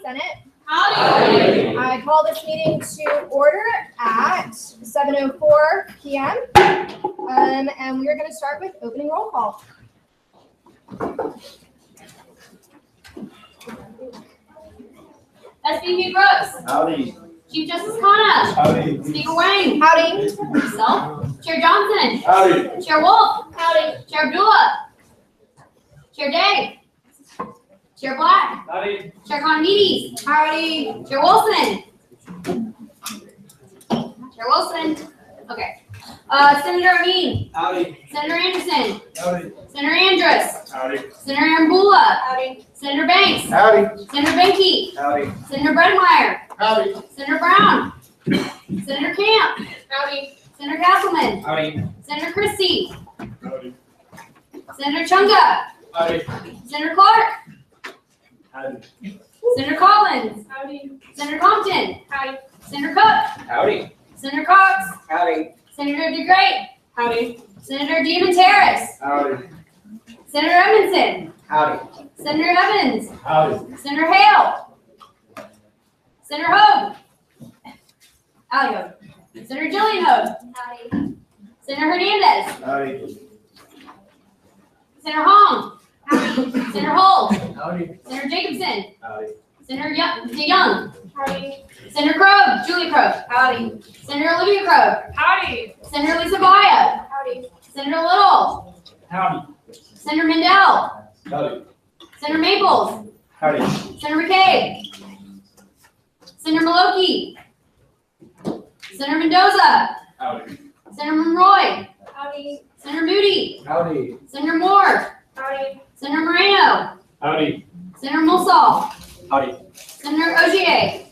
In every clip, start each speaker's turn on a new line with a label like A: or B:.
A: Senate.
B: Howdy.
A: I call this meeting to order at 7:04 p.m. And we are going to start with opening roll call.
B: SVP Brooks.
C: Howdy.
B: Chief Justice Khanna.
C: Howdy.
B: Speaker Wang.
A: Howdy.
B: Myself. Chair Johnson.
C: Howdy.
B: Chair Wolf. Howdy. Chair Abdullah. Chair Day. Chair Black.
C: Howdy.
B: Chair Conamides. Howdy. Chair Wilson. Chair Wilson. Okay. Senator Amin.
C: Howdy.
B: Senator Anderson.
C: Howdy.
B: Senator Andrus.
C: Howdy.
B: Senator Ambula. Howdy. Senator Banks.
C: Howdy.
B: Senator Benke.
C: Howdy.
B: Senator Bredmeyer.
C: Howdy.
B: Senator Brown. Senator Camp. Howdy. Senator Castleman.
C: Howdy.
B: Senator Christie.
C: Howdy.
B: Senator Chunga.
C: Howdy.
B: Senator Clark.
C: Howdy.
B: Senator Collins.
A: Howdy.
B: Senator Compton. Howdy. Senator Cook.
C: Howdy.
B: Senator Cox.
C: Howdy.
B: Senator DeGrate.
A: Howdy.
B: Senator Diamond-Terrace.
C: Howdy.
B: Senator Edmondson.
C: Howdy.
B: Senator Evans.
C: Howdy.
B: Senator Hale. Senator Hogue. Allie Hogue. Senator Jillian Hogue. Howdy. Senator Hernandez.
C: Howdy.
B: Senator Hong. Howdy. Senator Hull.
C: Howdy.
B: Senator Jacobson.
C: Howdy.
B: Senator DeYoung.
A: Howdy.
B: Senator Krogh. Julie Krogh. Howdy. Senator Olivia Krogh.
A: Howdy.
B: Senator Lisa Baya.
A: Howdy.
B: Senator Little.
C: Howdy.
B: Senator Mindell.
C: Howdy.
B: Senator Maples.
C: Howdy.
B: Senator McCabe. Senator Malocki. Senator Mendoza.
C: Howdy.
B: Senator Monroy.
A: Howdy.
B: Senator Moody.
C: Howdy.
B: Senator Moore.
A: Howdy.
B: Senator Moreno.
C: Howdy.
B: Senator Mulsall.
C: Howdy.
B: Senator Ogier.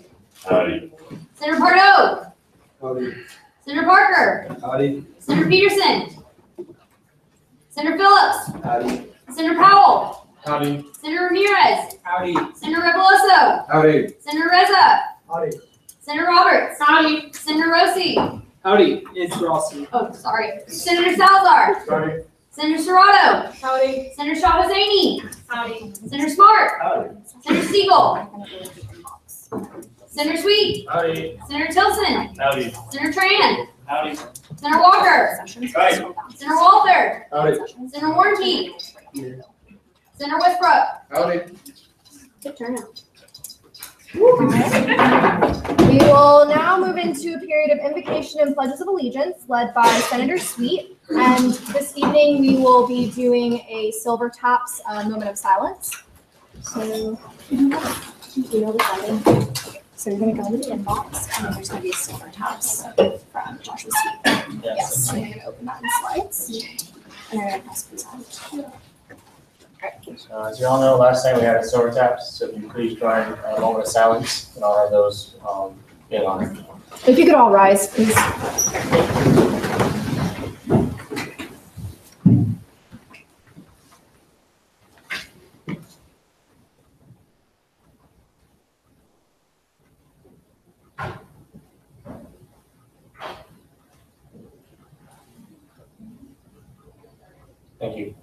C: Howdy.
B: Senator Pardo.
C: Howdy.
B: Senator Parker.
C: Howdy.
B: Senator Peterson. Senator Phillips.
C: Howdy.
B: Senator Powell.
C: Howdy.
B: Senator Ramirez.
C: Howdy.
B: Senator Reveloso.
C: Howdy.
B: Senator Reza.
C: Howdy.
B: Senator Roberts. Howdy. Senator Rossi.
C: Howdy. It's Rossi.
B: Oh, sorry. Senator Salazar.
C: Howdy.
B: Senator Serrato.
A: Howdy.
B: Senator Shah Hosseini.
A: Howdy.
B: Senator Smart.
C: Howdy.
B: Senator Siegel. Senator Sweet.
C: Howdy.
B: Senator Tilson.
C: Howdy.
B: Senator Tran.
C: Howdy.
B: Senator Walker.
C: Howdy.
B: Senator Walther.
C: Howdy.
B: Senator Warnke. Senator Westbrook.
C: Howdy.
B: Good turnout.
A: We will now move into a period of invocation and pledges of allegiance led by Senator Sweet. And this evening we will be doing a Silver Tops moment of silence. So, you know the setting. So you're going to go into the inbox and then there's going to be a Silver Tops from Joshua Sweet. Yes. So you're going to open that in slides. And I'm going to press present.
D: As you all know, last night we had a Silver Taps, so if you please join a moment of silence, and I'll have those in honor.
A: If you could all rise, please.
D: Thank you.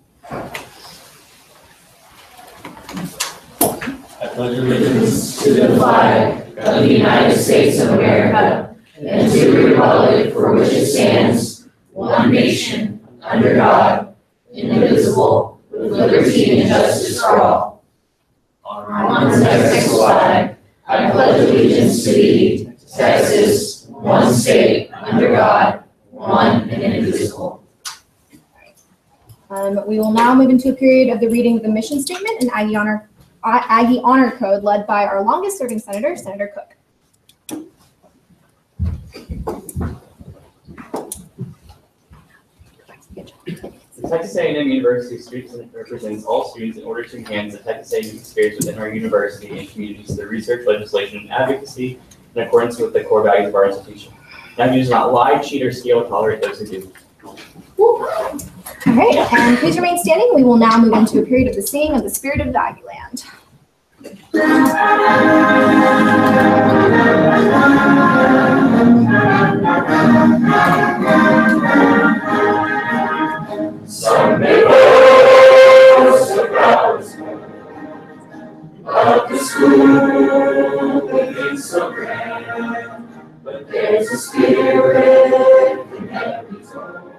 E: I pledge allegiance to the flag of the United States of America and to the republic for which it stands, one nation, under God, indivisible, with liberty and justice for all. On the Texas flag, I pledge allegiance to thee, Texas, one state, under God, one and indivisible.
A: We will now move into a period of the reading of the mission statement and Aggie Honor Code led by our longest serving senator, Senator Cook.
F: The Texas A&M University Students represents all students in order to enhance the Texas A&M experience within our university and communities through research, legislation, and advocacy in accordance with the core values of our institution. NAVU does not lie, cheat, or steal, or tolerate those who do.
A: All right, and please remain standing. We will now move into a period of the singing of the Spirit of Aggie Land.
E: Some may boast of prowess of the school, everything's so grand, but there's a spirit in every soul.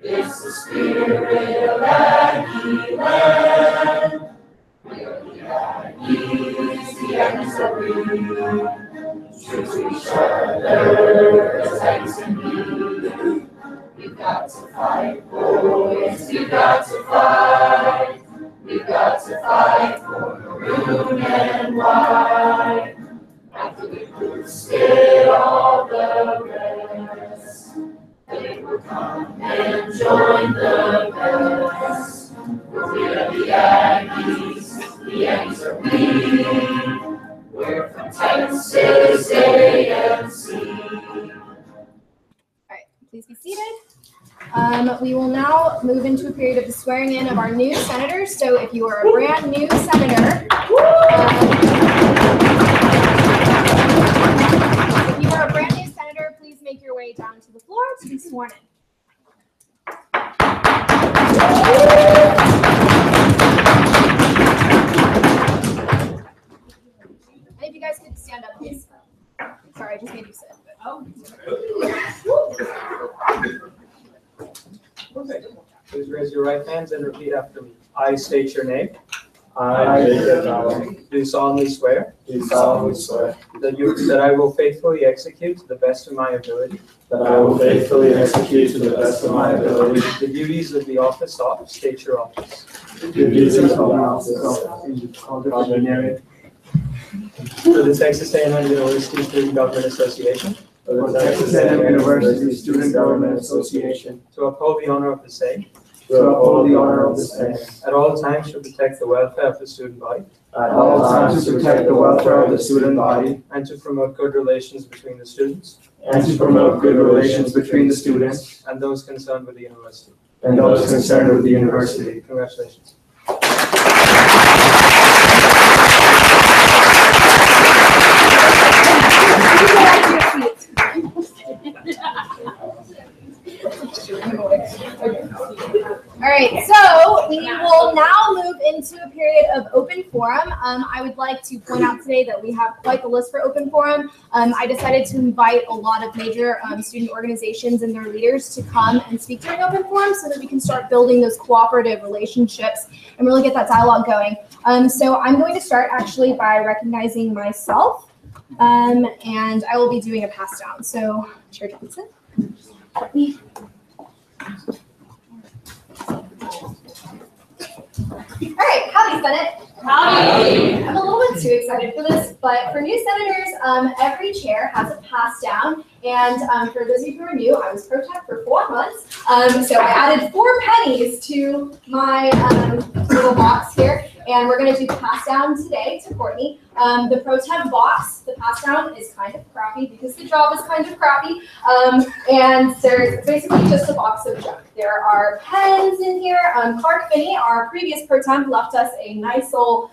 E: It's the spirit of Aggie land. We are the Aggies that we true to each other as Aggies can be. We've got to fight, boys, we've got to fight. We've got to fight for maroon and white. After we boosted all the rest, they will come and join the best. We are the Aggies are we. We're from Texas A&C.
A: Please be seated. We will now move into a period of the swearing in of our new senators. So if you are a brand new senator, please make your way down to the floor to be sworn in. And if you guys could stand up, please. Sorry, I just made you sit.
C: Perfect. Please raise your right hands and repeat after me. I state your name.
D: I, Jacob Allen,
C: Do solemnly swear
D: do solemnly swear
C: that I will faithfully execute to the best of my ability
D: that I will faithfully execute to the best of my ability
C: the duties of the office of state your office.
D: the duties of the office of engineering
C: For the Texas A&M University Student Government Association.
D: for the Texas A&M University Student Government Association
C: To uphold the honor of the same.
D: to uphold the honor of the same.
C: At all times to protect the welfare of the student body.
D: At all times to protect the welfare of the student body
C: And to promote good relations between the students.
D: and to promote good relations between the students
C: And those concerned with the university.
D: and those concerned with the university.
C: Congratulations.
A: All right, so we will now move into a period of open forum. I would like to point out today that we have quite the list for open forum. I decided to invite a lot of major student organizations and their leaders to come and speak during open forum so that we can start building those cooperative relationships and really get that dialogue going. So I'm going to start actually by recognizing myself, and I will be doing a pass down. So Chair Johnson, help me. All right, howdy, Senate.
B: Howdy.
A: I'm a little bit too excited for this, but for new senators, every chair has a pass down. And for those of you who are new, I was pro temp for 4 months. So I added 4 pennies to my little box here. And we're going to do the pass down today to Courtney. The pro temp box, the pass down is kind of crappy because the job is kind of crappy. And there's basically just a box of junk. There are pens in here. Clark Finney, our previous pro temp, left us a nice little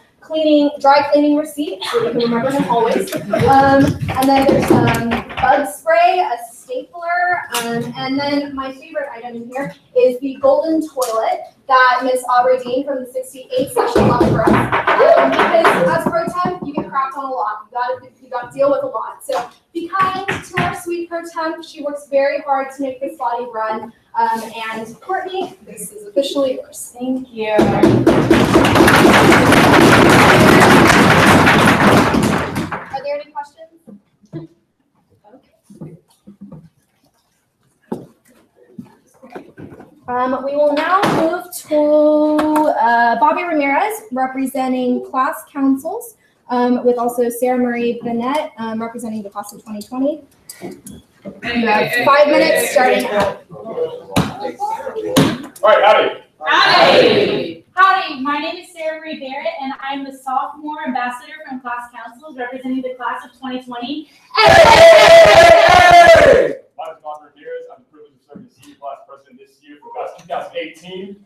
A: dry cleaning receipt, so we can remember him always. And then there's some bug spray, a stapler, and then my favorite item in here is the golden toilet that Miss Aubrey Dean from the 68 section left for us. Because as pro temp, you get crapped on a lot. You got to deal with a lot. So be kind to our sweet pro temp. She works very hard to make this body run. And Courtney, this is officially yours.
B: Thank you.
A: Are there any questions? We will now move to Bobby Ramirez, representing class councils, with also Sarah Marie Bennett, representing the class of 2020. You have 5 minutes starting now.
G: All right, howdy.
B: Howdy. Howdy, my name is Sarah Marie Barrett, and I'm the sophomore ambassador from class councils representing the class of 2020.
G: My name is Bobby Ramirez. I'm privileged to serve as senior class president this year for class 2018.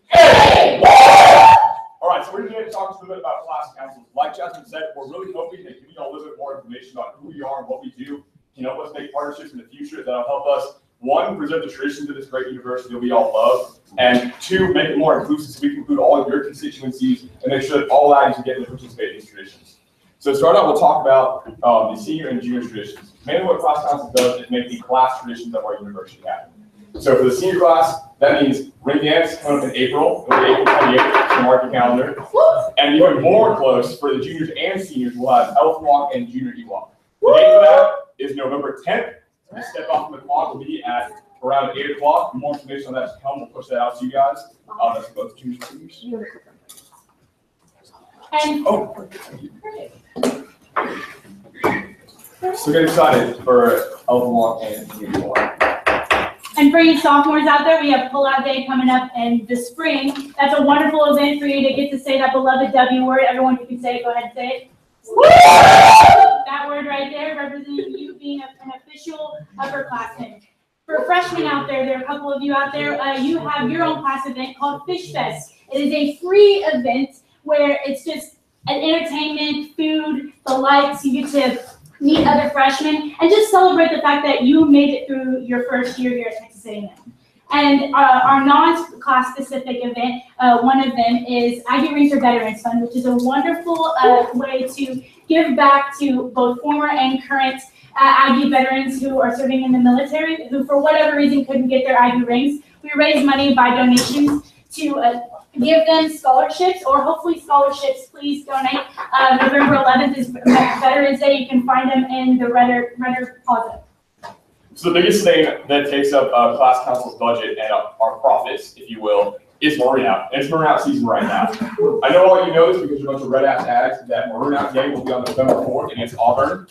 G: All right, so we're going to talk a little bit about class councils. Like Jasmine said, we're really hoping to give you all a little bit more information about who we are and what we do. Can help us make partnerships in the future that'll help us one, preserve the traditions of this great university that we all love, and two, make it more inclusive so we can include all of your constituencies and make sure that all Aggies get to participate in these traditions. So to start out, we'll talk about the senior and junior traditions. Mainly what class council does is make the class traditions of our university happen. So for the senior class, that means ring dance coming up in April. It'll be April 28th, so mark your calendar. And even more close, for the juniors and seniors, we'll have Elf Walk and Junior E-Walk. The date for that is November 10th. The step off from the clock will be at around 8 o'clock. More information on that to come. We'll push that out to you guys. That's for both juniors and seniors.
B: And
G: So get excited for Elf Walk and Junior E-Walk.
B: And for you sophomores out there, we have Pull-Out Day coming up in the spring. That's a wonderful event for you to get to say that beloved W word. Everyone who can say it, go ahead and say it. Woo! That word right there representing you being an official upperclassman. For freshmen out there, there are a couple of you out there, you have your own class event called Fish Fest. It is a free event where it's just an entertainment, food, the lights, you get to meet other freshmen, and just celebrate the fact that you made it through your first year here at Texas A&M. And our non-class specific event, one of them is Aggie Rings for Veterans Fund, which is a wonderful way to give back to both former and current Aggie veterans who are serving in the military, who for whatever reason couldn't get their Aggie rings. We raise money by donations to give them scholarships, or hopefully scholarships. Please donate. November 11th is Veterans Day. You can find them in the Redder Plaza.
G: So the biggest thing that takes up class council's budget and our profits, if you will, is Maroon Out. And it's Maroon Out season right now. I know all you know this because you're a bunch of red ass addicts. That Maroon Out game will be on November 4th against Auburn.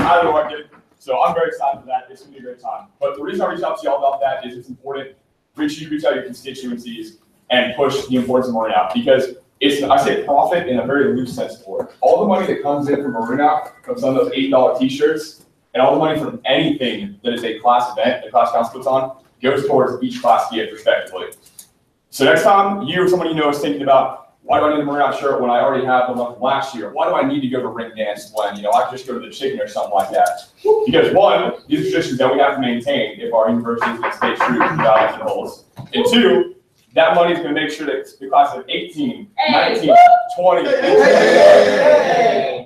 G: I don't know what I did. So I'm very excited for that. It's going to be a great time. But the reason I reached out to y'all about that is it's important for you to reach out to your constituencies and push the importance of Maroon Out, because it's, I say profit in a very loose sense for it. All the money that comes in from Maroon Out comes on those $8 t-shirts, and all the money from anything that is a class event that class council puts on goes towards each class gift respectively. So next time you or someone you know is thinking about, why do I need a Maroon Out shirt when I already have the one from last year? Why do I need to go to ring dance when, I can just go to the chicken or something like that? Because one, these are traditions that we have to maintain if our university is going to stay true to the values and goals. And two, that money is going to make sure that the class of 18, 19, 20,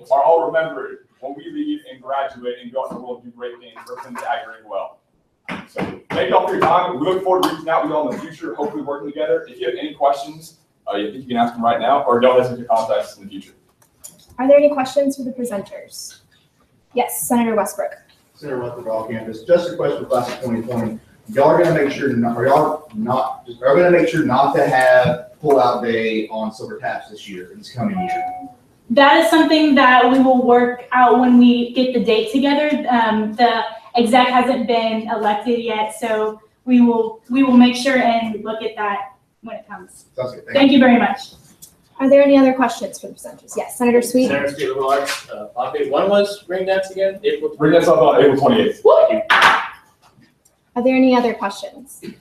G: are all remembered when we leave and graduate and go out in the world and do great things, represent the Aggie well. So thank you all for your time. We look forward to reaching out with you all in the future, hopefully working together. If you have any questions, you think you can ask them right now, or don't hesitate to contact us in the future.
A: Are there any questions for the presenters? Yes, Senator Westbrook.
H: Senator Westbrook, all campus. Just a question for class of 2020. Y'all are going to make sure, are going to make sure not to have pull-out day on Silver Taps this year, this coming year?
B: That is something that we will work out when we get the date together. The exec hasn't been elected yet, so we will make sure and look at that when it comes.
H: Sounds good.
B: Thank you very much.
A: Are there any other questions for the presenters? Yes, Senator Sweet.
D: Senator Sweet, Liberal Arts. When was ring dance again? April.
G: Ring dance on April 28th.
D: Thank you.
A: Are there any other questions? All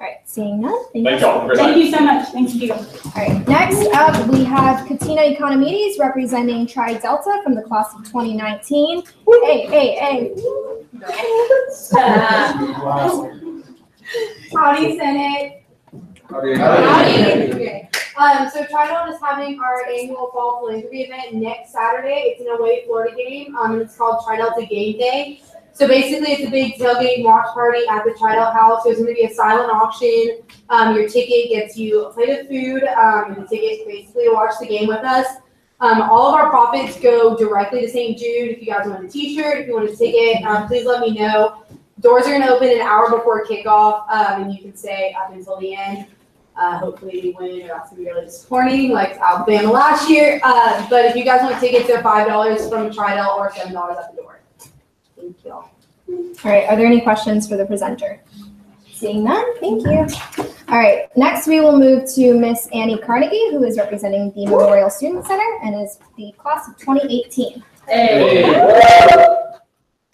A: right, seeing none.
G: Thank y'all.
B: Thank you so much. Thank you.
A: All right, next up we have Katina Economides representing Tri Delta from the class of 2019. Hey.
I: Howdy, Senate.
H: Howdy.
I: Okay. So Tri Delta is having our annual fall philanthropy event next Saturday. It's an away Florida game. And it's called Tri Delta Game Day. So basically, it's a big tailgate watch party at the Tri Delta House. There's going to be a silent auction. Your ticket gets you a plate of food, and the ticket basically to watch the game with us. All of our profits go directly to St. Jude. If you guys want a t-shirt, if you want a ticket, please let me know. Doors are going to open an hour before kickoff, and you can stay up until the end. Hopefully we win, or that's going to be really disappointing, like Alabama last year. But if you guys want tickets, they're $5 from Tri Delta or $7 at the door. Thank you all.
A: All right, are there any questions for the presenter? Seeing none, thank you. All right, next we will move to Miss Annie Carnegie, who is representing the Memorial Student Center and is the class of 2018.
B: Hey.
A: Howdy,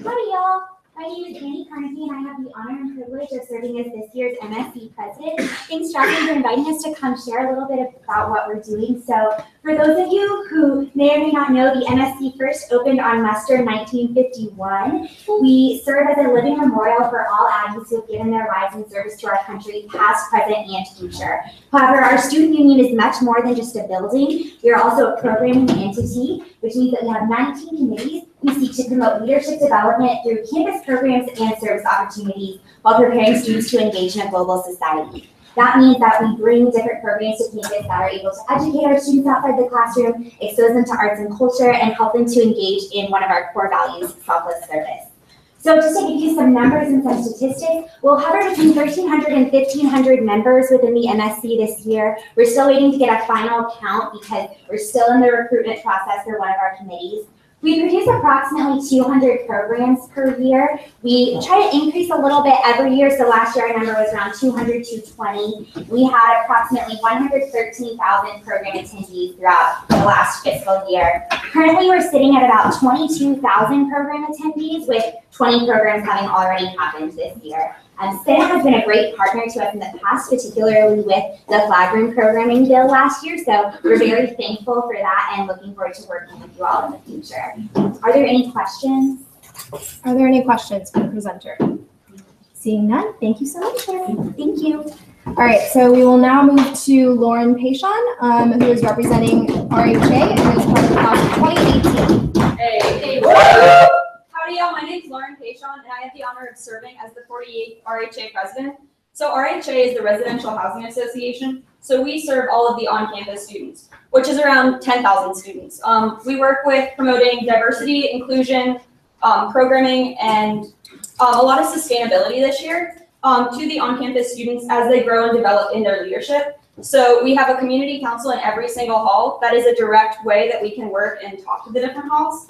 A: y'all.
J: My name is Annie Carnegie, and I have the honor and privilege of serving as this year's MSC president. Thanks, Jocelyn, for inviting us to come share a little bit about what we're doing. So, for those of you who may or may not know, the MSC first opened on muster in 1951. We serve as a living memorial for all Aggies who have given their lives in service to our country, past, present, and future. However, our student union is much more than just a building. We are also a programming entity, which means that we have 19 committees who seek to promote leadership development through campus programs and service opportunities while preparing students to engage in a global society. That means that we bring different programs to campus that are able to educate our students outside the classroom, expose them to arts and culture, and help them to engage in one of our core values, selfless service. So just to give you some numbers and some statistics, we'll hover between 1,300 and 1,500 members within the MSC this year. We're still waiting to get a final count because we're still in the recruitment process for one of our committees. We produce approximately 200 programs per year. We try to increase a little bit every year. So last year our number was around 200 to 220. We had approximately 113,000 program attendees throughout the last fiscal year. Currently we're sitting at about 22,000 program attendees, with 20 programs having already happened this year. Senate has been a great partner to us in the past, particularly with the flag room programming bill last year. So we're very thankful for that and looking forward to working with you all in the future. Are there any questions?
A: Are there any questions for the presenter? Seeing none, thank you so much, Sharon.
J: Thank you.
A: All right, so we will now move to Lauren Pashon, who is representing RHA and is part of the class of 2018.
K: Hey. Howdy, y'all. My name is Lauren Pashon, and I have the honor of serving as the 48th RHA president. So RHA is the Residential Housing Association. So we serve all of the on-campus students, which is around 10,000 students. We work with promoting diversity, inclusion, programming, and a lot of sustainability this year to the on-campus students as they grow and develop in their leadership. So we have a community council in every single hall. That is a direct way that we can work and talk to the different halls.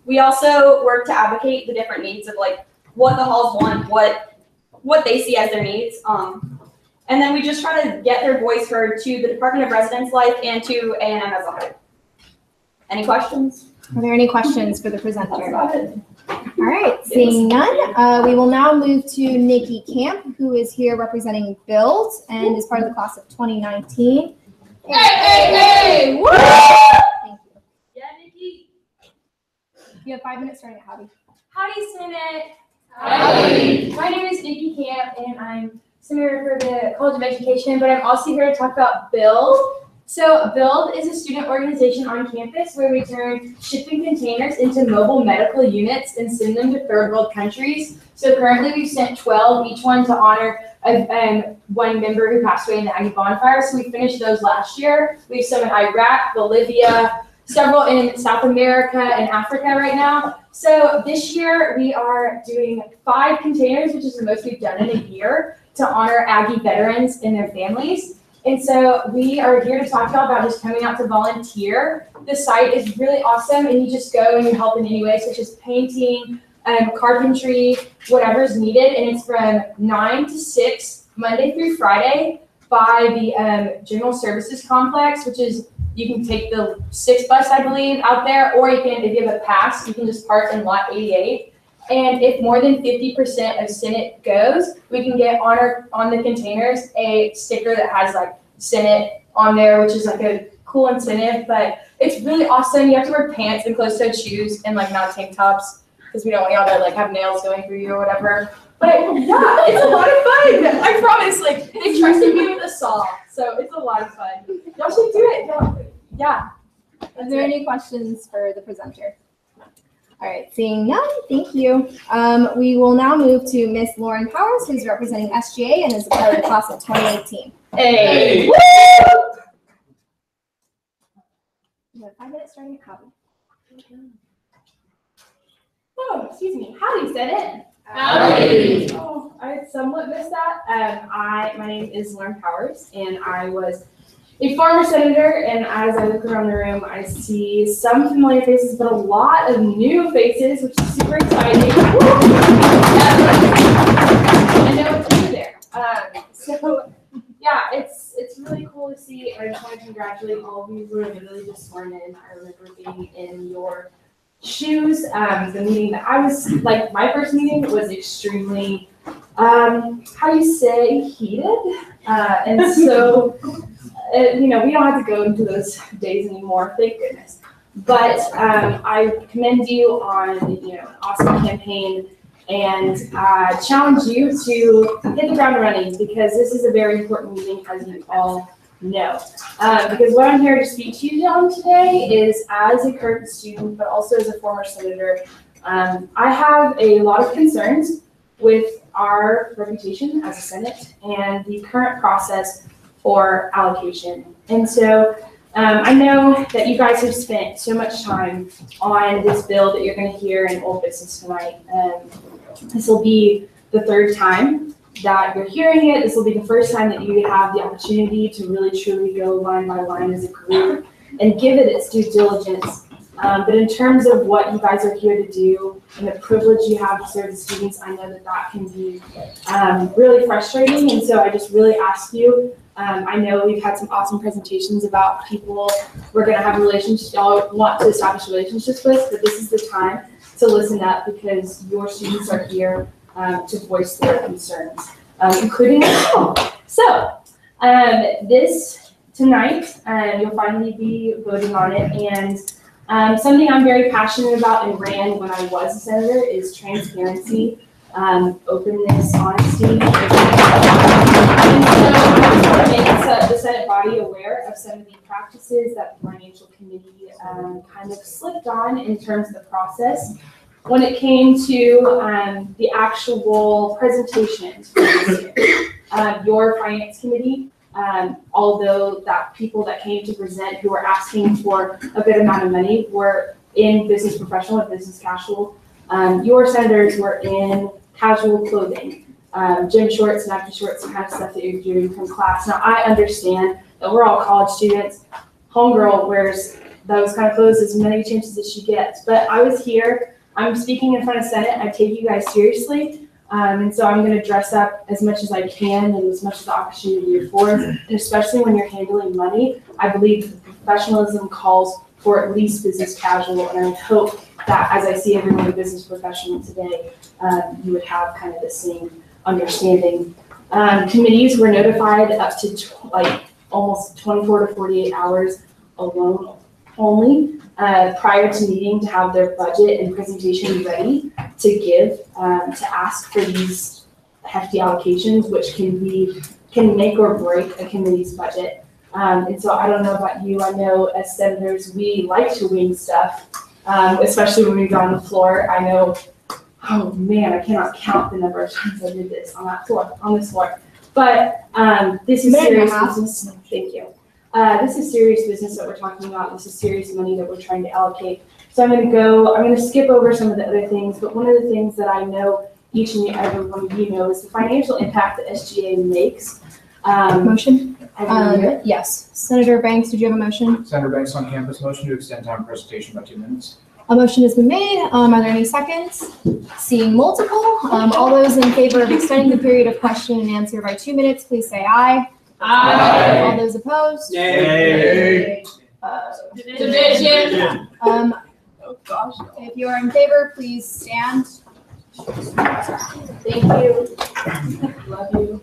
K: We also work to advocate the different needs of like what the halls want, what they see as their needs. And then we just try to get their voice heard to the Department of Residence Life and to A&M as a whole. Any questions?
A: Are there any questions for the presenter? All right, seeing none, we will now move to Nikki Camp, who is here representing Build and is part of the class of 2019.
K: Hey! Woo!
A: Thank you.
K: Yeah, Nikki.
A: You have 5 minutes starting at Hobby.
L: Howdy, Senate.
K: Howdy.
L: My name is Nikki Camp, and I'm Senator for the College of Education, but I'm also here to talk about Build. So Build is a student organization on campus where we turn shipping containers into mobile medical units and send them to third world countries. So currently we've sent 12, each one to honor one member who passed away in the Aggie bonfire. So we finished those last year. We have some in Iraq, Bolivia, several in South America and Africa right now. So this year we are doing 5 containers, which is the most we've done in a year, to honor Aggie veterans and their families. And so we are here to talk to y'all about just coming out to volunteer. The site is really awesome, and you just go and you help in any way, such as painting, carpentry, whatever's needed. And it's from 9 to 6, Monday through Friday, by the General Services Complex, which is, you can take the 6 bus, I believe, out there, or you can, if you have a pass, you can just park in lot 88. And if more than 50% of Senate goes, we can get on the containers a sticker that has like Senate on there, which is like a cool incentive. But it's really awesome. You have to wear pants and closed-toed shoes and like not tank tops because we don't want y'all to like have nails going through you or whatever. But yeah, it's a lot of fun. I promise. Like they trusted me with a saw, so it's a lot of fun. Y'all should do it. Yeah.
A: Are there any questions for the presenter? All right, seeing none, thank you. We will now move to Miss Lauren Powers, who's representing SGA and is a part of the class of 2018.
K: Hey!
A: You have 5 minutes starting at Hobby.
L: Oh, excuse me. Howdy, Senate.
K: Howdy.
L: Oh, I somewhat missed that. My name is Lauren Powers, and I was a former senator, and as I look around the room, I see some familiar faces, but a lot of new faces, which is super exciting. I know it's new there. So yeah, it's really cool to see. I just want to congratulate all of you who are literally just sworn in. I remember being in your shoes. The meeting that I was, like, my first meeting was extremely, how do you say, heated? And so, we don't have to go into those days anymore, thank goodness. But I commend you on, an awesome campaign and challenge you to hit the ground running, because this is a very important meeting, as you all know. Because what I'm here to speak to you on today is as a current student, but also as a former senator. I have a lot of concerns with our reputation as a Senate and the current process for allocation. And so I know that you guys have spent so much time on this bill that you're going to hear in old business tonight. This will be the third time that you're hearing it. This will be the first time that you have the opportunity to really truly go line by line as a group and give it its due diligence. But in terms of what you guys are here to do and the privilege you have to serve the students, I know that can be really frustrating. And so I just really ask you, I know we've had some awesome presentations about people we're going to have relationships, y'all want to establish relationships with, but this is the time to listen up, because your students are here to voice their concerns, including myself. So this tonight, you'll finally be voting on it. And something I'm very passionate about and ran when I was a senator is transparency, openness, honesty. And so I just want to make the Senate body aware of some of the practices that the Financial Committee kind of slipped on in terms of the process when it came to the actual presentations for this year. Your Finance Committee, although that people that came to present who were asking for a good amount of money were in business professional and business casual, your senators were in casual clothing, gym shorts, Nike shorts, the kind of stuff that you're doing from class. Now, I understand that we're all college students. Homegirl wears those kind of clothes as many chances as she gets. But I was here, I'm speaking in front of Senate, I take you guys seriously. And so I'm going to dress up as much as I can and as much as the opportunity affords. And especially when you're handling money, I believe the professionalism calls for at least business casual. And I hope that as I see everyone a business professional today, you would have kind of the same understanding. Committees were notified up to almost 24 to 48 hours alone only prior to meeting to have their budget and presentation ready to give, to ask for these hefty allocations, which can make or break a committee's budget. And so I don't know about you, I know as senators, we like to wing stuff, especially when we go on the floor. I know, oh man, I cannot count the number of times I did this on this floor. But this is serious business. Thank you. This is serious business that we're talking about. This is serious money that we're trying to allocate. So I'm going to skip over some of the other things, but one of the things that I know each and every one of you know is the financial impact that SGA makes.
A: Motion? Yes. Senator Banks, did you have a motion?
C: Senator Banks on campus, motion to extend time of presentation by 2 minutes.
A: A motion has been made. Are there any seconds? Seeing multiple, all those in favor of extending the period of question and answer by 2 minutes, please say aye.
B: Aye.
A: All those opposed?
C: Yay.
B: Division.
A: Oh gosh. If you are in favor, please stand. Thank you. Love you.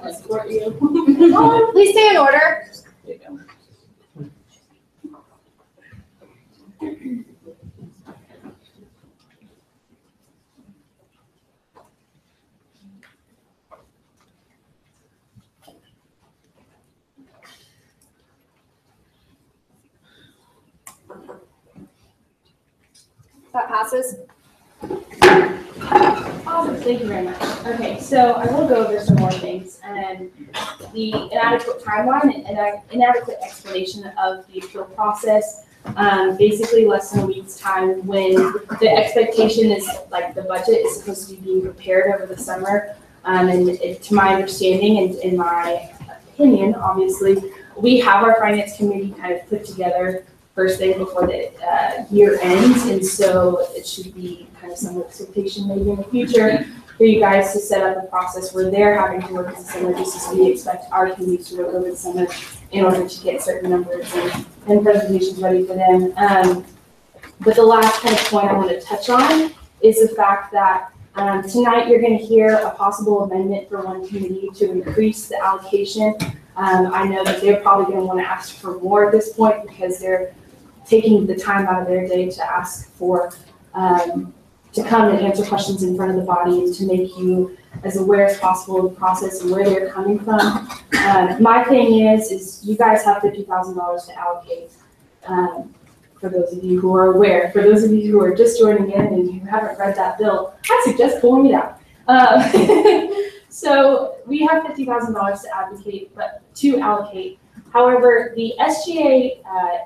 A: I support you. Please stay in order. That passes.
L: Awesome, thank you very much. Okay, so I will go over some more things, and the inadequate timeline and inadequate explanation of the appeal process. Basically less than a week's time, when the expectation is the budget is supposed to be being prepared over the summer. And to my understanding and in my opinion, obviously, we have our finance committee kind of put together first thing before the year ends, and so it should be kind of some expectation maybe in the future for you guys to set up a process where they're having to work as a summer, just as we expect our committees to work over the summer in order to get certain numbers and presentations ready for them. But the last kind of point I want to touch on is the fact that tonight you're going to hear a possible amendment for one committee to increase the allocation. I know that they're probably going to want to ask for more at this point because they're taking the time out of their day to ask for, to come and answer questions in front of the body and to make you as aware as possible of the process and where they're coming from. My thing is you guys have $50,000 to allocate. For those of you who are aware, for those of you who are just joining in and you haven't read that bill, I suggest pulling it out. So we have $50,000 to allocate. However, the SGA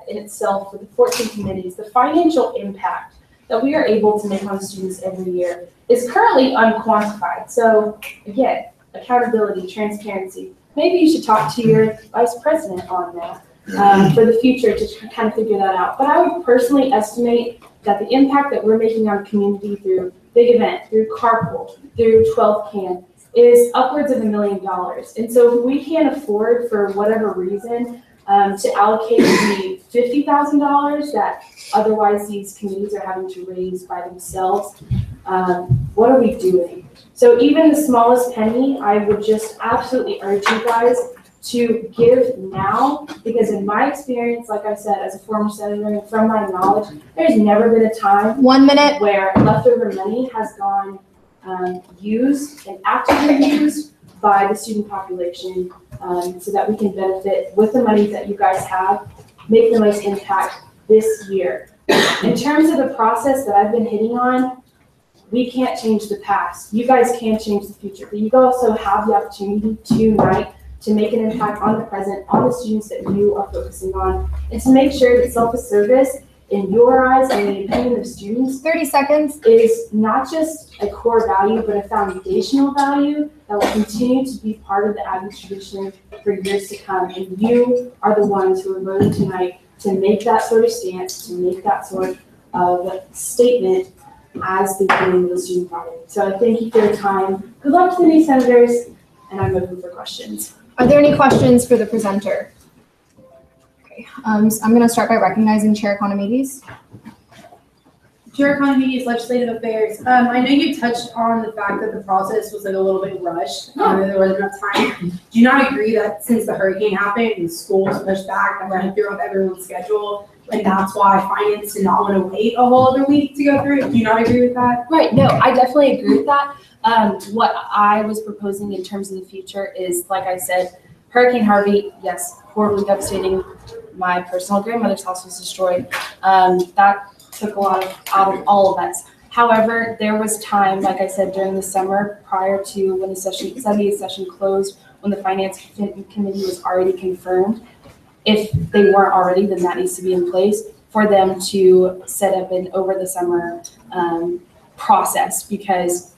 L: in itself, for the 14 committees, the financial impact that we are able to make on students every year is currently unquantified. So again, accountability, transparency. Maybe you should talk to your vice president on that for the future to kind of figure that out. But I would personally estimate that the impact that we're making on the community through Big Event, through Carpool, through 12 Can is upwards of $1 million. And so if we can't afford, for whatever reason, to allocate the $50,000 that otherwise these committees are having to raise by themselves, what are we doing? So even the smallest penny, I would just absolutely urge you guys to give now, because in my experience, like I said, as a former senator and from my knowledge, there's never been a time
A: 1 minute
L: where leftover money has gone used and actively used by the student population so that we can benefit with the money that you guys have, make the most impact this year. In terms of the process that I've been hitting on, we can't change the past. You guys can change the future, but you also have the opportunity tonight to make an impact on the present, on the students that you are focusing on, and to make sure that self-service in your eyes and in the opinion of students,
A: 30 seconds,
L: is not just a core value, but a foundational value that will continue to be part of the Aggie tradition for years to come. And you are the ones who are voting tonight to make that sort of stance, to make that sort of statement as the beginning of the student body. So I thank you for your time. Good luck to the new senators, and I'm open for questions.
A: Are there any questions for the presenter? Okay, so I'm going to start by recognizing Chair Economides.
I: Chair Economides, Legislative Affairs. I know you touched on the fact that the process was like a little bit rushed. There wasn't enough time. Do you not agree that since the hurricane happened and school was pushed back, that ran through everyone's schedule, and that's why finance did not want to wait a whole other week to go through it? Do you not agree with that?
M: Right, no, I definitely agree with that. What I was proposing in terms of the future is, like I said, Hurricane Harvey, yes, horribly devastating. My personal grandmother's house was destroyed. That took a lot out of all of us. However, there was time, like I said, during the summer prior to when the 70th session closed, when the Finance Committee was already confirmed. If they weren't already, then that needs to be in place for them to set up an over the summer process, because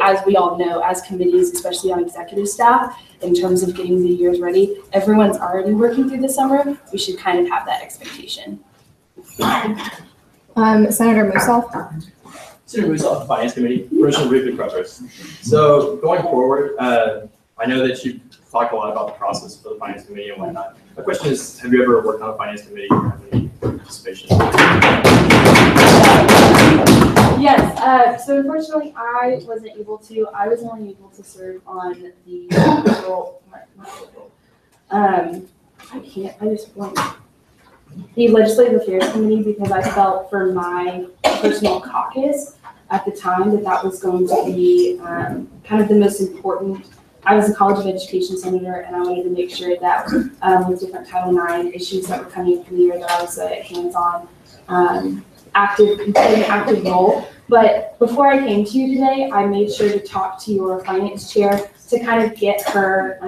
M: as we all know, as committees, especially on executive staff, in terms of getting the years ready, everyone's already working through the summer. We should kind of have that expectation.
A: Senator Mussolf.
N: Senator Mussolf, Finance Committee, Original Briefing Progress. So going forward, I know that you've talked a lot about the process for the Finance Committee and whatnot. My question is, have you ever worked on a Finance Committee or have any participation?
L: Yes, so unfortunately I wasn't able to. I was only able to serve on the the Legislative Affairs Committee, because I felt for my personal caucus at the time that was going to be kind of the most important. I was a College of Education senator, and I wanted to make sure that with different Title IX issues that were coming from the year, that I was a hands-on, active role. But before I came to you today, I made sure to talk to your finance chair to kind of get her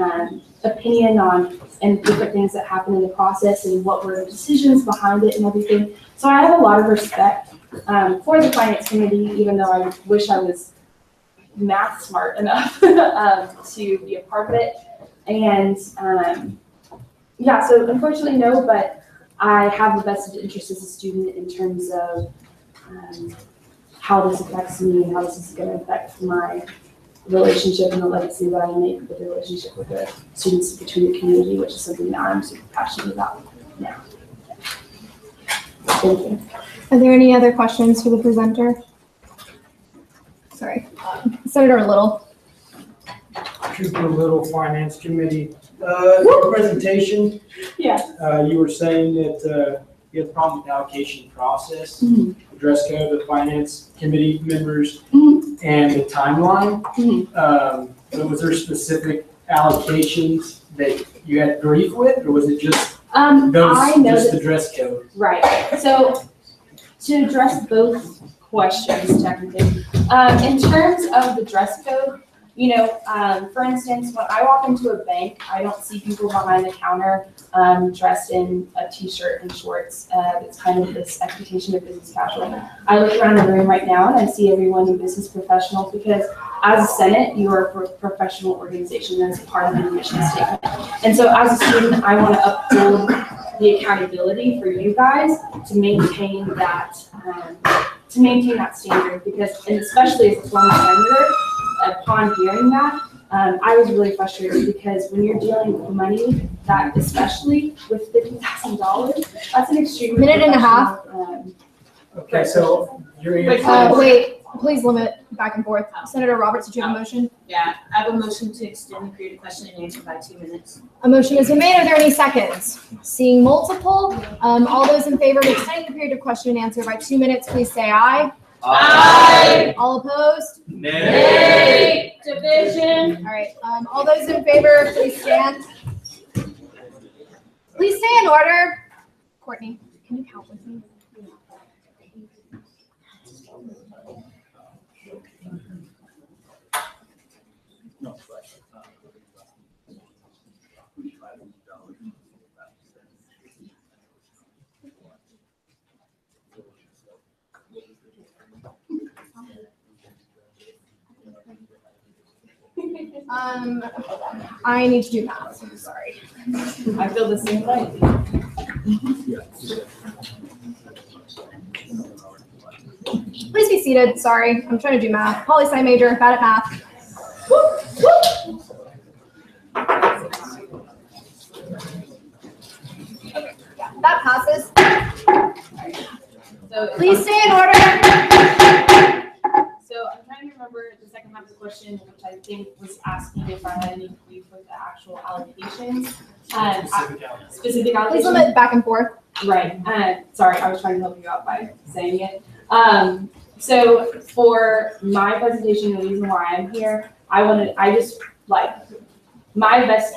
L: opinion on and different things that happen in the process and what were the decisions behind it and everything. So I have a lot of respect for the Finance Committee, even though I wish I was math smart enough to be a part of it. And yeah, so unfortunately no, but I have the vested interest as a student in terms of how this affects me and how this is going to affect my relationship and the legacy that I make with the relationship with the students between the community, which is something that I'm super passionate about now.
M: Thank you.
A: Are there any other questions for the presenter? Sorry, Senator Little.
O: Cooper Little Finance Committee. Your presentation, you were saying that you had a problem with the allocation process, the dress code of finance committee members, and the timeline. But was there specific allocations that you had grief with, or was it just the dress code?
M: Right. So to address both questions technically, in terms of the dress code, for instance, when I walk into a bank, I don't see people behind the counter dressed in a t-shirt and shorts. It's kind of this expectation of business casual. I look around the room right now and I see everyone in business professionals because as a Senate, you are a professional organization that's part of the mission statement. And so as a student, I want to uphold the accountability for you guys to maintain that standard because, and especially as a former senator, upon hearing that, I was really frustrated because when you're dealing with money, that especially with $50,000, that's an extremely
A: minute and a half.
O: Okay, so you're.
A: Wait, please limit back and forth. Senator Roberts, did you have a motion?
P: Yeah, I have a motion to extend the period of question and answer by 2 minutes.
A: A motion has been made. Are there any seconds? Seeing multiple, all those in favor of extending the period of question and answer by 2 minutes, please say aye.
P: Aye.
A: All opposed?
B: Nay. Division.
A: All right, all those in favor, please stand. Please stay in order. Courtney, can you count with me? I need to do math. I'm sorry.
M: I feel the same way.
A: Please be seated. Sorry, I'm trying to do math. Poli-sci major, bad at math. That passes.
M: So
A: please stay in order.
M: So I'm trying to remember the second half of the question, which I think was asking if I had any grief with the actual allocations. Specific allocations.
A: Please limit back and forth.
M: Right. Sorry, I was trying to help you out by saying it. So for my presentation, the reason why I'm here, my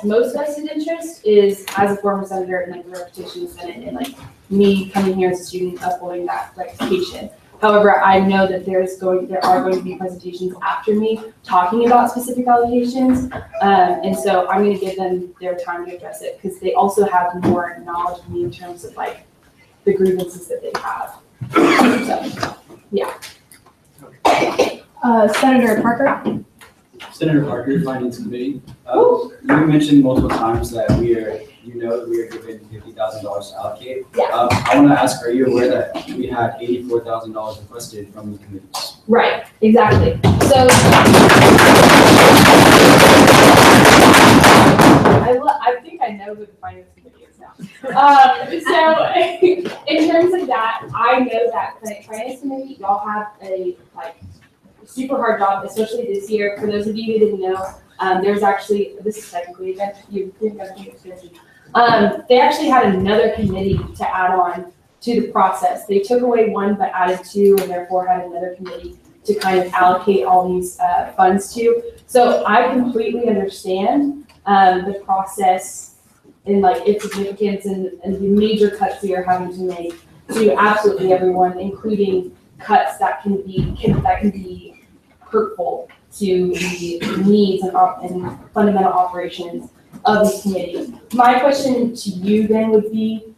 M: most vested interest is as a former senator and the reputation of the Senate and me coming here as a student upholding that reputation. However, I know that there are going to be presentations after me talking about specific allocations, and so I'm going to give them their time to address it because they also have more knowledge than me in terms of the grievances that they have. So, yeah.
A: Senator Parker.
Q: Senator Parker, Finance Committee. You mentioned multiple times that we are given $50,000 to allocate.
M: Yeah.
Q: I want to ask, are you aware that we had $84,000 requested from the committees?
M: Right, exactly. So I think I know who the Finance Committee is now. So in terms of that, I know that the Finance Committee, y'all have a super hard job, especially this year. For those of you who didn't know, there's actually, this is technically they actually had another committee to add on to the process. They took away one but added two, and therefore had another committee to kind of allocate all these funds to. So I completely understand the process and its significance and the major cuts we are having to make to absolutely everyone, including cuts that can be hurtful to the needs and fundamental operations of this committee. My question to you then would be,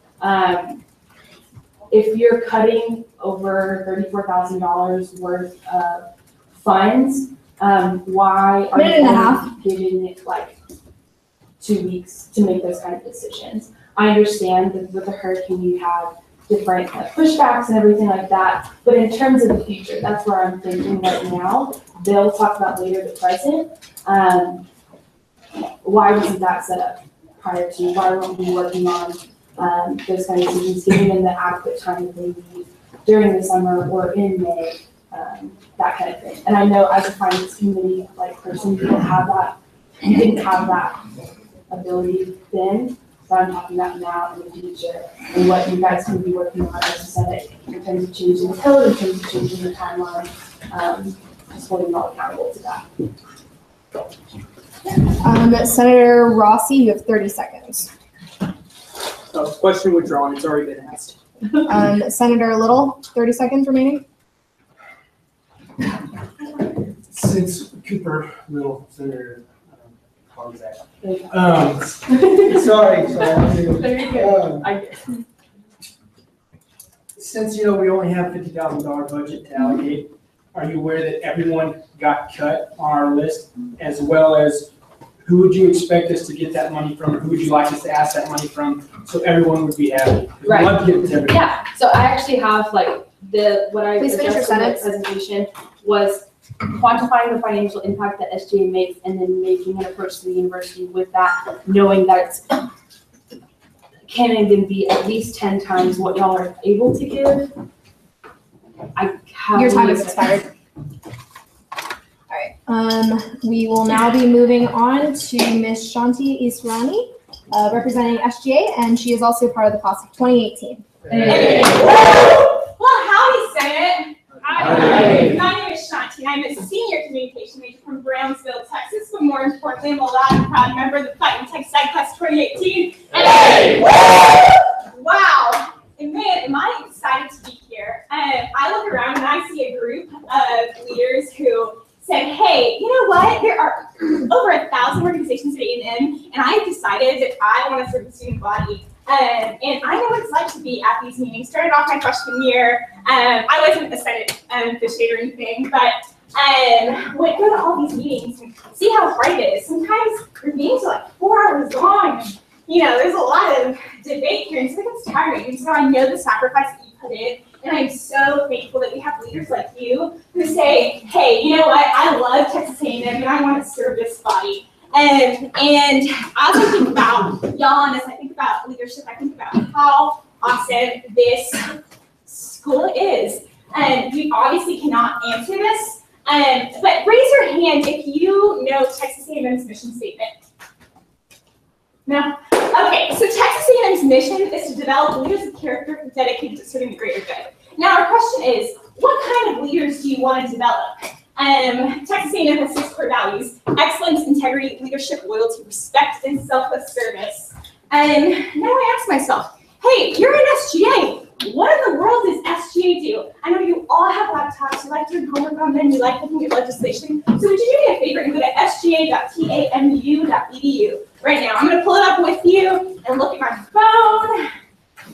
M: if you're cutting over $34,000 worth of funds, why are you giving it 2 weeks to make those kind of decisions? I understand that with the hurricane you have different pushbacks and everything like that, but in terms of the future, that's where I'm thinking right now. They'll talk about later the present. Why wasn't that set up prior to? Why weren't we working on those kind of decisions, giving them the adequate time that they need during the summer or in May, that kind of thing. And I know as a finance committee person, you didn't have that ability then, so I'm talking about now in the future and what you guys can be working on, as you said, in terms of changing the code, in terms of changing the timeline, just holding all accountable to that.
A: Senator Rossi, you have 30 seconds.
O: Question withdrawn, it's already been asked.
A: Senator Little, 30 seconds remaining.
O: Since Cooper Little, Senator, sorry. Since, we only have $50,000 budget to allocate, are you aware that everyone got cut on our list, as well as who would you expect us to get that money from? Who would you like us to ask that money from? So everyone would be happy.
M: Right.
O: We'd love to get it to everyone.
M: Yeah, so I actually have what I
A: Please finish your
M: addressed in my
A: sentence.
M: presentation was quantifying the financial impact that SGA makes and then making an approach to the university with that, knowing that it can even be at least 10 times what y'all are able to give.
A: Your time has expired. We will now be moving on to Ms. Shanti Israni, representing SGA, and she is also part of the class of 2018.
R: Hey. Well, howdy, Senate. Hi. My name is Shanti. I'm a senior communication major from Brownsville, Texas, but more importantly, I'm a loud and proud member of the Fighting Tech Side Class 2018. Hey. Wow. And man, am I excited to be here. I look around and I see a group of leaders who said, hey, you know what? There are over 1,000 organizations at A&M, and I decided that I want to serve the student body. And I know what it's like to be at these meetings. Started off my freshman year. I wasn't a Senate officiate or anything, but would go to all these meetings and see how hard it is. Sometimes your meetings are like 4 hours long. There's a lot of debate here, and so it gets tiring. And so I know the sacrifice that you put in. And I'm so thankful that we have leaders like you who say, hey, you know what, I love Texas A&M and I want to serve this body. And as I think about y'all, and as I think about leadership, I think about how awesome this school is. And you obviously cannot answer this, but raise your hand if you know Texas A&M's mission statement. No? Okay, so Texas A&M's mission is to develop leaders of character dedicated to serving the greater good. Now our question is, what kind of leaders do you want to develop? Texas A&M has 6 core values: excellence, integrity, leadership, loyalty, respect, and selfless service. And now I ask myself, hey, you're in SGA. What in the world does SGA do? I know you all have laptops, you like doing homework on them, you like looking at legislation. So would you do me a favor and go to sga.tamu.edu right now? I'm going to pull it up with you and look at my phone.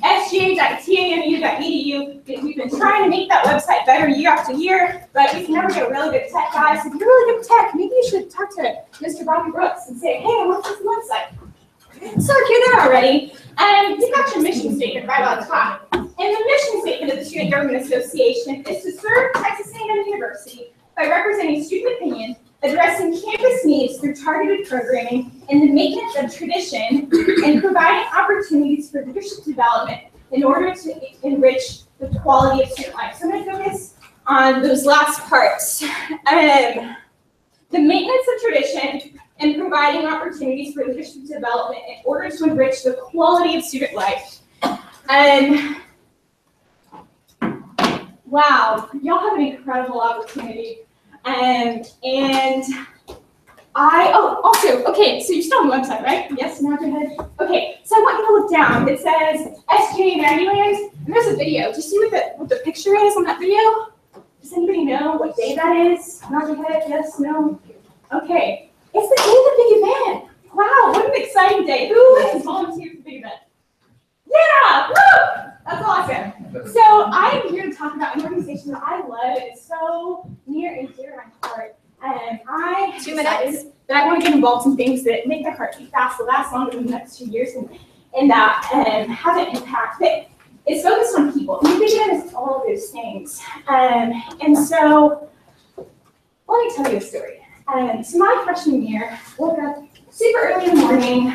R: sga.tamu.edu. We've been trying to make that website better year after year, but we can never get a really good tech guy. So if you're really good at tech, maybe you should talk to Mr. Bobby Brooks and say, hey, what's this website? So if you're there already, you've got your mission statement right on top. And the mission statement of the Student Government Association is to serve Texas A&M University by representing student opinion, addressing campus needs through targeted programming, and the maintenance of tradition, and providing opportunities for leadership development in order to enrich the quality of student life. So I'm going to focus on those last parts. The maintenance of tradition and providing opportunities for leadership development in order to enrich the quality of student life. Wow, y'all have an incredible opportunity. Okay, so you're still on the website, right? Yes, nod your head. Okay, so I want you to look down. It says SGA Maryland, and there's a video. Do you see what the picture is on that video? Does anybody know what day that is? Nod your head, yes, no? Okay, it's the day of the big event. Wow, what an exciting day. Who has volunteered for the big event? Yeah, woo! That's awesome. So I'm here to talk about an organization that I love and is so near and dear to my heart. I
A: 2 minutes.
R: That I want to get involved in things that make my heart beat fast, to last longer than the next 2 years, and that have an impact that is focused on people. And the vision is all of those things. And so let me tell you a story. So my freshman year, woke up super early in the morning,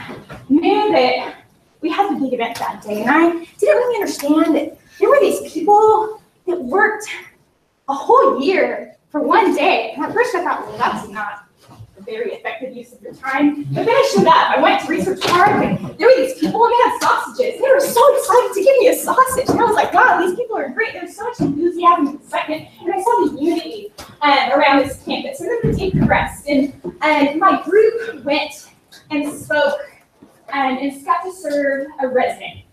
R: knew that we had to big event that day, and I didn't really understand that there were these people that worked a whole year for one day. And at first I thought, well, that's not a very effective use of your time. But then I showed up. I went to Research Park, and there were these people, and they had sausages. They were so excited to give me a sausage. And I was like, wow, these people are great. There's so much enthusiasm and excitement. And I saw the unity around this campus. And then the day progressed, and my group went and spoke and got to serve a resident.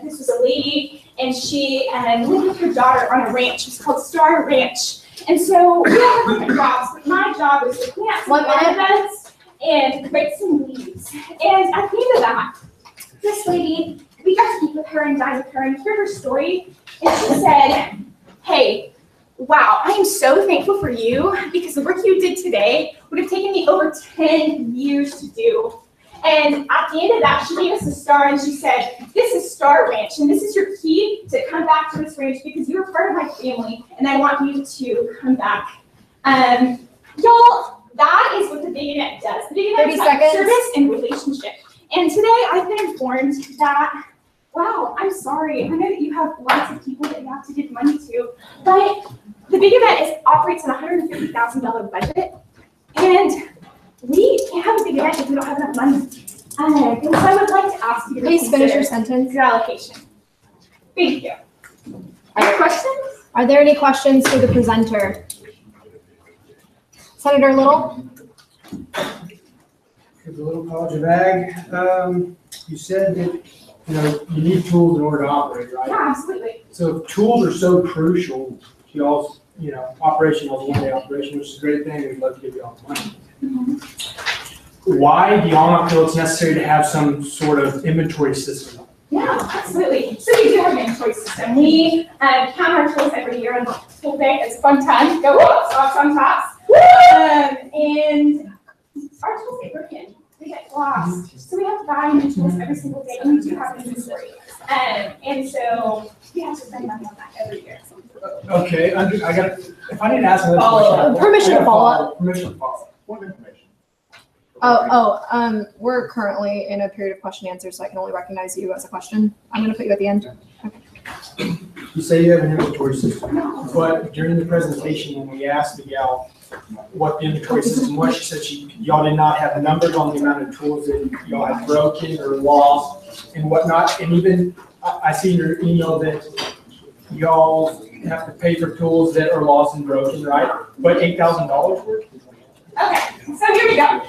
R: This was a lady, and she lived with her daughter on a ranch. It's called Star Ranch. And so we all had different jobs, but my job was to clean out some garden beds and break some leaves. And at the end of that, this lady, we got to meet with her and dine with her and hear her story. And she said, hey, wow, I am so thankful for you because the work you did today would have taken me over 10 years to do. And at the end of that, she gave us a star and she said, this is Star Ranch, and this is your key to come back to this ranch because you're part of my family, and I want you to come back. Y'all, that is what the Big Event does. The Big Event is about service and relationship. And today I've been informed that, wow, I'm sorry. I know that you have lots of people that you have to give money to, but the Big Event operates on a $150,000 budget, and we can't have a big event if we don't have enough money. And so I would like to ask you to
A: please finish your sentence.
R: Your allocation. Thank you. Any questions?
A: Are there any questions for the presenter? Senator Little?
O: For the Little College of Ag, you said that you need tools in order to operate, right?
R: Yeah, absolutely.
O: So if tools are so crucial to y'all's, operation, y'all's one-day operation, which is a great thing, we'd love to give y'all money. Why do y'all not feel it's necessary to have some sort of inventory system?
R: Yeah, absolutely. So we do have an inventory system. We count our tools every year on school day. It's a fun time. Go up, socks on tops. And our tools get broken. They get lost. So we have to buy new tools every single day, and we do have an inventory. And so we have to spend money on that every year.
O: Okay, if I need to ask another question.
A: Permission to follow up.
O: Permission to follow up.
H: What information?
A: We're currently in a period of question and answer, so I can only recognize you as a question. I'm going to put you at the end. Okay.
O: You say you have an inventory system, but during the presentation, when we asked the gal what the inventory system was, she said y'all did not have numbers on the amount of tools that y'all had broken or lost and whatnot. And even I see in your email that y'all have to pay for tools that are lost and broken, right? But $8,000 worth?
R: Okay, so here we go.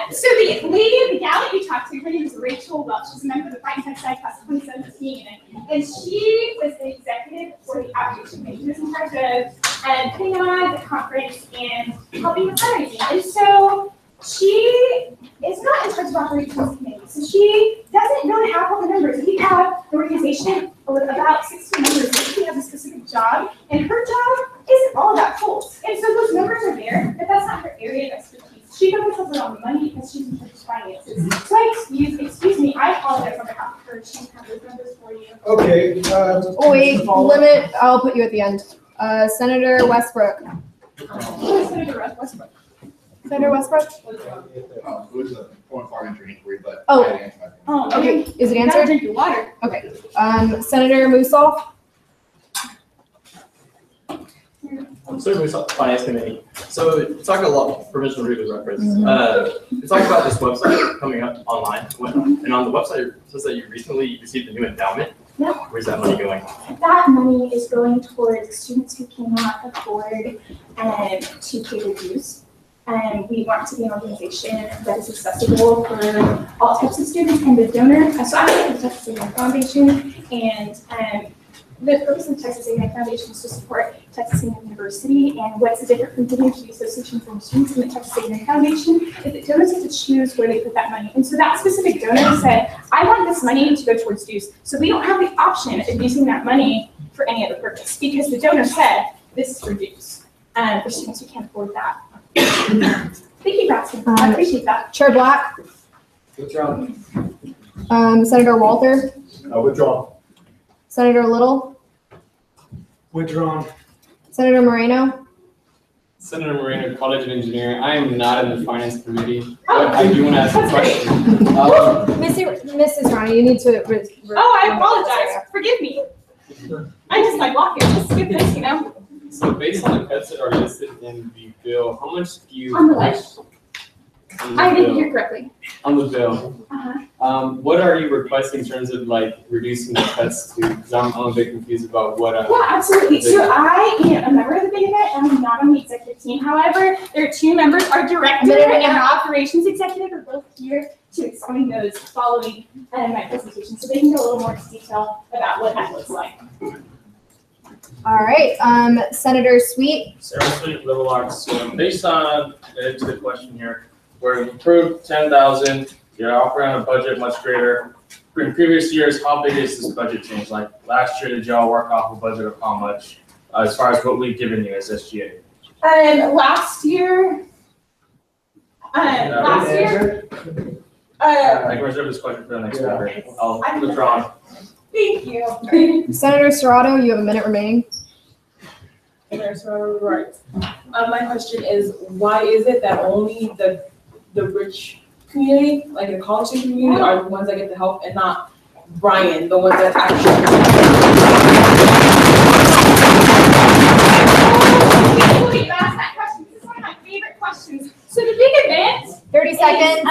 R: So the lady, the gal that you talked to, her name is Rachel Welch. She's a member of the Fighting Tech Side Class 2017, and she was the executive for the outreach committee. She was in charge of putting on the conference and helping with fundraising. And so she is not in charge of operations committee, so she doesn't really have all the numbers. We have an organization with about 16 members. She has a specific job, and her job isn't all about tools. And so those numbers are there, but that's not her area of expertise. She focuses on the money because she's in charge of finances. So excuse me, I apologize on behalf of her. She can have those numbers for you.
O: Okay.
A: I'll put you at the end. Senator Westbrook.
R: Senator Westbrook.
A: Senator Westbrook?
H: It was a point of entry inquiry, but.
A: Oh.
H: I didn't answer my question.
A: Okay, is it
R: You gotta
A: answered?
R: drink your water.
A: Okay. Senator Musoff?
N: Certainly, Finance Committee. So, talk a lot, permission to read the reference. You talk about this website coming up online, and whatnot, and on the website, it says that you recently received a new endowment.
R: Yeah.
N: Where's that money going?
R: That money is going towards students who cannot afford to pay their dues. And we want to be an organization that is accessible for all types of students and the donor. So I'm with the Texas A&M Foundation, and the purpose of the Texas A&M Foundation is to support Texas A&M University. And what's different from giving to the Association for Students and the Texas A&M Foundation is that donors get to choose where they put that money. And so that specific donor said, I want this money to go towards dues. So we don't have the option of using that money for any other purpose because the donor said, this is for dues for students who can't afford that. Thank you, Braxton. I appreciate that.
A: Chair Black?
C: Withdraw.
A: Senator Walter?
C: Withdraw.
A: Senator Little?
O: Withdrawn.
A: Senator Moreno?
S: Senator Moreno, College of Engineering. I am not in the Finance Committee, but I do want to ask a question.
A: Mrs. Ronnie, you need to.
R: Oh, I apologize. Forgive me. I just like walking. Just skip this, you know.
S: So based on the cuts that are listed in the bill, how much do you?
R: On the left.
S: On the
R: I didn't
S: bill.
R: hear correctly.
S: On the bill.
R: Uh-huh.
S: What are you requesting in terms of like reducing the cuts to? Because I'm a bit confused about what.
R: Yeah, absolutely. So I am a member of the Big Event, and I'm not on the executive team. However, there are two members, our director and our operations executive are both here to explain those following my presentation, so they can go a little more into detail about what that looks like.
A: All right, Senator Sweet.
T: Sarah Sweet, Liberal Arts. So based on the question here, where you approved 10,000, you're offering a budget much greater. In previous years, how big is this budget change? Like last year, did y'all work off a budget of how much, as far as what we've given you as SGA?
R: Last year.
T: I can reserve this question for the next member. I'll withdraw.
R: Thank you.
A: Senator Serrato, you have a minute remaining.
M: Right. My question is, why is it that only the rich community, like the college student community, are the ones that get the help and not Bryan, the ones that actually?
R: You asked that question. This is one of my favorite questions. So the Big Event.
A: 30 seconds.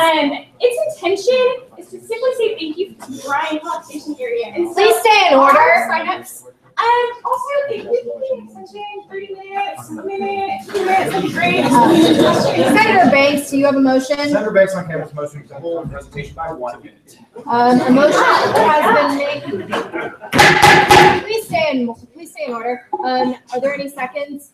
R: Its intention is to simply say thank you to Bryan College Station area. And so
A: Please stay in order.
R: our signups. Also, if you can extension 30 minutes, a minute, 2 minutes, that'd be great.
A: Senator Banks, do you have a motion?
H: Senator Banks on campus motion to hold presentation by 1 minute.
A: A motion has been made. Please stay in order. Are there any seconds?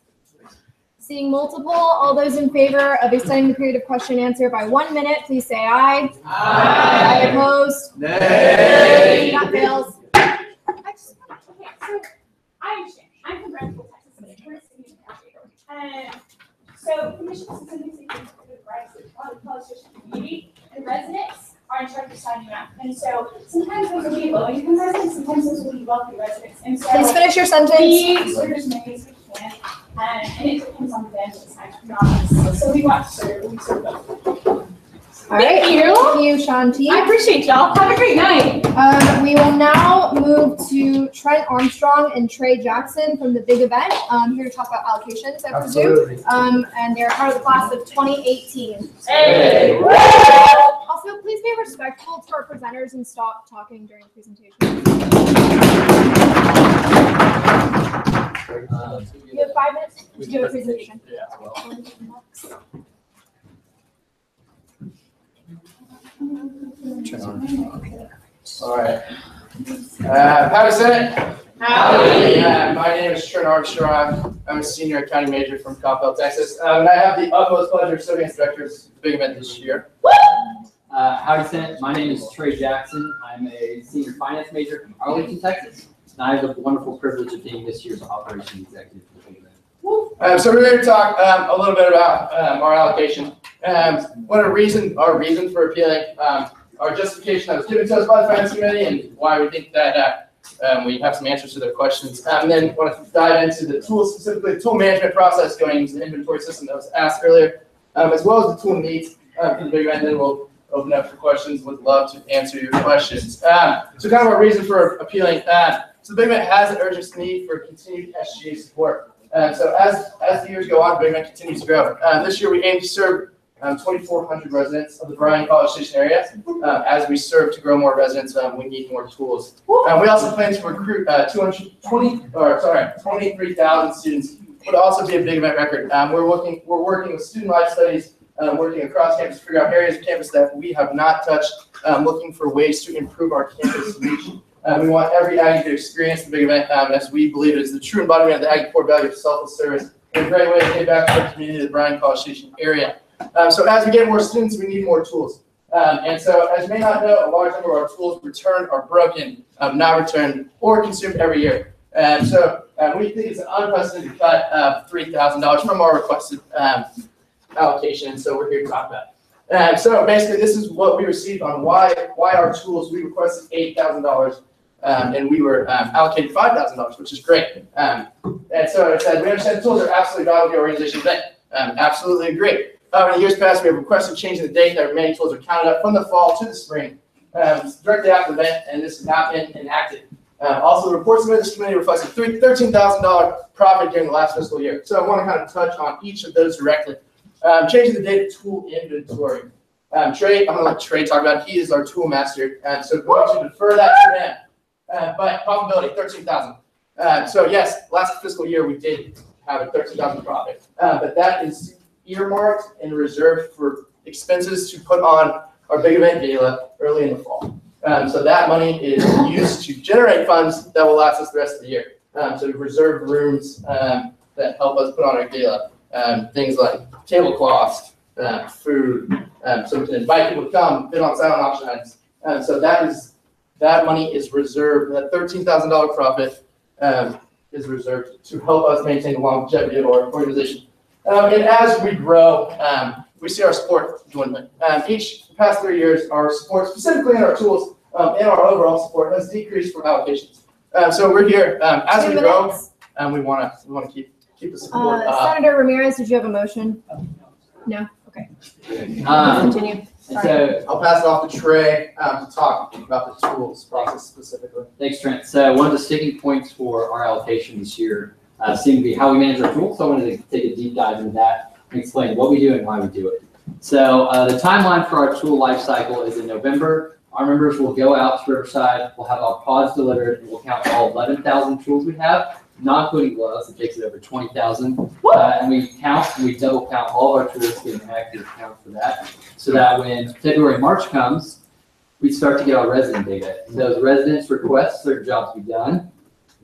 A: Seeing multiple, all those in favor of extending the period of question and answer by 1 minute, please say aye. Aye. Opposed?
E: Nay.
A: That fails.
R: I understand. I'm from Brownsville, Texas. We're a city in so commission specifically for the rights of the college community and residents are in charge of signing up. And so sometimes those will be low-income residents, sometimes those will be wealthy residents. And so
A: Please finish your sentence.
R: we serve as many as we can, and it depends on the event and time, not necessarily. So we want to serve, we serve both.
A: All right.
R: Thank you.
A: Thank you, Shanti.
R: I appreciate y'all. Have a great night.
A: We will now move to Trent Armstrong and Trey Jackson from the Big Event, here to talk about allocations, I presume.
H: Absolutely.
A: And they're part of the class of 2018.
E: Hey.
A: Also, please be respectful to our presenters and stop talking during the presentation. You have 5 minutes to do a presentation.
U: All right. Howdy, Senate.
R: Howdy.
U: My name is Trent Armstrong. I'm a senior accounting major from Coppell, Texas. And I have the utmost pleasure of serving as director of this big event this year.
V: Howdy, Senate. My name is Trey Jackson. I'm a senior finance major from Arlington, Texas. And I have the wonderful privilege of being this year's operations executive for the big event.
U: So we're here to talk a little bit about our allocation. What our reason for appealing, our justification that was given to us by the Finance Committee, and why we think that we have some answers to their questions. And then want to dive into the tools, specifically the tool management process going into the inventory system that was asked earlier, as well as the tool needs for the big event. Then we'll open up for questions. Would love to answer your questions. So kind of our reason for appealing. So the big event has an urgent need for continued SGA support. So as the years go on, the big event continues to grow. This year we aim to serve 2,400 residents of the Bryan College Station area. As we serve to grow more residents, we need more tools. We also plan to recruit 23,000 students. Would also be a big event record. We're working with student life studies, working across campus to figure out areas of campus that we have not touched, looking for ways to improve our campus reach. We want every Aggie to experience the big event, as we believe it is the true embodiment of the Aggie core value of selfless service and a great way to give back to the community of the Bryan College Station area. So as we get more students, we need more tools. And so as you may not know, a large number of our tools returned are broken, not returned, or consumed every year. And so we think it's an unprecedented cut of $3,000 from our requested allocation. And so we're here to talk about it. So basically, this is what we received on why our tools. We requested $8,000. And we were allocated $5,000, which is great. And so it said, we understand tools are absolutely vital to the organization's event. Absolutely agree. In years past, we have requested changing the date that remaining tools are counted up from the fall to the spring. directly after the event, and this has not been enacted. Also, the report submitted to this committee reflects a $13,000 profit during the last fiscal year. So I want to kind of touch on each of those directly. Changing the data tool inventory. Trey, I'm going to let Trey talk about it. He is our tool master, so going to defer that to him. But profitability, $13,000. So yes, last fiscal year we did have a $13,000 profit, but that is earmarked and reserved for expenses to put on our big event gala early in the fall. So that money is used to generate funds that will last us the rest of the year. So we've reserved rooms that help us put on our gala. Things like tablecloths, food, so we can invite people to come, bid on silent auction items. So that money is reserved, that $13,000 profit is reserved to help us maintain the longevity of our organization. And as we grow, we see our support dwindling. Each past 3 years, our support, specifically in our tools, and our overall support has decreased for allocations. So we're here as we grow, and we want to keep the support.
A: Senator Ramirez, did you have a motion? No? Okay. Continue.
V: So
U: I'll pass it off to Trey to talk about the tools process specifically.
V: thanks, Trent. So one of the sticking points for our allocation this year seemed to be how we manage our tools. So I wanted to take a deep dive into that and explain what we do and why we do it. So the timeline for our tool life cycle is in November. Our members will go out to Riverside, we'll have our pods delivered, and we'll count all 11,000 tools we have, not including gloves. It takes it over 20,000. And we count, and we double count all of our tools to get an accurate count for that, so that when February, March comes, we start to get our resident data. And those residents request certain jobs be done,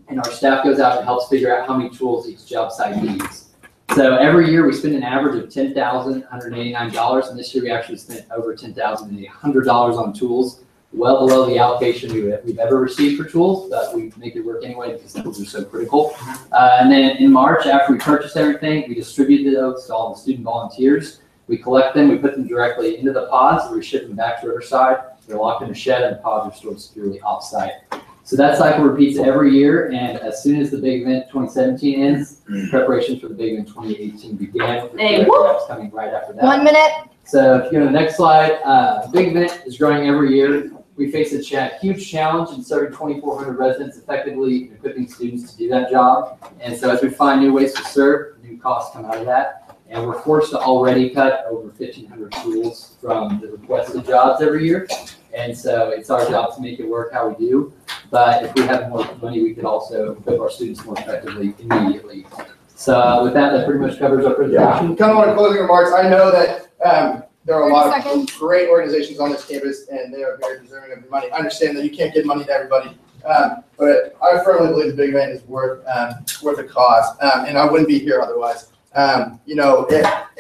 V: and our staff goes out and helps figure out how many tools each job site needs. So every year we spend an average of $10,189, and this year we actually spent over $10,100 on tools, well below the allocation we've ever received for tools, but we make it work anyway because tools are so critical. And then in March, after we purchase everything, we distribute those to all the student volunteers. We collect them, we put them directly into the pods, and we ship them back to Riverside. They're locked in a shed, and the pods are stored securely off-site. So that cycle repeats every year, and as soon as the big event 2017 ends, preparations for the big event 2018 began, with the reps coming right after that.
A: 1 minute.
V: So if you go to the next slide, the big event is growing every year. We face a huge challenge in serving 2,400 residents effectively and equipping students to do that job. And so as we find new ways to serve, new costs come out of that. And we're forced to already cut over 1,500 tools from the requested jobs every year. And so it's our job to make it work how we do. But if we have more money, we could also equip our students more effectively immediately. So with that pretty much covers our presentation.
U: Kind of on closing remarks, I know that there are a lot of great organizations on this campus, and they are very deserving of your money. I understand that you can't give money to everybody, but I firmly believe the big event is worth a cause, and I wouldn't be here otherwise. You know,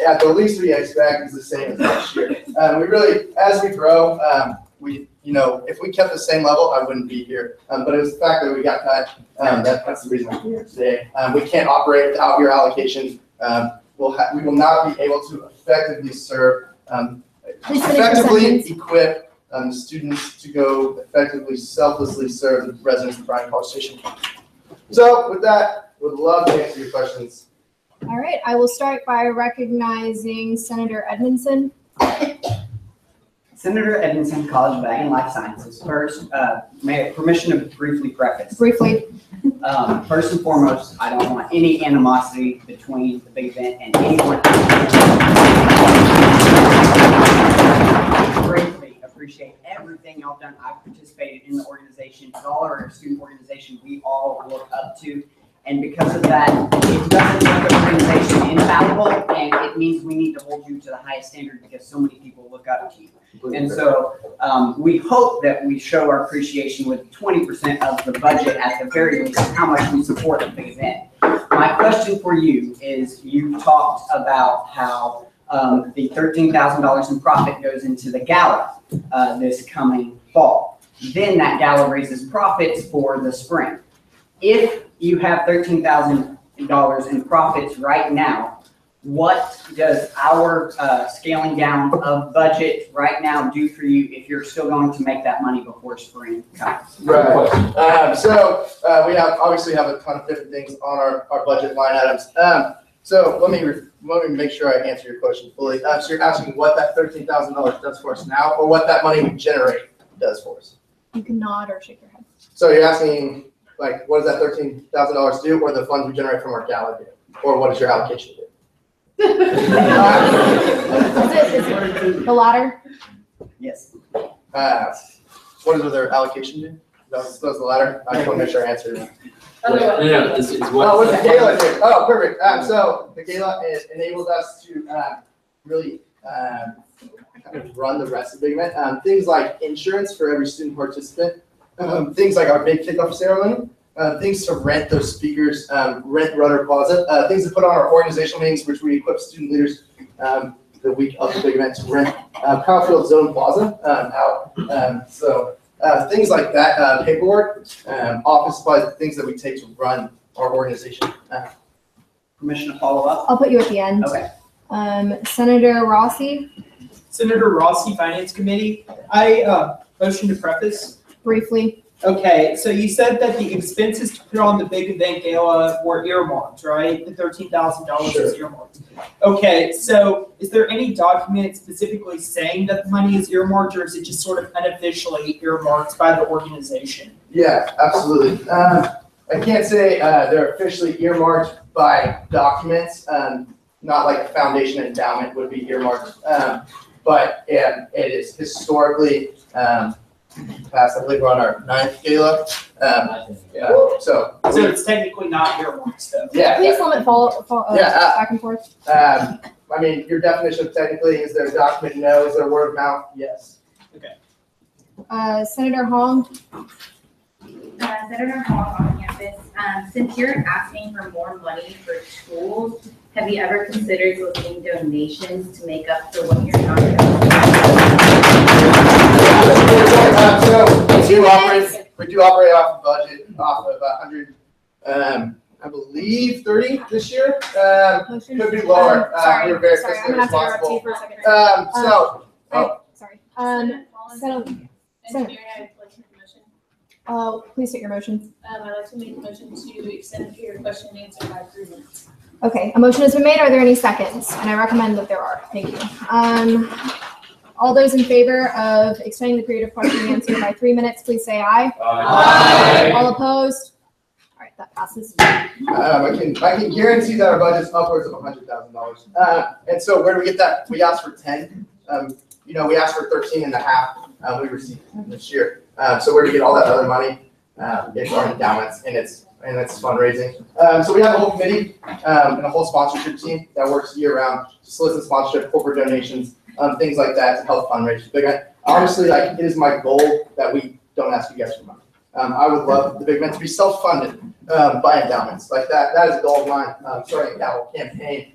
U: at the least we expect is the same as last year. We really, as we grow, you know, if we kept the same level, I wouldn't be here. But it was the fact that we got cut. That's the reason I'm here today. We can't operate without your allocation. We will not be able to effectively serve, effectively equip students to go effectively, selflessly serve the residents of Bryan College Station. So with that, would love to answer your questions.
A: All right, I will start by recognizing Senator Edmondson.
D: Senator Edmondson, College of Ag and Life Sciences. First, may I have permission to briefly preface?
A: Briefly.
D: First and foremost, I don't want any animosity between the big event and anyone. Greatly appreciate everything y'all done. I've participated in the organization, all our student organization we all look up to. And because of that, it doesn't make the organization infallible, and it means we need to hold you to the highest standard because so many people look up to you. And so we hope that we show our appreciation with 20% of the budget at the very least, how much we support the big event. My question for you is, you talked about how the $13,000 in profit goes into the gala this coming fall. Then that gala raises profits for the spring. If you have $13,000 in profits right now, what does our scaling down of budget right now do for you if you're still going to make that money before spring comes?
U: Right. So we obviously have a ton of different things on our budget line items. So let me make sure I answer your question fully. So you're asking what that $13,000 does for us now, or what that money would generate? does for us.
A: You can nod or shake your head.
U: So you're asking, like, what does that $13,000 do, or the funds we generate from our gala do? Or what does your allocation do?
A: Is it the latter?
U: Yes. What does their allocation do? That was the latter? I just want to make sure I answered it.
S: No, it's what.
U: Oh, what's the gala do? Oh, perfect. So the gala enables us to really kind of run the rest of the event. Things like insurance for every student participant. Things like our big kickoff ceremony. Things to rent those speakers, rent Rudder Plaza. Things to put on our organizational meetings, which we equip student leaders the week of the big event to rent Powellfield Zone Plaza out. Things like that, paperwork, office supplies, things that we take to run our organization.
D: Permission to follow up?
A: I'll put you at the end.
D: Okay.
A: Senator Rossi,
F: Senator Rossi, Finance Committee. I motion to preface.
A: briefly.
F: Okay, so you said that the expenses to put on the big event gala were earmarked, right? The $13,000 is earmarked. Okay, so is there any document specifically saying that the money is earmarked, or is it just sort of unofficially earmarked by the organization?
U: Yeah, absolutely. I can't say they're officially earmarked by documents, not like a foundation endowment would be earmarked, but it is historically past. I believe we're on our 9th gala. So
F: it's technically not earmarked stuff.
U: Yeah.
A: Please limit back and forth.
U: I mean, your definition of technically, is there a document? No. Is there word of mouth? Yes.
F: Okay.
A: Senator Hong.
G: Senator Hong on campus, since you're asking for more money for schools, have you ever considered looking donations to make up for what you're not doing?
U: We do operate off a budget, off of 100, I believe 30 this year. Could be lower. We're very fiscally responsible.
A: Sorry. Please state your motion.
P: I'd like to make a motion to extend the period of question and answer by 3 minutes.
A: Okay, a motion has been made. Are there any seconds? And I recommend that there are. Thank you. All those in favor of extending the period of question and answer by 3 minutes, please say aye.
U: Aye.
A: All opposed? All right, that passes.
U: I can guarantee that our budget's upwards of $100,000. And so where do we get that? We asked for 10. We asked for 13 and a half. We received this year. So where do we get all that other money? It's our endowments and it's fundraising. So we have a whole committee and a whole sponsorship team that works year round to solicit sponsorship, corporate donations, things like that to help fundraise. Honestly, it is my goal that we don't ask you guys for money. I would love the big event to be self-funded by endowments. Like that is a goal of mine. Starting a capital campaign,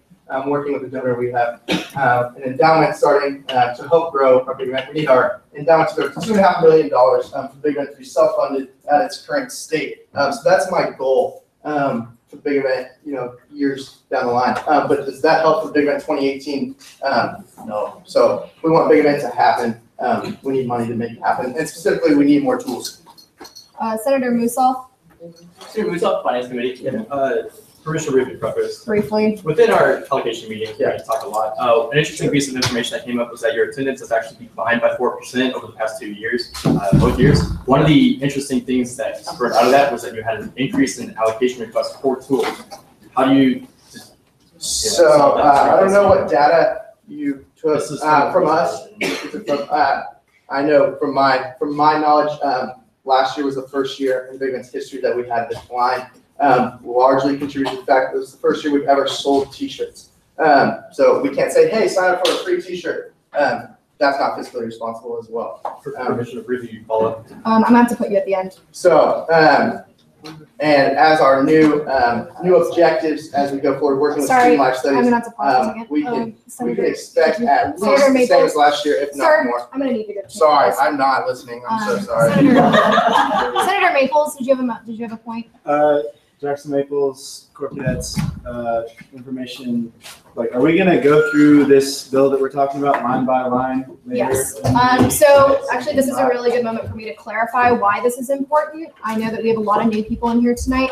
U: working with the donor. We have an endowment starting to help grow our big event. We need our endowment to go to $2.5 million for the big event to be self-funded at its current state. So that's my goal for the big event, years down the line. But does that help for the big event 2018? No. So we want big event to happen. We need money to make it happen. And specifically, we need more tools.
A: Senator Musal.
N: Senator Musal, Finance Committee. Permission to briefly preface.
A: Briefly.
N: Within our allocation meeting, we talked a lot. An interesting piece of information that came up was that your attendance has actually been behind by 4% over the past 2 years, both years. One of the interesting things that spurred out of that was that you had an increase in allocation requests for tools. How do you?
U: So I don't know what data you took from us. I know from my knowledge, last year was the first year in Big Event's history that we had a decline. Largely contributed to the fact that it was the first year we've ever sold T-shirts. So we can't say, hey, sign up for a free T-shirt. That's not fiscally responsible as well.
N: Permission to briefly follow up.
A: I'm gonna have to put you at the end.
U: So, and as our new objectives as we go forward, working with student life studies,
A: I'm gonna have to pause a second.
U: we can expect at least the same as last year, if not more.
A: I'm gonna need to go.
U: Sorry, I'm not listening. I'm so sorry.
A: Senator Maples, did you have a point?
W: Jackson Maples, Corp Cadets, information, are we gonna go through this bill that we're talking about line by line later?
A: Yes. So actually this is a really good moment for me to clarify why this is important. I know that we have a lot of new people in here tonight.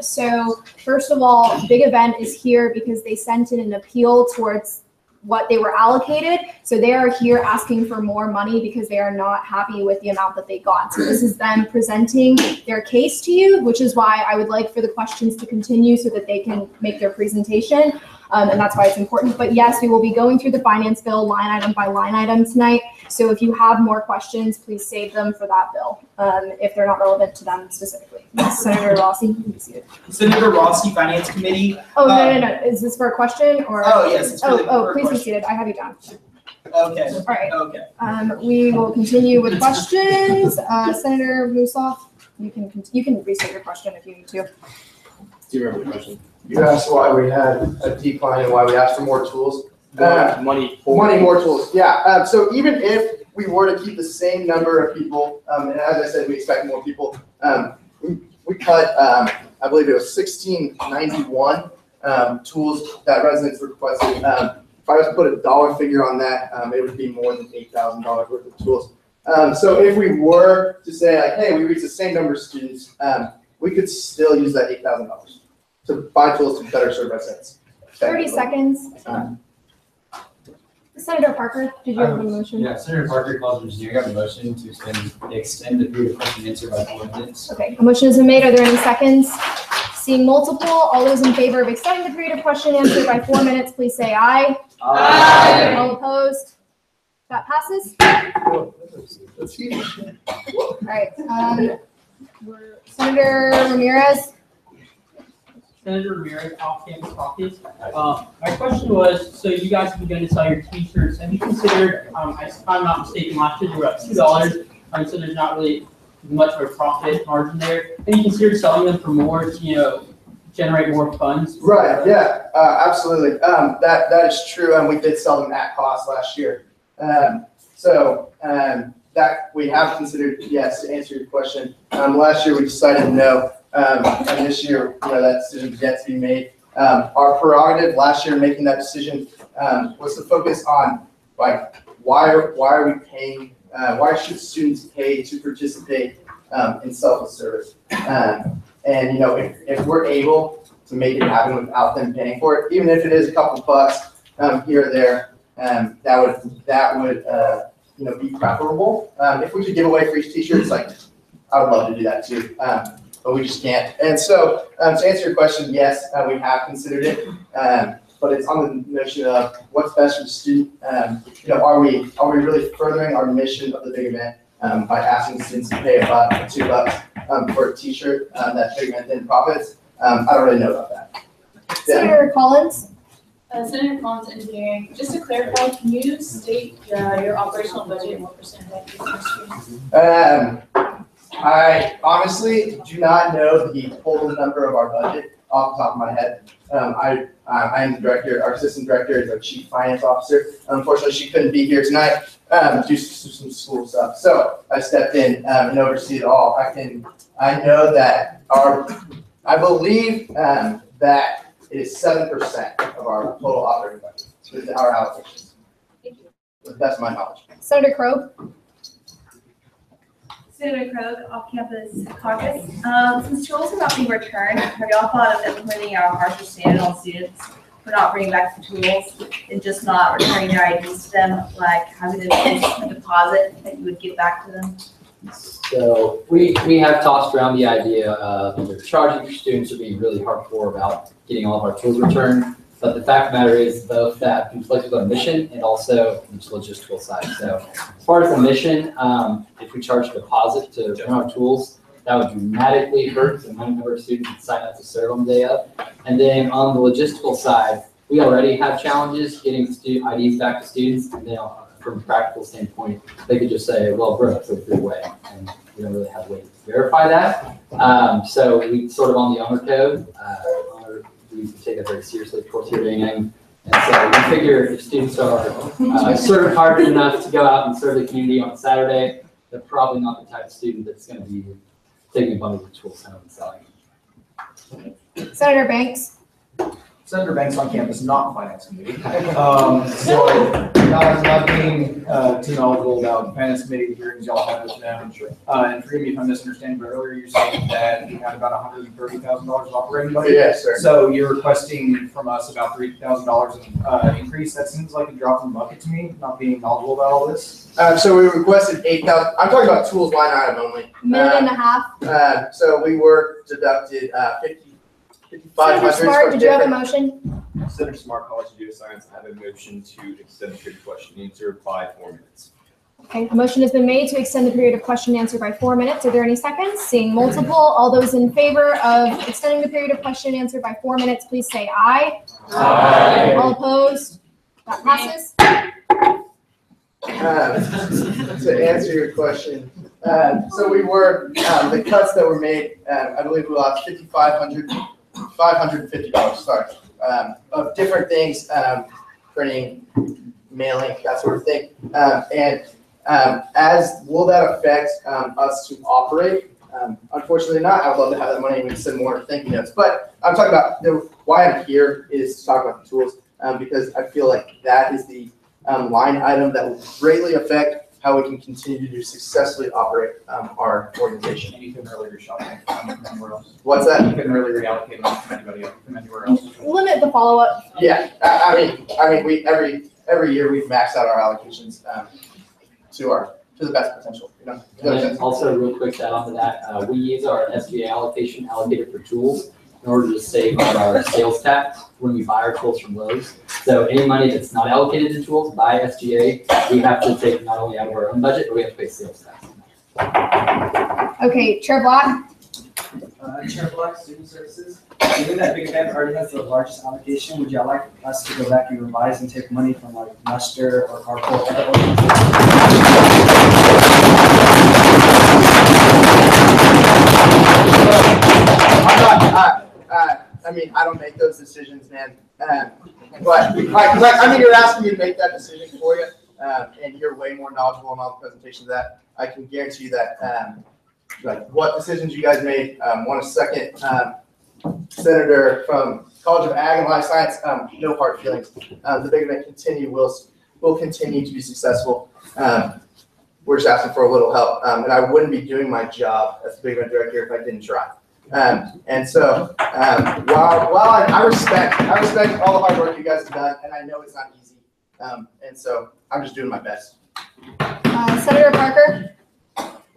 A: So first of all, Big Event is here because they sent in an appeal towards what they were allocated. So they are here asking for more money because they are not happy with the amount that they got. So this is them presenting their case to you, which is why I would like for the questions to continue so that they can make their presentation. And that's why it's important. But yes, we will be going through the finance bill line item by line item tonight. So if you have more questions, please save them for that bill if they're not relevant to them specifically. Yes, Senator Rossi, you can be seated.
F: Senator Rossi, Finance Committee.
A: Oh, no. Is this for a question or?
F: Oh, yes. It's really for a
A: please be
F: question.
A: seated. I have you down.
F: Okay.
A: All right.
F: Okay.
A: We will continue with questions. Senator Musoff, you can restate your question if you need to.
S: Do you remember the question?
U: You asked why we had a decline and why we asked for more tools. More tools. Yeah. So even if we were to keep the same number of people, and as I said, we expect more people. We cut, I believe it was 1691 tools that residents requested. If I was to put a dollar figure on that, it would be more than $8,000 worth of tools. So if we were to say like, hey, we reach the same number of students, we could still use that $8,000 to buy tools to better serve residents.
A: 30 seconds. Senator Parker, did you have a motion?
Q: Yeah, Senator Parker, College of Engineering, I have a motion to extend the period of question and answer by 4 minutes.
A: Okay, a motion has been made. Are there any seconds? Seeing multiple, all those in favor of extending the period of question and answer by 4 minutes, please say aye. Aye. All opposed? That passes. All right. Senator Ramirez.
I: Senator Ramirez, off-campus caucus. My question was, so you guys have begun to sell your t-shirts. Have you considered, if I'm not mistaken, last year they were up $2, so there's not really much of a profit margin there. Have you considered selling them for more to, generate more funds?
U: Right, yeah, absolutely. That is true, and we did sell them at cost last year. That we have considered, yes, to answer your question. Last year we decided no. And this year, that decision is yet to be made. Our prerogative last year in making that decision was to focus on like why are we paying? Why should students pay to participate in selfless service? And if we're able to make it happen without them paying for it, even if it is a couple bucks here or there, that would be preferable. If we could give away free t-shirts, like I would love to do that too. But we just can't. And so to answer your question, yes, we have considered it, but it's on the notion of what's best for the student. Are we really furthering our mission of the big event by asking students to pay about $2 for a t-shirt that big event then profits? I don't really know about that.
A: Senator Collins.
P: Senator Collins, Engineering. Just to clarify, can you state your operational budget and what percent that is for students?
U: I honestly do not know the total number of our budget off the top of my head. I am the director, our assistant director is our chief finance officer. Unfortunately, she couldn't be here tonight due to some school stuff. So I stepped in and oversee it all. I know that I believe that it is 7% of our total operating budget, with our allocations.
A: Thank you.
U: To the best of my knowledge.
A: Senator Krogh.
G: Senator Krogh, off-campus caucus. Since tools are not being returned, have y'all thought of implementing a harsher standard on students for not bringing back the tools and just not returning their IDs to them, like having a deposit that you would give back to them?
V: So we have tossed around the idea of either charging for students or being really hardcore about getting all of our tools returned. But the fact of the matter is both that conflicts with our mission and also the logistical side. So as far as the mission, if we charge a deposit to return our tools, that would dramatically hurt the number of students that sign up to serve on the day of. And then on the logistical side, we already have challenges getting IDs back to students. And then from a practical standpoint, they could just say, well, bro, it's a free way. And we don't really have a way to verify that. So we sort of on the owner code, we take that very seriously, of course, here at A&M. And so we figure if students are served hard enough to go out and serve the community on a Saturday, they're probably not the type of student that's going to be taking a bundle of tools home and selling.
A: Senator Banks.
C: Senator Banks on campus, not finance committee. So guys not being too knowledgeable about finance committee hearings y'all had with them. And forgive me if I'm misunderstanding, but earlier you said that you had about $130,000 of operating budget.
U: Yes, sir.
C: So you're requesting from us about $3,000 increase. That seems like a drop in the bucket to me, not being knowledgeable about all this.
U: So we requested 8,000, I'm talking about tools line item only.
A: Minute and a half.
U: So we were deducted, 5,500
A: Senator Smart,
U: for
A: did you have a
U: different.
A: motion?
S: Senator Smart, College of Geoscience, I have a motion to extend the period of question and answer by 4 minutes.
A: Okay, a motion has been made to extend the period of question and answer by 4 minutes. Are there any seconds? Seeing multiple, all those in favor of extending the period of question and answer by 4 minutes, please say aye.
U: Aye.
A: All opposed? That passes.
U: To answer your question, so we were, the cuts that were made, I believe we lost $550, sorry, of different things, printing, mailing, that sort of thing. Will that affect us to operate? Unfortunately not. I would love to have that money and we can send more thank you notes. But I'm talking about why I'm here is to talk about the tools because I feel like that is the line item that will greatly affect how we can continue to successfully operate our organization.
C: And you couldn't really reshuffle from anywhere else.
U: What's that?
C: You couldn't really reallocate money from anybody else, from anywhere else.
A: Limit the follow-up.
U: Yeah, I mean, we every year we've maxed out our allocations to the best potential. You know.
V: And then also, real quick, to add on to that, we use our SGA allocation allocated for tools in order to save on our sales tax when we buy our tools from Lowe's. So any money that's not allocated to tools by SGA, we have to take not only out of our own budget, but we have to pay sales tax.
A: Okay, Chair Black.
J: Chair Black, Student Services. Given that Big Bend already has the largest allocation, would y'all like us to go back and revise and take money from like Muster or Carpool?
U: I mean, I don't make those decisions, man. But I mean, you're asking me to make that decision for you, and you're way more knowledgeable in all the presentations of that. I can guarantee you that, like what decisions you guys made. Want a second senator from College of Ag and Life Science? No hard feelings. The Big Event will continue to be successful. We're just asking for a little help, and I wouldn't be doing my job as the Big Event director if I didn't try. And so, while I respect all the hard work you guys have done, and I know it's not easy, and so I'm just doing my best.
A: Senator Parker.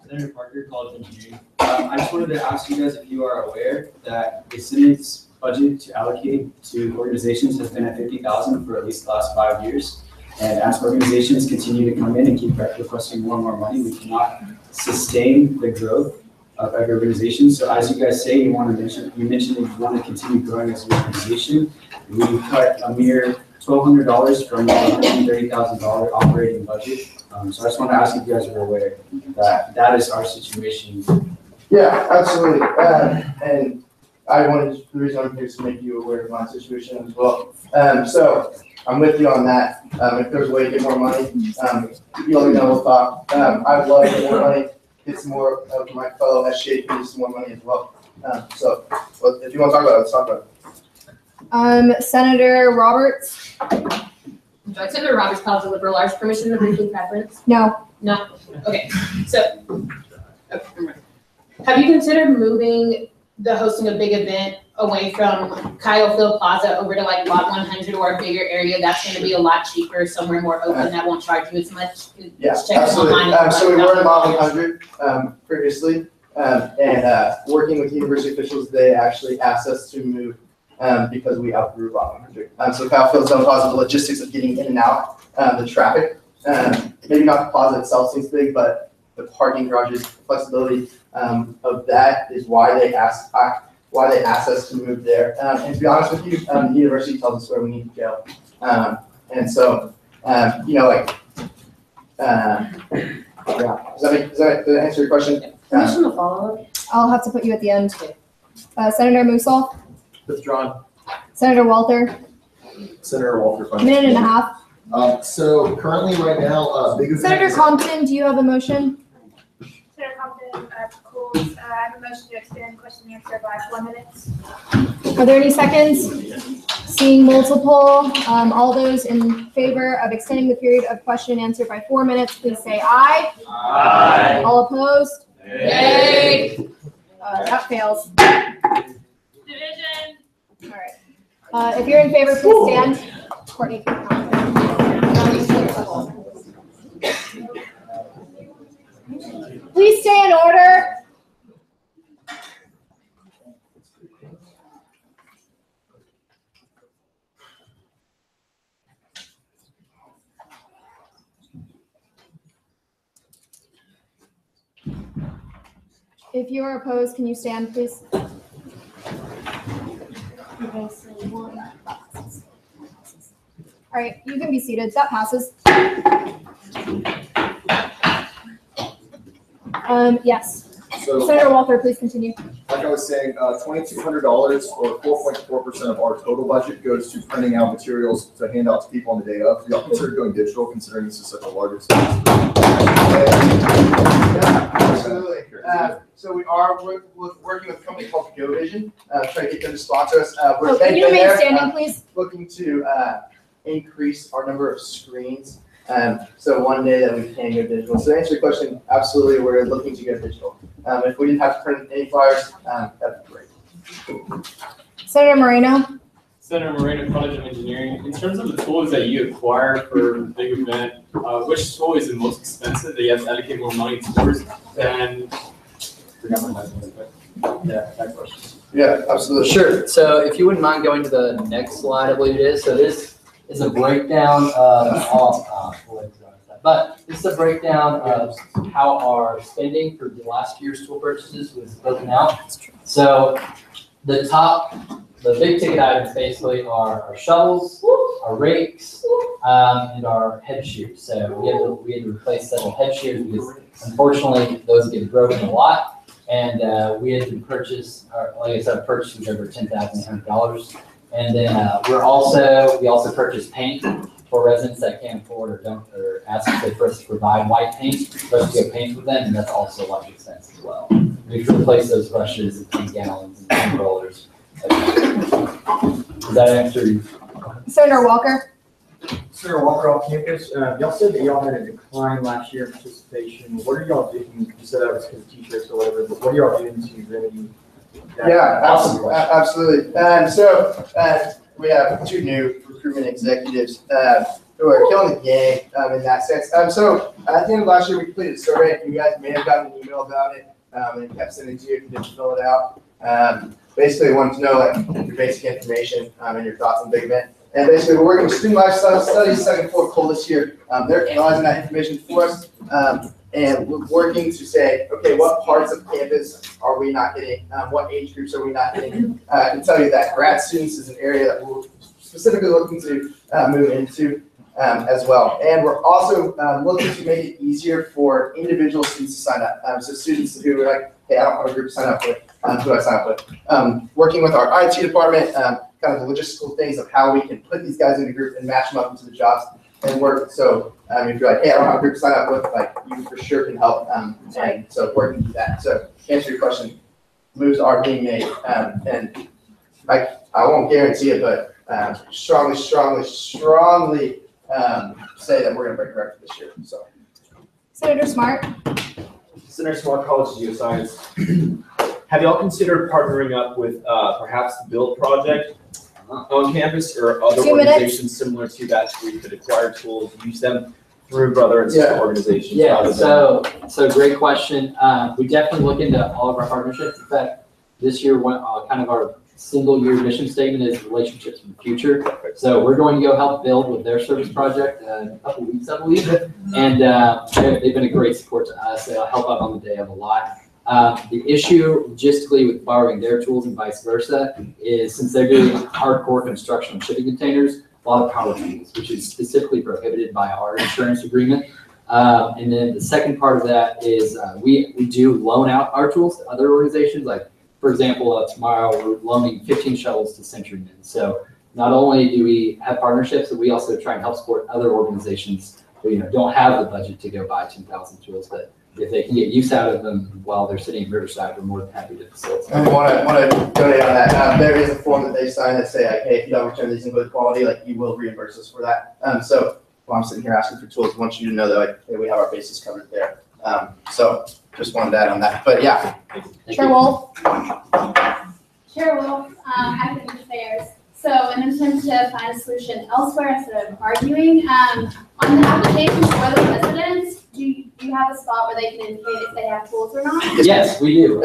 Q: Senator Parker, College of Engineering. I just wanted to ask you guys if you are aware that the Senate's budget to allocate to organizations has been at $50,000 for at least the last 5 years. And as organizations continue to come in and keep requesting more and more money, we cannot sustain the growth of every organization. So as you guys say, you mentioned that you want to continue growing as an organization. We cut a mere $1,200 from the $130,000 operating budget. So I just want to ask if you guys are aware that that is our situation.
U: Yeah, absolutely. And the reason I'm here is to make you aware of my situation as well. So I'm with you on that. If there's a way to get more money, you let me know, we'll talk. I'd love to get more money. Get some more of my fellow SGA some more money as well. So if you want to talk about it, let's talk about it.
A: Senator Roberts.
K: Senator Roberts, College of Liberal Arts, permission to briefly preference?
A: No.
K: No? Okay, so, have you considered moving the hosting a big event away from Kyle Field Plaza over to like Lot 100 or a bigger area that's going to be a lot cheaper, somewhere more open that won't charge you as much?
U: Yeah,
K: Check
U: absolutely.
K: online.
U: So we were in Lot 100 previously, and working with university officials, they actually asked us to move because we outgrew Lot 100. So Kyle Field's done plaza, the logistics of getting in and out, the traffic, maybe not the plaza itself seems big, but the parking garages, the flexibility of that is why they asked us to move there. And to be honest with you, the university tells us where we need to go. And so, you know, like, yeah. Does that answer your question?
A: Permission to follow? I'll have to put you at the end. Senator Musall.
W: Withdrawn.
A: Senator Walter.
W: Senator Walter.
A: Minute and a half.
W: So currently right now, Big Event.
A: Senator Compton, do you have a motion?
L: Senator Compton, Coles, I have a motion to extend question and answer by 4 minutes.
A: Are there any seconds? Seeing multiple, all those in favor of extending the period of question and answer by 4 minutes, please say aye.
E: Aye.
A: All opposed?
E: Nay.
A: That fails.
R: Division.
A: All right. If you're in favor, please stand. Courtney. Please stay in order. If you are opposed, can you stand, please? Okay, so 1, that passes. All right, you can be seated. That passes. Yes.
S: So,
A: Senator Walker, please continue.
S: like I was saying, $2,200 or 4.4% of our total budget goes to printing out materials to hand out to people on the day of. Do y'all consider going digital, considering this is such a large expense?
U: Yeah, absolutely. So we are working with a company called GoVision, trying to get them to sponsor us.
A: Oh, can you remain standing, please?
U: Looking to increase our number of screens. So one day that we can go digital. So to answer your question, absolutely, we're looking to go digital. If we didn't have to print any flyers, that'd be great.
A: Senator Moreno.
B: Senator Moreno, College of Engineering. In terms of the tools that you acquire for the big event, which tool is the most expensive that you have to allocate more money towards than?
U: Yeah, that question. Yeah, absolutely.
V: Sure. So if you wouldn't mind going to the next slide, I believe it is. So this is a breakdown of all, but this is a breakdown of how our spending for the last year's tool purchases was broken out. So the big ticket items basically are our shovels, our rakes, and our head shears. So we had to replace several head shears because unfortunately those get broken a lot. And we had to purchase, like I said, purchases over $10,800. And then we also purchased paint for residents that can't afford or don't, or ask for us to provide white paint, for us to get paint with them, and that's also a large expense as well. We have to replace those brushes and paint gallons and paint rollers. Does that answer you?
A: Senator Walker.
O: Senator Walker, off campus, y'all said that y'all had a decline last year in participation. What are y'all doing? You said that was because of t-shirts or whatever, but what are y'all doing to remedy that?
U: Yeah, absolutely. So we have 2 new recruitment executives who are killing the game in that sense. So at the end of last year, we completed a survey. You guys may have gotten an email about it and kept sending it to you if you didn't fill it out. Basically, we wanted to know like your basic information and your thoughts on the big event. And basically, we're working with Student Lifestyle Studies, second floor Cole this year. They're analyzing that information for us. And we're working to say, okay, what parts of campus are we not hitting? What age groups are we not hitting? I can tell you that grad students is an area that we're specifically looking to move into as well. And we're also looking to make it easier for individual students to sign up. So students who are like, hey, I don't have a group to sign up with, who do I sign up with? Working with our IT department, kind of the logistical things of how we can put these guys in a group and match them up into the jobs and work. So if you're like, hey, I don't have a group to sign up with, like you for sure can help. And so working through that. So to answer your question, moves are being made. And I won't guarantee it, but strongly say that we're going to break a record this year. So,
A: Senator Smart.
T: Senator Smart, College of Geoscience. Have y'all considered partnering up with perhaps the Build Project on campus or other
A: 2 minutes.
T: organizations similar to that where you could acquire tools, use them through brother and sister organizations?
V: Yeah, so great question. We definitely look into all of our partnerships. In fact, this year, kind of our single year mission statement is relationships for the future. So we're going to go help Build with their service project in a couple weeks, I believe. And they've been a great support to us. They'll help out on the day of a lot. The issue logistically with borrowing their tools and vice versa is since they're doing hardcore construction of shipping containers, a lot of power tools, which is specifically prohibited by our insurance agreement. And then the second part of that is we do loan out our tools to other organizations. Like, for example, tomorrow we're loaning 15 shovels to Centuryman. So not only do we have partnerships, but we also try and help support other organizations who don't have the budget to go buy 10,000 tools, but if they can get use out of them while they're sitting in Riverside, we're more than happy to facilitate.
U: I want to donate on that. There is a form that they sign that say, like, hey, if you don't return these in good quality, like, you will reimburse us for that. So while I'm sitting here asking for tools, I want you to know that, like, hey, we have our bases covered there. So just wanted to add on that. But yeah.
A: Chair Wolf.
D: Chair Wolf, academic affairs. So an attempt to find a solution elsewhere instead of arguing. On the applications for the residents, do you have a spot where they can indicate if they have tools or not?
V: Yes, we do.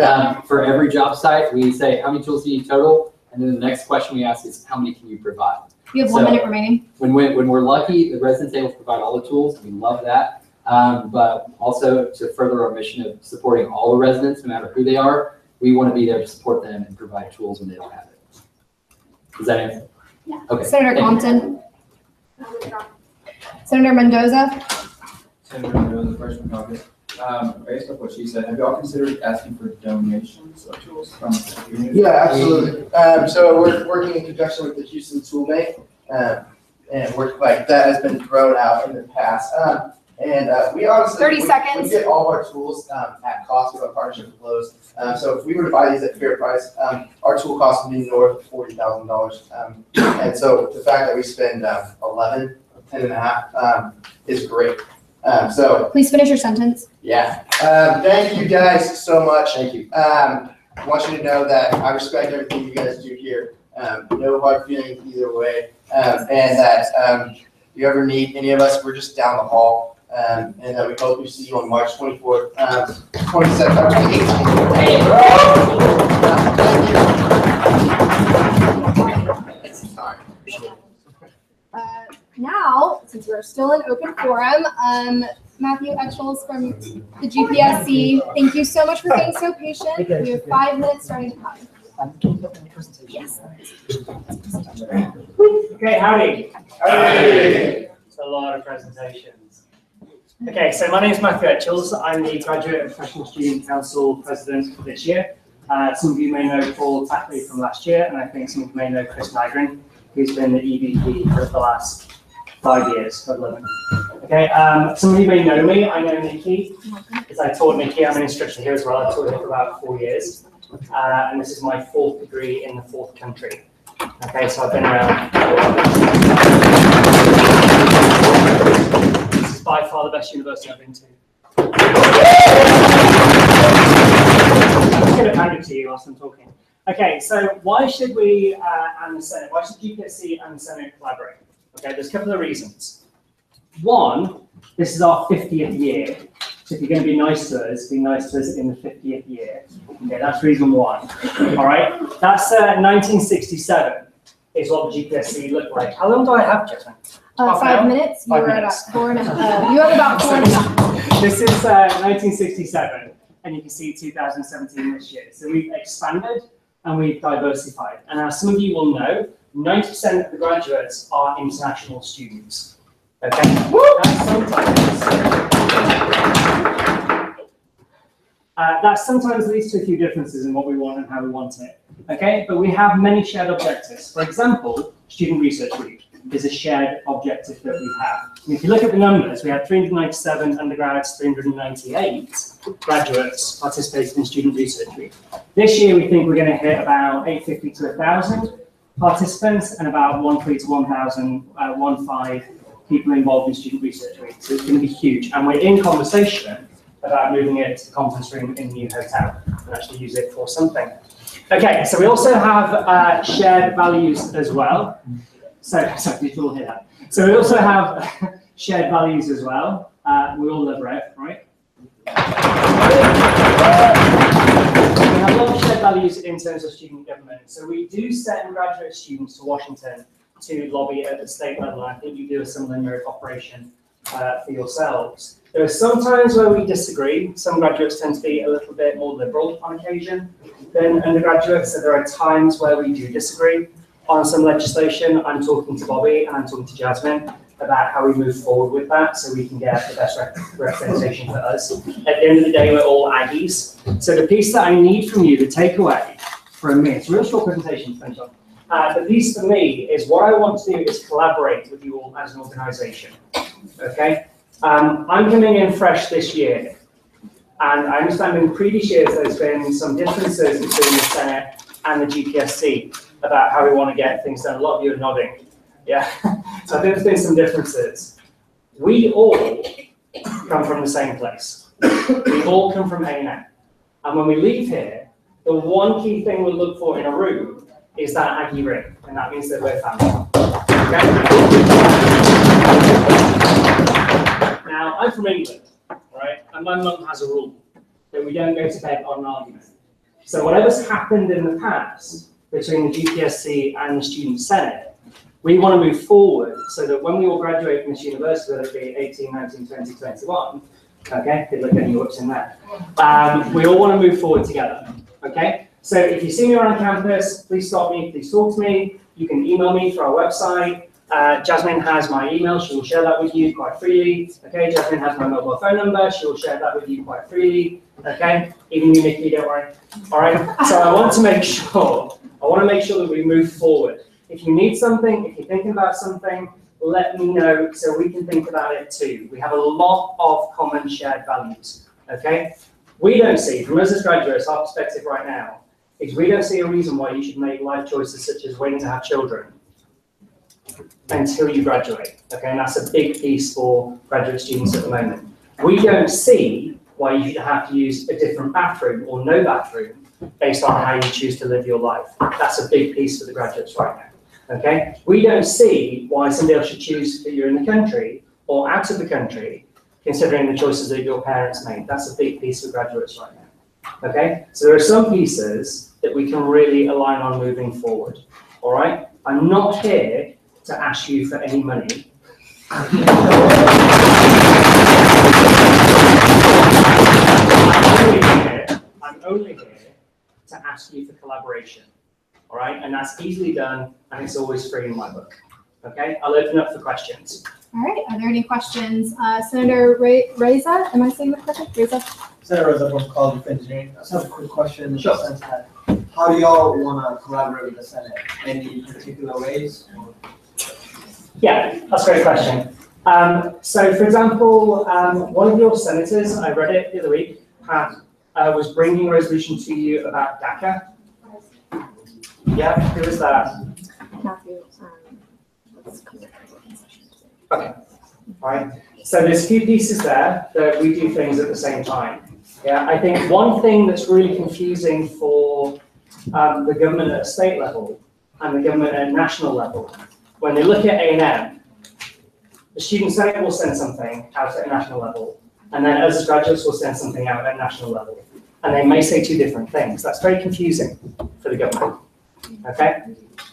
V: For every job site, we say, how many tools do you need total? And then the next question we ask is, how many can you provide?
A: You have 1 minute remaining.
V: When we're lucky, the residents able to provide all the tools. We love that. But also to further our mission of supporting all the residents, no matter who they are, we want to be there to support them and provide tools when they don't have it. Does that answer?
D: Yeah.
V: Okay.
A: Senator Compton. Senator Mendoza.
C: Senator Mendoza, freshman caucus. Based off what she said, have y'all considered asking for donations of tools from the community?
U: Yeah, absolutely. So we're working in conjunction with the Houston Tool Bank, and work like that has been thrown out in the past. We honestly
A: 30 seconds.
U: We get all of our tools at cost with our partnership with Lowe's. So if we were to buy these at fair price, our tool cost would be north of $40,000. And so the fact that we spend 10.5 is great. So
A: please finish your sentence.
U: Yeah. Thank you guys so much.
V: Thank you.
U: I want you to know that I respect everything you guys do here. No hard feelings either way. And that if you ever need any of us, we're just down the hall. And we hope we see you on March 24th, 27th,
A: 18th. Now, since we're still in open forum, Matthew Etchells from the GPSC, thank you so much for being so patient. We have 5 minutes starting time. Yes.
H: Okay, howdy. It's a lot of presentations. Okay, so my name is Matthew Etchells. I'm the Graduate and Professional Student Council President this year. Some of you may know Paul Tackley from last year, and I think some of you may know Chris Nygren, who's been the EVP for the last 5 years, 11. Okay, some of you may know me. I know Nikki, because I taught Nikki. I'm an instructor here as well. I taught her for about 4 years. And this is my 4th degree in the 4th country. Okay, so I've been around. This is by far the best university I've been to. I'm just going to hand it to you whilst I'm talking. Okay, so why should we and the Senate, why should GPSC and the Senate collaborate? Okay, there's a couple of reasons. One, this is our 50th year. So if you're going to be nice to us, be nice to us in the 50th year. Okay, that's reason one. All right, that's 1967 is what the GPSC looked like. How long do I have, Jasmine?
A: 5 minutes. You were about 4.5. You have about 4.5.
H: This is 1967, and you can see 2017 this year. So we've expanded and we've diversified. And as some of you will know, 90% of the graduates are international students. Okay, that sometimes leads to a few differences in what we want and how we want it. Okay, but we have many shared objectives. For example, Student Research Week is a shared objective that we have. And if you look at the numbers, we had 397 undergrads, 398 graduates participating in Student Research Week. This year, we think we're going to hit about 850 to 1,000 participants and about 1,300 to 1,500 people involved in Student Research Week. So it's going to be huge. And we're in conversation about moving it to the conference room in the new hotel and actually use it for something. Okay, so we also have shared values as well. So, sorry, did you all hear that? So we also have shared values as well. We all love red, right? We have a lot of shared values in terms of student government. So we do send graduate students to Washington to lobby at the state level. I think you do a similar operation for yourselves. There are some times where we disagree. Some graduates tend to be a little bit more liberal on occasion than undergraduates, so there are times where we do disagree on some legislation. I'm talking to Bobby and I'm talking to Jasmine about how we move forward with that so we can get the best representation for us. At the end of the day, we're all Aggies. So the piece that I need from you to take away from me, it's a real short presentation to finish on, the piece for me is what I want to do is collaborate with you all as an organization, okay? I'm coming in fresh this year. And I understand in previous years there's been some differences between the Senate and the GPSC about how we want to get things done. A lot of you are nodding. Yeah, so I think there's been some differences. We all come from the same place. We all come from A&M. And when we leave here, the one key thing we'll look for in a room is that Aggie ring, and that means that we're family. Okay? Now, I'm from England, right? And my mum has a rule that we don't go to bed on an argument. So whatever's happened in the past between the GPSC and the Student Senate, we want to move forward so that when we all graduate from this university, whether it be 18, 19, 20, 21, okay, good luck getting your whips in there, we all want to move forward together, okay? So if you see me around campus, please stop me, please talk to me. You can email me through our website. Jasmine has my email, she will share that with you quite freely. Okay, Jasmine has my mobile phone number, she will share that with you quite freely. Okay, even you, Nikki, don't worry. All right, so I want to make sure that we move forward. If you need something, if you're thinking about something, let me know so we can think about it too. We have a lot of common shared values, okay? We don't see, from us as graduates, our perspective right now, is we don't see a reason why you should make life choices such as waiting to have children until you graduate, okay? And that's a big piece for graduate students at the moment. We don't see why you should have to use a different bathroom or no bathroom based on how you choose to live your life. That's a big piece for the graduates right now, okay? We don't see why somebody else should choose that you're in the country or out of the country, considering the choices that your parents made. That's a big piece for graduates right now, okay? So there are some pieces that we can really align on moving forward, all right? I'm not here to ask you for any money. I'm only here to ask you for collaboration, all right? And that's easily done, and it's always free in my book, okay? I'll open up for questions.
A: All right, are there any questions? Senator Reza, am I saying that correctly? Reza?
F: Senator Reza from College of Engineering. I just have a quick question in the
H: Sure.
F: sense that how do y'all want to collaborate with the Senate? Any particular ways?
H: Yeah, that's a great question. So, for example, one of your senators, I read it the other week, was bringing a resolution to you about DACA. Yeah, who was that?
A: Matthew.
H: Okay, all right. So there's a few pieces there that we do things at the same time. Yeah, I think one thing that's really confusing for the government at a state level and the government at a national level, when they look at A&M, the Student Senate will send something out at a national level, and then us as graduates will send something out at a national level. And they may say two different things. That's very confusing for the government, okay?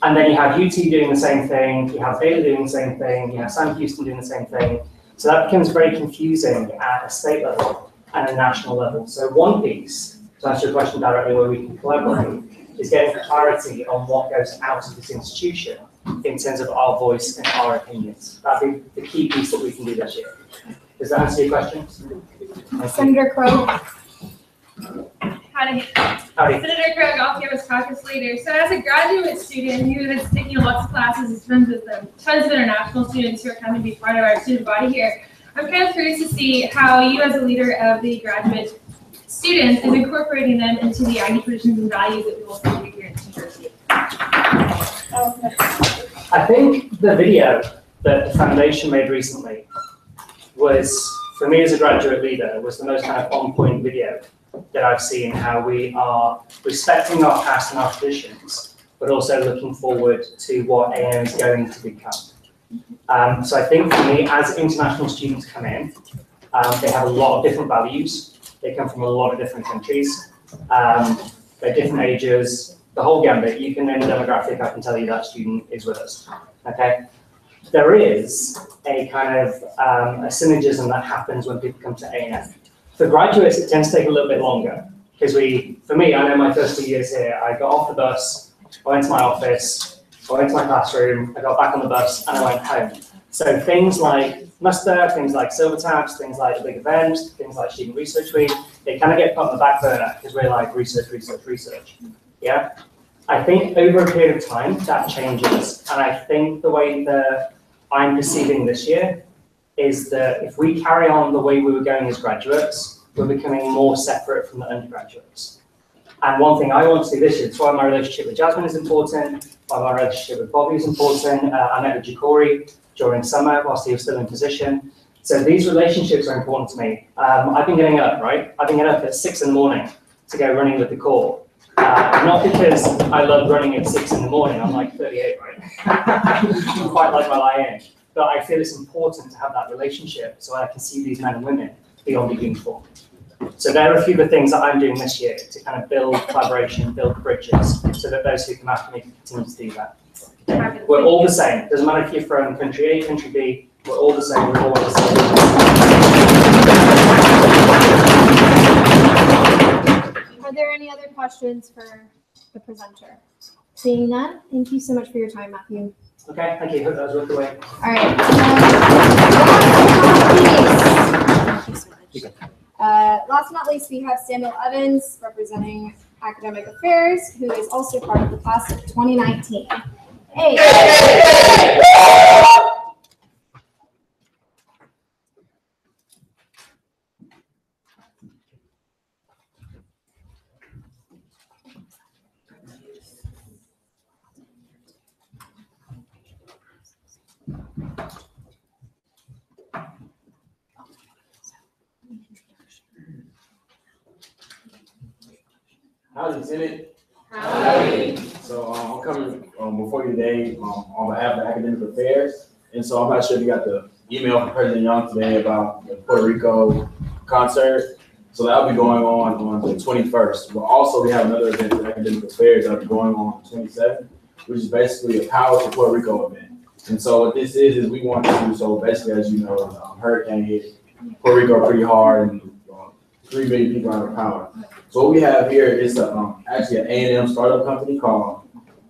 H: And then you have UT doing the same thing, you have Baylor doing the same thing, you have Sam Houston doing the same thing. So that becomes very confusing at a state level and a national level. So one piece, to answer your question directly where we can collaborate, is getting clarity on what goes out of this institution in terms of our voice and our opinions. That'd be the key piece that we can do this year. Does that answer your question?
A: Senator Crowe.
L: Howdy.
H: Howdy.
L: Senator Crowe, Golf Campus Caucus Leader. So as a graduate student who has taken lots of classes, is friends with tons of international students who are coming to be part of our student body here, I'm kind of curious to see how you as a leader of the graduate students is incorporating them into the ID traditions and values that we will see here in New Jersey.
H: I think the video that the foundation made recently was, for me as a graduate leader, was the most kind of on-point video that I've seen, how we are respecting our past and our traditions, but also looking forward to what A&M is going to become. So I think for me, as international students come in, they have a lot of different values. They come from a lot of different countries. They're different ages, the whole gambit. You can name the demographic, I can tell you that student is with us, okay? There is a kind of a synergism that happens when people come to A&M. For graduates, it tends to take a little bit longer because for me, I know my first 2 years here, I got off the bus, I went to my office, I went to my classroom, I got back on the bus, and I went home. So things like muster, things like silver tabs, things like the big events, things like Student Research Week, they kind of get put on the back burner because we're like research. Yeah. I think over a period of time that changes, and I think the way that I'm perceiving this year is that if we carry on the way we were going as graduates, we're becoming more separate from the undergraduates. And one thing I want to do this year, that's why my relationship with Jasmine is important, why my relationship with Bobby is important. I met with Jacori during summer whilst he was still in position. So these relationships are important to me. I've been getting up, right? I've been getting up at 6 in the morning to go running with the corps. Not because I love running at 6 in the morning, I'm like 38, right? I quite like my lie-in. But I feel it's important to have that relationship so I can see these men and women beyond the uniform. So there are a few of the things that I'm doing this year to kind of build collaboration, build bridges, so that those who come after me can continue to do that. Okay. We're all the same. Doesn't matter if you're from country A, country B, we're all the same, we're all the same.
A: Are there any other questions for the presenter? Seeing none, thank you so much for your time, Matthew.
H: Okay, thank you. Hope that was worth the wait.
A: All right. Last but not least, we have Samuel Evans representing Academic Affairs, who is also part of the class of 2019. Hey.
I: Howdy, Senate.
A: Howdy.
I: So I'm coming before you today on behalf of Academic Affairs. And so I'm not sure if you got the email from President Young today about the Puerto Rico concert. So that'll be going on the 21st. But also we have another event for Academic Affairs that'll be going on the 27th, which is basically a Power to Puerto Rico event. And so what this is we want to, so basically as you know, hurricane hit Puerto Rico pretty hard and 3 million people out of power. So what we have here is actually an A&M startup company called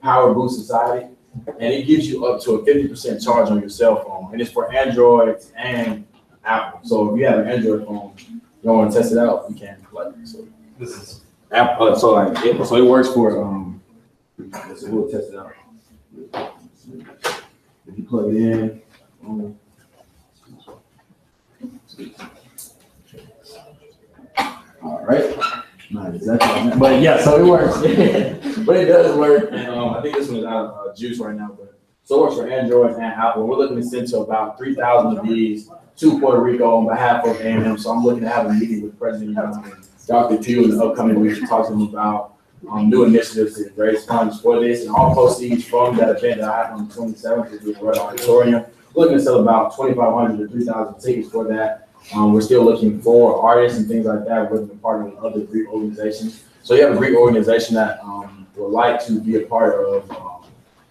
I: Power Boost Society, and it gives you up to a 50% charge on your cell phone, and it's for Android and Apple. So if you have an Android phone, you don't want to test it out, you can. So this is Apple. So it works for. So we'll test it out. If you plug it in. All right. Not exactly, but yeah, so it works. But it does work, and I think this one is out of juice right now. But so it works for Android and Apple. We're looking to send to about 3,000 of these to Puerto Rico on behalf of A&M. So I'm looking to have a meeting with President Young and Dr. Pugh in the upcoming weeks to talk to them about new initiatives to raise funds for this, and all proceeds from that event that I have on the 27th is with Red Auditorium. We're looking to sell about 2,500 to 3,000 tickets for that. We're still looking for artists and things like that. We're looking to partner with other Greek organizations. So you have a Greek organization that would like to be a part of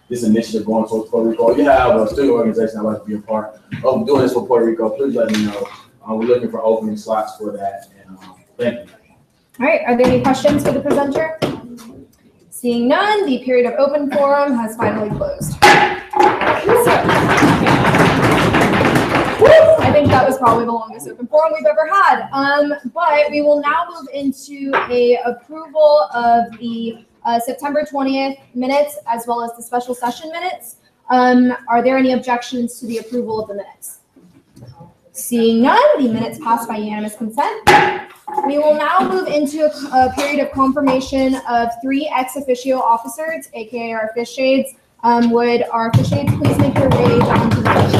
I: this initiative going towards Puerto Rico. You have a student organization that would like to be a part of doing this for Puerto Rico. Please let me know. We're looking for opening slots for that. And thank you.
A: All right, are there any questions for the presenter? Seeing none, the period of open forum has finally closed. I think that was probably the longest open forum we've ever had. But we will now move into a approval of the September 20th minutes as well as the special session minutes. Are there any objections to the approval of the minutes? Seeing none, the minutes pass by unanimous consent. We will now move into a period of confirmation of 3 ex officio officers, aka our fish shades. Would our fish shades please make their way down to the fish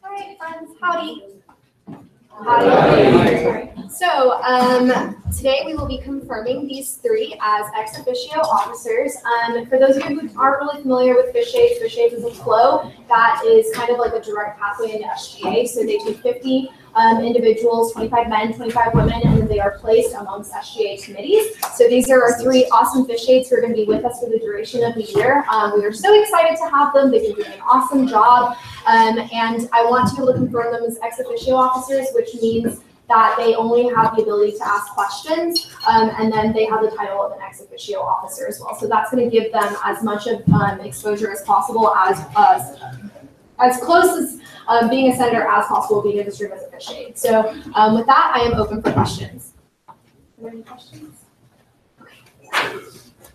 A: All right, friends, howdy. Howdy. So today we will be confirming these 3 as ex officio officers. For those of you who aren't really familiar with fish shades is a flow that is kind of like a direct pathway into SGA. So they take 50 individuals, 25 men, 25 women, and then they are placed amongst SGA committees. So these are our 3 awesome fish shades who are going to be with us for the duration of the year. We are so excited to have them. They've been doing an awesome job. And I want to be able to confirm them as ex officio officers, which means that they only have the ability to ask questions, and then they have the title of an ex officio officer as well. So that's going to give them as much of exposure as possible, as close as being a senator as possible, being in this room as a fish shade. So with that, I am open for questions. Are there any questions? Okay.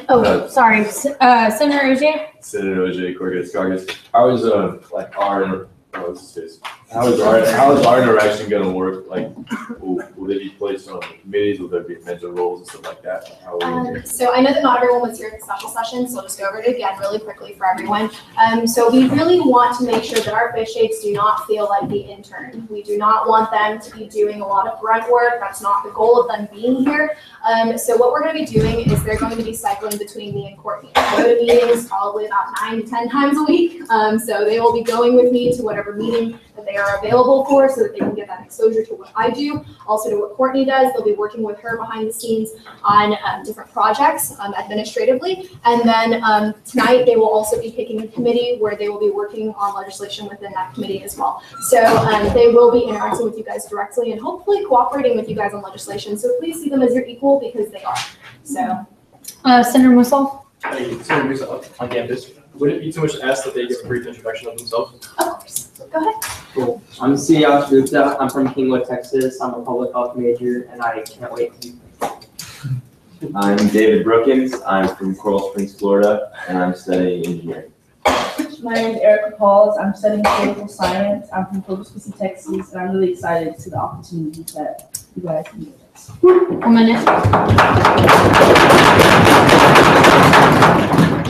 A: Oh, sorry, Senator Ogier?
M: Senator OJ Cortez-Cargas. How is how is our interaction gonna work? Like, will they be placed on committees? Will there be mental roles and stuff like that? How will we-
A: So I know that not everyone was here at the special session, so I'll just go over it again really quickly for everyone. So we really want to make sure that our fish aides do not feel like the intern. We do not want them to be doing a lot of grunt work. That's not the goal of them being here. So what we're going to be doing is they're going to be cycling between me and Courtney. I go to meetings probably about 9 to 10 times a week. So they will be going with me to whatever meeting that they are available for so that they can get that exposure to what I do, also to what Courtney does. They'll be working with her behind the scenes on different projects administratively. And then tonight they will also be picking a committee where they will be working on legislation within that committee as well. So they will be interacting with you guys directly and hopefully cooperating with you guys on legislation. So please see them as your equal because they are. So Senator Musil?
N: Hey, Senator Musil, on campus, would it be too much to ask that they give a brief introduction of themselves?
A: Of course. Go ahead.
P: Cool. I'm Siyash Gupta. I'm from Kingwood, Texas. I'm a public health major, and I can't wait to be.
X: I'm David Brookins. I'm from Coral Springs, Florida, and I'm studying engineering.
G: My name is Erica Pauls. I'm studying political science. I'm from Corpus Christi, Texas, and I'm really excited to the opportunity that you guys can give us.
A: 1 minute. Are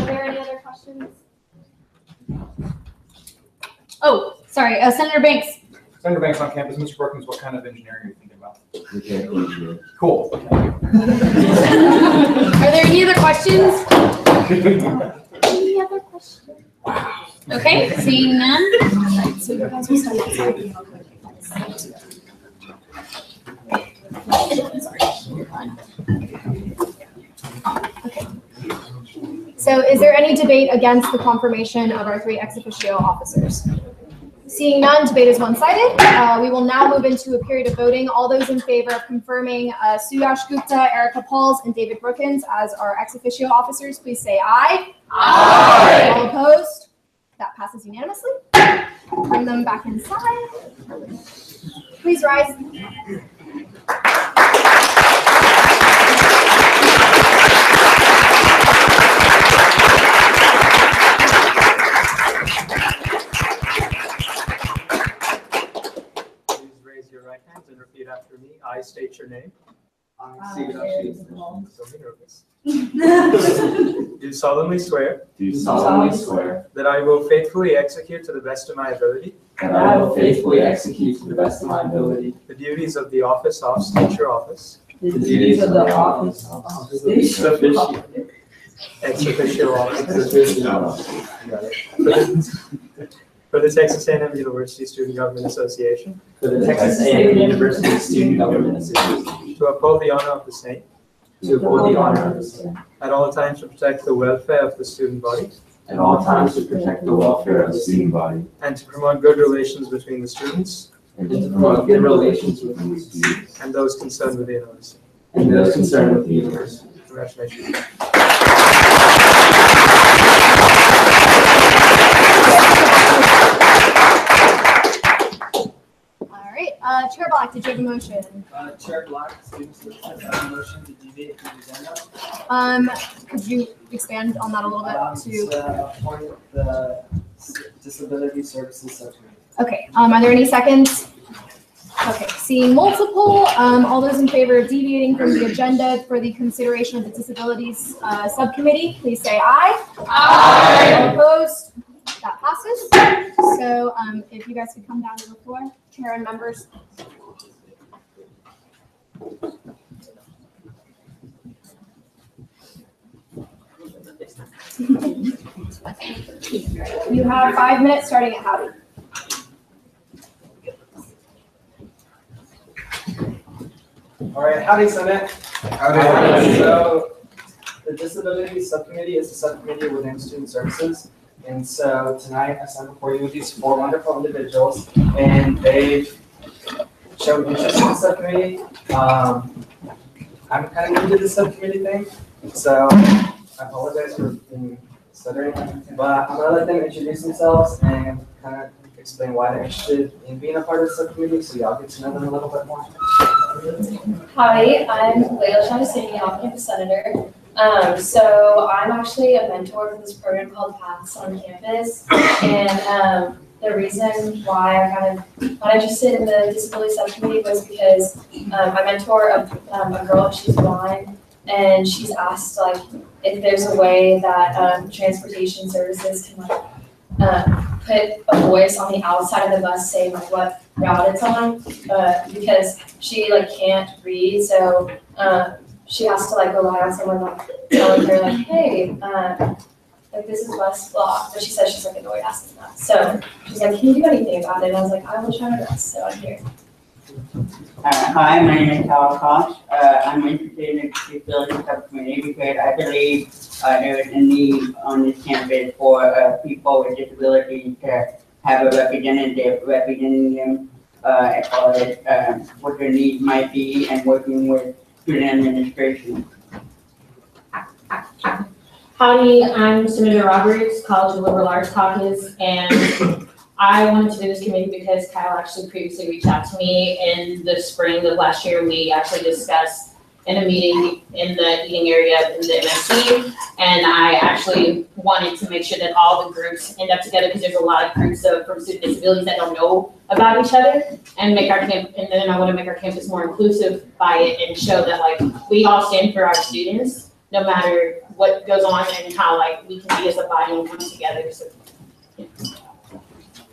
A: there any other questions? Oh, sorry, Senator Banks.
C: Senator Banks on campus. Mr. Brookins, what kind of engineering are you thinking about?
X: Mechanical engineering.
C: Cool.
A: Are there any other questions? Any other questions? Okay, seeing none. Alright, so you guys will start outside. Okay. So is there any debate against the confirmation of our 3 ex officio officers? Seeing none, debate is one-sided. We will now move into a period of voting. All those in favor of confirming Siyash Gupta, Erica Pauls, and David Brookins as our ex officio officers, please say aye. Aye. All opposed? That passes unanimously. Bring them back inside. Please rise.
O: And repeat after me. I state your name. Do solemnly swear.
X: Do solemnly swear.
O: That I will faithfully execute to the best of my ability.
X: That I will faithfully execute to the best of my ability.
O: The duties of the office of teacher office.
X: The duties of the office of
O: Ex officio office. For the Texas A&M University Student Government Association.
P: For the Texas A&M University Student Government Association.
O: To uphold the honor of the same.
P: To uphold the honor of the same.
O: At all times to protect the welfare of the student body.
X: At all times to protect the welfare of the student body.
O: And to promote good relations between the students.
X: And to promote good relations between the students.
O: And those concerned with the university.
X: And those concerned with the university.
O: Congratulations.
A: Chair Black, did you have a motion?
J: Chair Black, students have a motion to deviate from the agenda.
A: Could you expand on that a little bit?
J: Appoint the Disability Services Subcommittee.
A: Okay, are there any seconds? Okay, seeing multiple, all those in favor of deviating from the agenda for the consideration of the Disabilities Subcommittee, please say aye. Aye. All opposed? That passes. So if you guys could come down to the floor, Chair and members. You have 5 minutes starting at Howdy.
J: All right, howdy, Senate. Howdy. So the Disability Subcommittee is a subcommittee within Student Services. And so tonight I stand before you with these 4 wonderful individuals, and they've showed interest in the subcommittee. I'm kind of new to the subcommittee thing, so I apologize for being stuttering, but I'm gonna let them introduce themselves and kind of explain why they're interested in being a part of the subcommittee, so y'all get to know them a little bit more.
E: Hi, I'm Layla Chandasini, off-campus senator. So I'm actually a mentor for this program called Paths on Campus. And the reason why I kind of got interested in the disability subcommittee was because I mentor a girl, she's blind, and she's asked like if there's a way that transportation services can put a voice on the outside of the bus saying like what route it's on, because she like can't read, so she has to like rely on someone like telling her like, hey, like this is bus block. But she says she's like annoyed asking that. So she's like, can you do anything about it? And I was like, I will try my best. So I'm here.
K: Hi, my name is Hal Cox. I'm interested in the disability subcommittee because I believe there is a need on this campus for people with disabilities to have a representative representing them as far as what their needs might be and working with student administration.
Q: Howdy, I'm Senator Roberts, College of Liberal Arts Caucus, and I wanted to do this committee because Kyle actually previously reached out to me in the spring of last year. We actually discussed in a meeting in the eating area in the MSC, and I actually wanted to make sure that all the groups end up together because there's a lot of groups from student disabilities that don't know about each other, and make our camp, and then I want to make our campus more inclusive by it and show that like we all stand for our students no matter what goes on and how like we can be as a body and come together. So, yeah.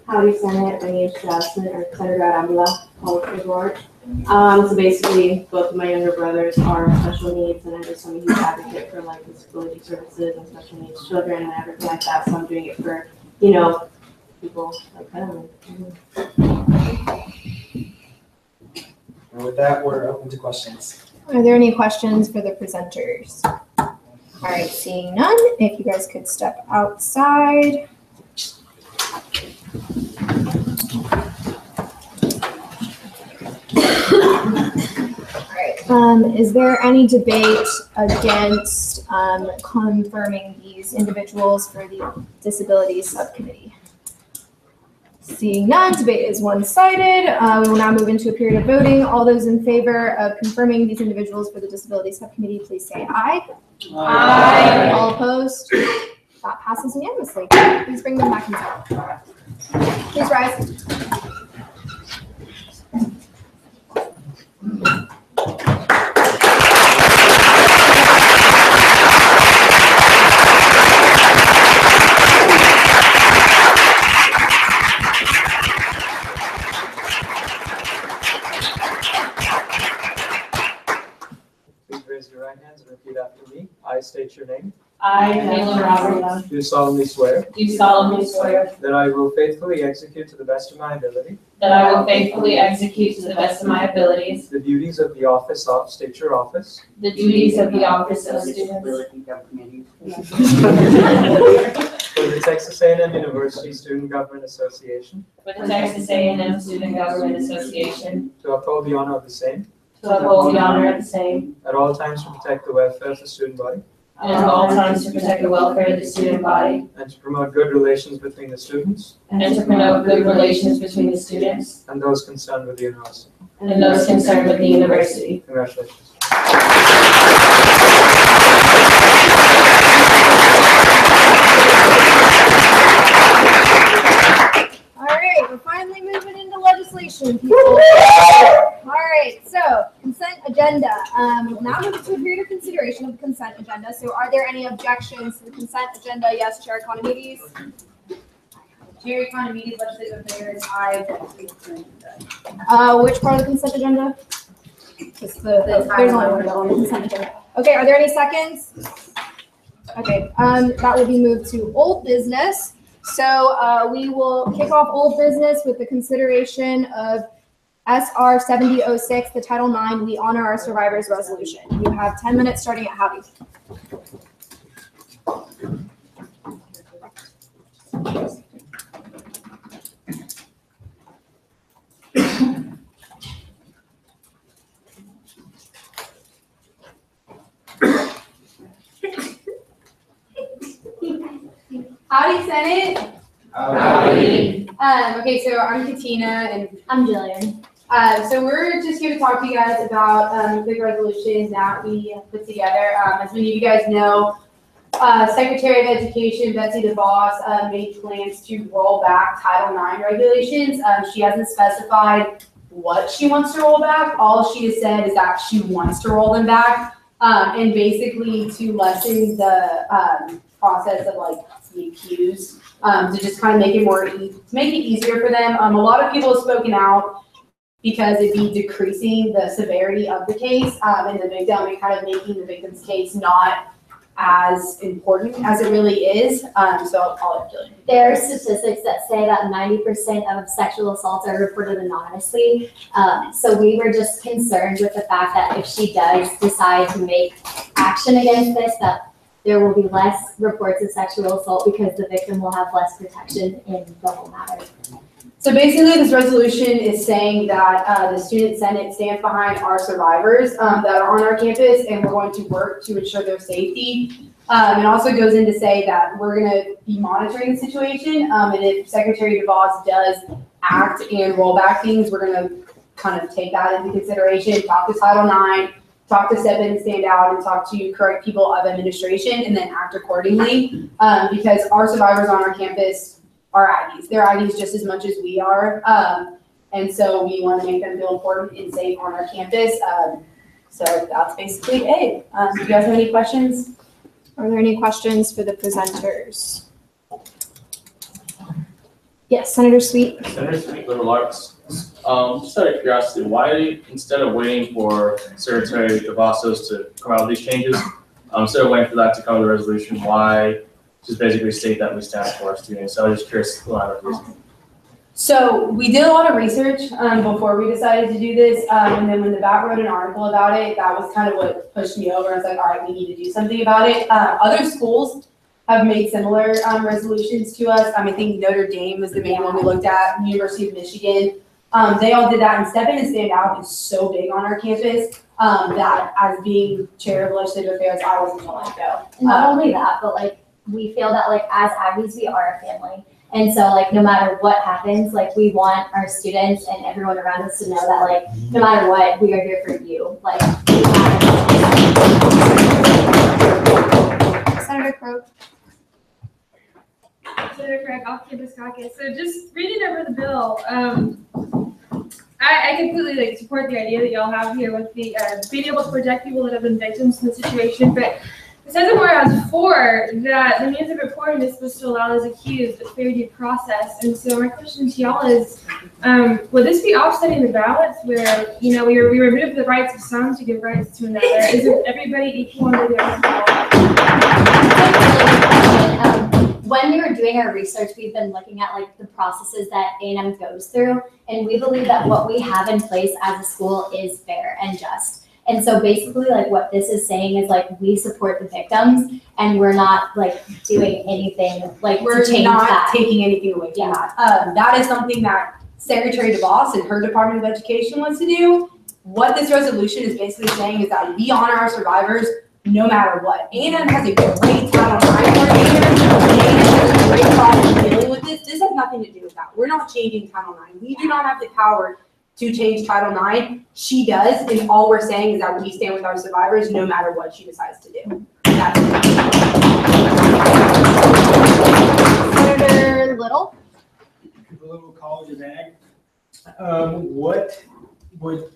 W: Howdy, Senate. My name is Jasmine, or Senator Amula, College of Liberal Arts. So basically, both of my younger brothers are special needs, and I'm just a huge advocate for like disability services and special needs children and everything like that. So I'm doing it for, you know, people like them.
J: And with that, we're open to questions.
A: Are there any questions for the presenters? All right, seeing none, if you guys could step outside. All right, is there any debate against confirming these individuals for the disabilities subcommittee? Seeing none, debate is one-sided. We will now move into a period of voting. All those in favor of confirming these individuals for the disability subcommittee, please say aye. Aye. All opposed? That passes unanimously. Please bring them back inside. Please rise.
J: Raise your right hands and repeat after me. I state your name.
Q: I, Kayla Roberts,
J: Do solemnly swear
Q: do solemnly swear
J: that I will faithfully execute to the best of my ability
Q: that I will faithfully execute to the best of my abilities
J: the duties of the office of, state your office,
Q: the duties of the office of students
K: Disability subcommittee.
J: for the Texas A&M University Student Government Association,
Q: with the Texas A&M Student Government Association,
J: to uphold the honor of the same
Q: to uphold the honor of the same,
J: at all times to protect the welfare of the student body,
Q: and at all times to protect the welfare of the student body,
J: and to promote good relations between the students
Q: and to promote good relations between the students
J: and those concerned with the university.
Q: and those concerned with the university.
J: Congratulations.
A: All right, we're finally moving into legislation, people. All right, so consent agenda. We'll now move to a period of consideration of the consent agenda. So are there any objections to the consent agenda? Yes, Chair Economides.
G: Chair Economides, legislative affairs, I.
A: Which part of the consent agenda? Just there's only one on the consent agenda. Okay, are there any seconds? Okay, that will be moved to old business. So we will kick off old business with the consideration of SR 7006, the Title IX, We Honor Our Survivors Resolution. You have 10 minutes starting at Howdy.
Y: Howdy, Senate.
A: Howdy.
Y: Okay, so I'm Katina and I'm Jillian.
B: So we're just here to talk to you guys about the resolutions that we put together. As many of you guys know, Secretary of Education Betsy DeVos made plans to roll back Title IX regulations. She hasn't specified what she wants to roll back. All she has said is that she wants to roll them back, and basically to lessen the process of like the accused, to just kind of make it make it easier for them. A lot of people have spoken out because it'd be decreasing the severity of the case and the victim, and kind of making the victim's case not as important as it really is. So I'll let Jillian.
R: There are statistics that say that 90% of sexual assaults are reported anonymously. So we were just concerned with the fact that if she does decide to make action against this, that there will be less reports of sexual assault because the victim will have less protection in the whole matter.
B: So basically, this resolution is saying that the Student Senate stands behind our survivors that are on our campus, and we're going to work to ensure their safety. It also goes in to say that we're going to be monitoring the situation, and if Secretary DeVos does act and roll back things, we're going to kind of take that into consideration, talk to Title IX, talk to Step In and Stand Out, and talk to correct people of administration, and then act accordingly, because our survivors on our campus are Aggies. They're Aggies just as much as we are. And so we want to make them feel important and safe on our campus. So that's basically it. Do you guys have any questions?
A: Are there any questions for the presenters? Yes, Senator Sweet.
N: Senator Sweet, Liberal Arts. Just out of curiosity, why, instead of waiting for Secretary DeVos to come out with these changes, instead of waiting for that to come to the resolution, why just basically state that we stand for our students? So I was just curious a lot of reason.
B: So we did a lot of research before we decided to do this, and then when the BAT wrote an article about it, that was kind of what pushed me over. I was like, all right, we need to do something about it. Other schools have made similar resolutions to us. I think Notre Dame was the main one we looked at, University of Michigan. They all did that, and Step In and Stand Out is so big on our campus that as being chair of legislative affairs, I wasn't going to let go.
R: Not only that, but like we feel that like as Aggies, we are a family. And so like no matter what happens, like we want our students and everyone around us to know that like no matter what, we are here for you. Like
A: Senator Crowe.
L: Senator Craig, off-campus caucus. So just reading over the bill, I completely support the idea that y'all have here with the being able to protect people that have been victims in the situation, but it says in whereas 4 that the means of reporting is supposed to allow those accused a fair due process. And so my question to y'all is, would this be offsetting the balance where, we remove the rights of some to give rights to another? Is everybody equal under the
R: when we were doing our research, we've been looking at the processes that A&M goes through, and we believe that what we have in place as a school is fair and just. And so basically what this is saying is we support the victims, and we're not doing anything
B: we're
R: to change
B: not
R: that.
B: taking anything away from that. That is something that Secretary DeVos and her Department of Education wants to do. What this resolution is basically saying is that we honor our survivors no matter what. A&M has a great Title IX coordinator. A&M has a great problem dealing with this. This has nothing to do with that. We're not changing Title IX. We do not have the power to change Title IX. She does, and all we're saying is that we stand with our survivors no matter what she decides to do. That's it.
A: Senator Little.
S: Little College of Ag. What would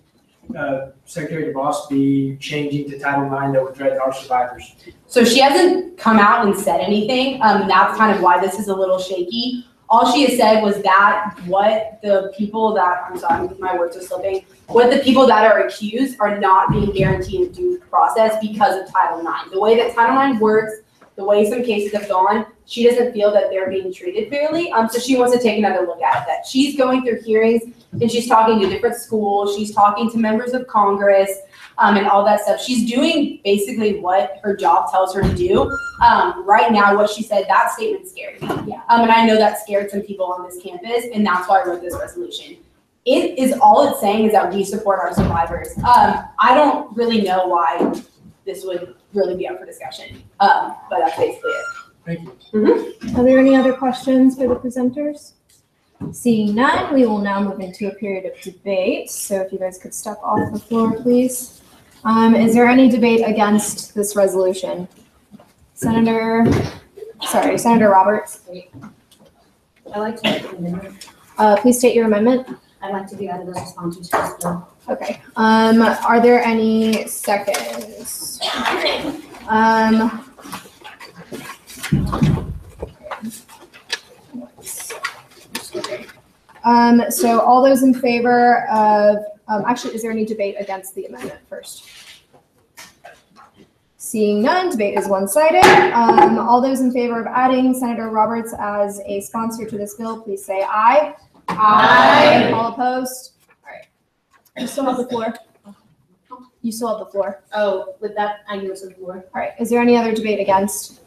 S: Secretary DeVos be changing to Title IX that would threaten our survivors?
B: So she hasn't come out and said anything. That's kind of why this is a little shaky. All she has said was that what the people that, I'm sorry, my words are slipping, what the people that are accused are not being guaranteed a due process because of Title IX. The way that Title IX works, the way some cases have gone, she doesn't feel that they're being treated fairly. So she wants to take another look at it. That she's going through hearings and she's talking to different schools. She's talking to members of Congress and all that stuff. She's doing basically what her job tells her to do. Right now, what she said, that statement scared me. Yeah. And I know that scared some people on this campus, and that's why I wrote this resolution. It is all it's saying is that we support our survivors. I don't really know why this would really be up for discussion, but that's basically it.
S: Thank you.
A: Mm-hmm. Are there any other questions for the presenters? Seeing none, we will now move into a period of debate. So if you guys could step off the floor, please. Is there any debate against this resolution? Senator Roberts.
Q: I like to make an amendment.
A: Please state your amendment.
Q: I'd like to be added as a sponsor to this bill.
A: Okay. Are there any seconds? So all those in favor of, actually, is there any debate against the amendment first? Seeing none, debate is one-sided. All those in favor of adding Senator Roberts as a sponsor to this bill, please say aye. Aye. All opposed? All right. You still have the floor. You still have the floor.
Q: Oh, with that, I yield to the floor.
A: All right. Is there any other debate against?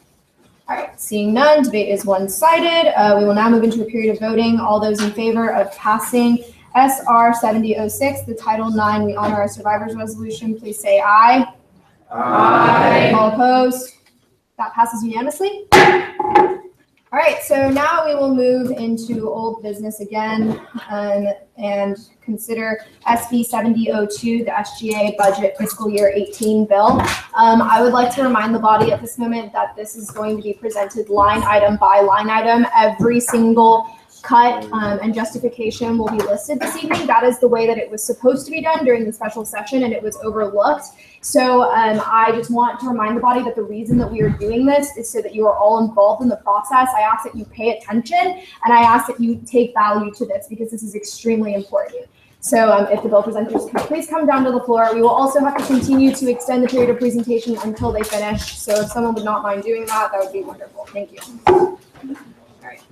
A: All right. Seeing none, debate is one-sided. We will now move into a period of voting. All those in favor of passing SR 7006, the Title IX We Honor Our Survivors Resolution, please say aye. Aye. All opposed? That passes unanimously. All right, so now we will move into old business again and consider SB 7002, the SGA budget fiscal year 18 bill. I would like to remind the body at this moment that this is going to be presented line item by line item. Every single cut and justification will be listed this evening. That is the way that it was supposed to be done during the special session, and it was overlooked. So I just want to remind the body that the reason that we are doing this is so that you are all involved in the process. I ask that you pay attention, and I ask that you take value to this because this is extremely important. So if the bill presenters could please come down to the floor. We will also have to continue to extend the period of presentation until they finish. So if someone would not mind doing that, that would be wonderful. Thank you. All right.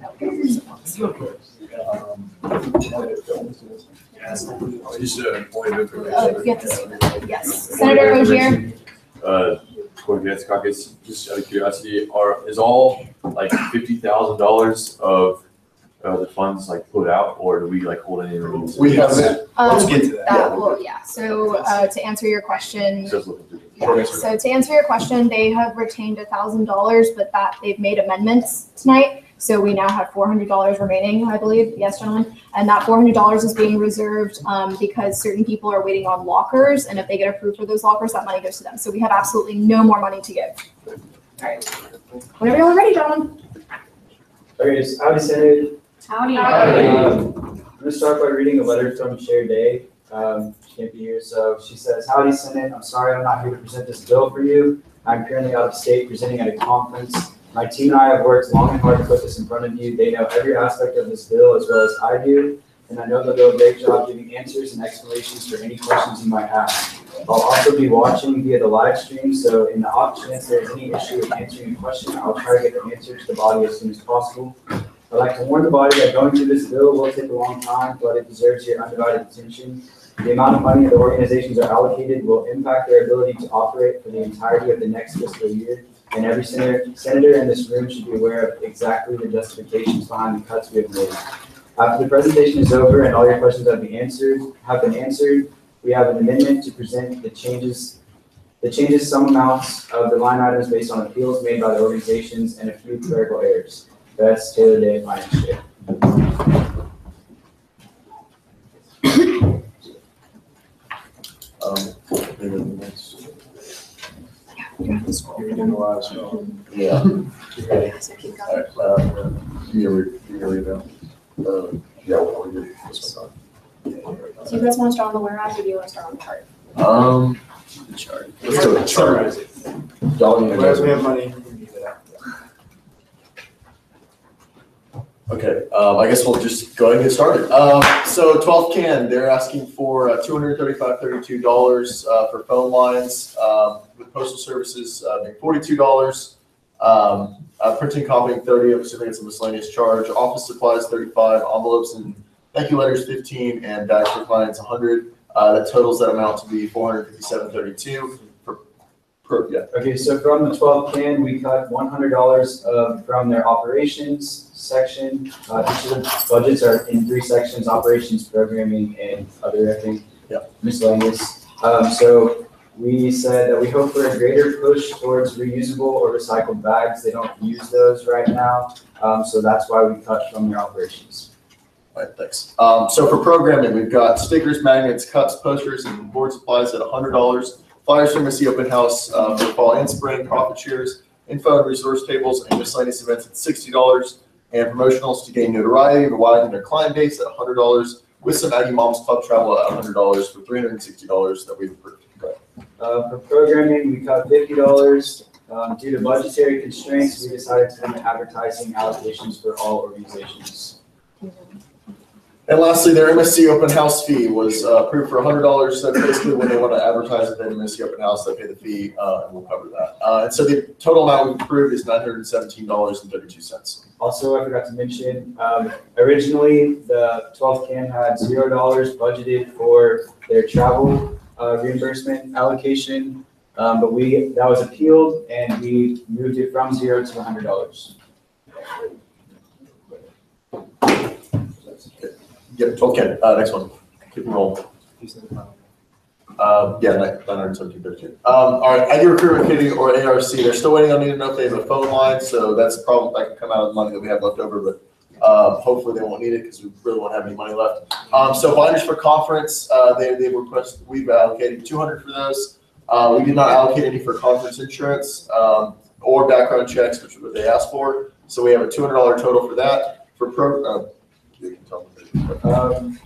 A: Yes. Senator Ogier.
M: Advanced Caucus, just out of curiosity, is all like $50,000 of the funds like put out, or do we like hold any?
D: We haven't. Let's get to that.
A: Well, yeah. So to answer your question, they have retained $1,000, but that they've made amendments tonight. So we now have $400 remaining, I believe. Yes, gentlemen. And that $400 is being reserved because certain people are waiting on lockers, and if they get approved for those lockers, that money goes to them. So we have absolutely no more money to give. All right. Whenever y'all are ready, gentlemen.
T: Okay, howdy, Senator.
A: Howdy.
T: I'm going to start by reading a letter from Chair Day. She can't be here, so she says, "Howdy, Senate. I'm sorry I'm not here to present this bill for you. I'm currently out of state presenting at a conference. My team and I have worked long and hard to put this in front of you. They know every aspect of this bill as well as I do, and I know they'll do a great job giving answers and explanations for any questions you might have. I'll also be watching via the live stream, so in the off chance there's any issue with answering a question, I'll try to get the answer to the body as soon as possible. I'd like to warn the body that going through this bill will take a long time, but it deserves your undivided attention. The amount of money the organizations are allocated will impact their ability to operate for the entirety of the next fiscal year, and every senator in this room should be aware of exactly the justifications behind the cuts we have made. After the presentation is over and all your questions have been answered, we have an amendment to present the changes some amounts of the line items based on appeals made by the organizations and a few clerical errors. That's Taylor Day, Finance Chair.
M: Yeah.
A: Do you guys want to start on the whereas, or do you want to start on the chart?
D: The chart. Let's go to the chart.
O: Whereas we have money.
D: Okay, I guess we'll just go ahead and get started. So 12th Can, they're asking for $235.32 for phone lines, with postal services being $42, printing, copying 30, I'm assuming it's a miscellaneous charge, office supplies 35, envelopes and thank you letters 15, and bags for clients 100. That totals that amount to be $457.32.
T: Okay, so from the 12 Can, we cut $100 from their operations section. Each of the budgets are in 3 sections: operations, programming, and other, I think, miscellaneous. So we said that we hope for a greater push towards reusable or recycled bags. They don't use those right now, so that's why we cut from their operations.
D: All right, thanks. So for programming, we've got stickers, magnets, cups, posters, and board supplies at $100. Flyers from the Open House for fall and spring, profit shares, info and resource tables, and miscellaneous events at $60. And promotionals to gain notoriety and widen their client base at $100, with some Aggie Moms Club travel at $100 for $360 that we've approved.
T: For programming, we cut $50. Due to budgetary constraints, we decided to limit advertising allocations for all organizations.
D: And lastly, their MSC Open House fee was approved for $100. That's basically when they want to advertise at the MSC Open House, they pay the fee, and we'll cover that. And so the total amount we've approved is $917.32.
T: Also, I forgot to mention, originally the 12th CAN had $0 budgeted for their travel reimbursement allocation, but that was appealed and we moved it from $0 to $100.
D: Yeah, 12K. Next one. Keep them rolling. Yeah, 917.32. All right, Aggie Recruitment Committee or ARC, they're still waiting on me to know if they have a phone line, so that's a problem that can come out of the money that we have left over, but hopefully they won't need it because we really won't have any money left. So binders for conference, they request, we've allocated $200 for those. We did not allocate any for conference insurance or background checks, which is what they asked for. So we have a $200 total for that. For you can tell me.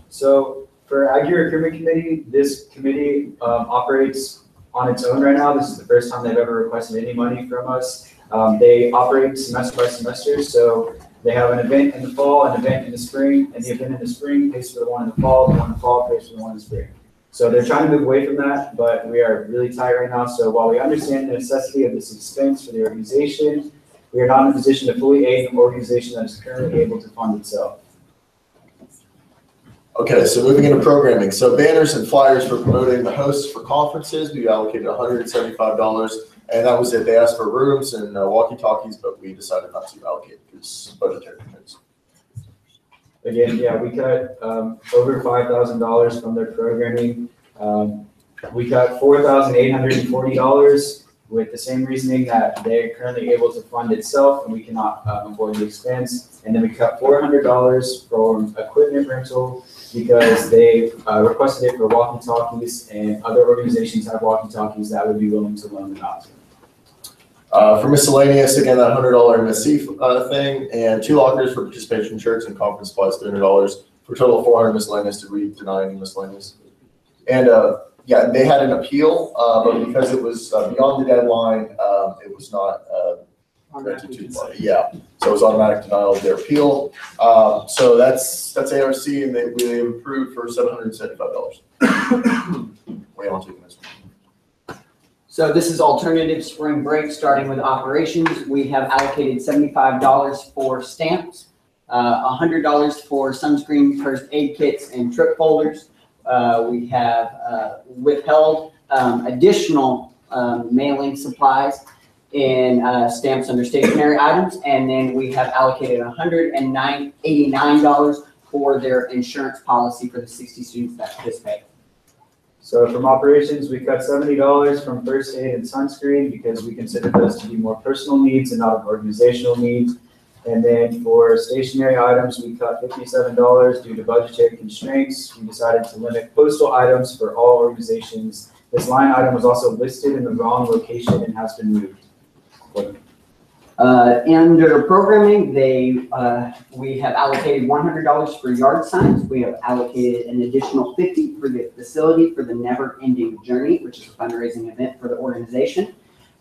T: So for Aggie Recruitment Committee, this committee operates on its own right now. This is the first time they've ever requested any money from us. They operate semester by semester, so they have an event in the fall, an event in the spring, and the event in the spring pays for the one in the fall pays for the one in the spring. So they're trying to move away from that, but we are really tight right now. So while we understand the necessity of this expense for the organization, we are not in a position to fully aid an organization that is currently able to fund itself.
D: Okay, so moving into programming. So banners and flyers for promoting the hosts for conferences, we allocated $175, and that was it. They asked for rooms and walkie-talkies, but we decided not to allocate because budgetary constraints.
T: Again, yeah, we cut over $5,000 from their programming. We cut $4,840 with the same reasoning that they're currently able to fund itself and we cannot avoid the expense. And then we cut $400 from equipment rental because they requested it for walkie-talkies, and other organizations have walkie-talkies that would be willing to loan them out.
D: For miscellaneous, again, that $100 MSC thing, and 2 lockers for participation shirts and conference supplies, $300 for a total of 400 miscellaneous. Did we deny any miscellaneous? And yeah, they had an appeal, but because it was beyond the deadline, it was not granted to the party. Yeah, so it was automatic denial of their appeal. So that's ARC, and they approved for $775. Wait, I'll take this one.
F: So this is alternative spring break, starting with operations. We have allocated $75 for stamps, $100 for sunscreen, first aid kits, and trip folders. We have withheld additional mailing supplies in stamps under stationery items, and then we have allocated $189 for their insurance policy for the 60 students that participate.
T: So from operations, we cut $70 from first aid and sunscreen because we consider those to be more personal needs and not organizational needs. And then for stationery items, we cut $57 due to budgetary constraints. We decided to limit postal items for all organizations. This line item was also listed in the wrong location and has been moved.
F: Under programming, we have allocated $100 for yard signs. We have allocated an additional $50 for the facility for the Never Ending Journey, which is a fundraising event for the organization.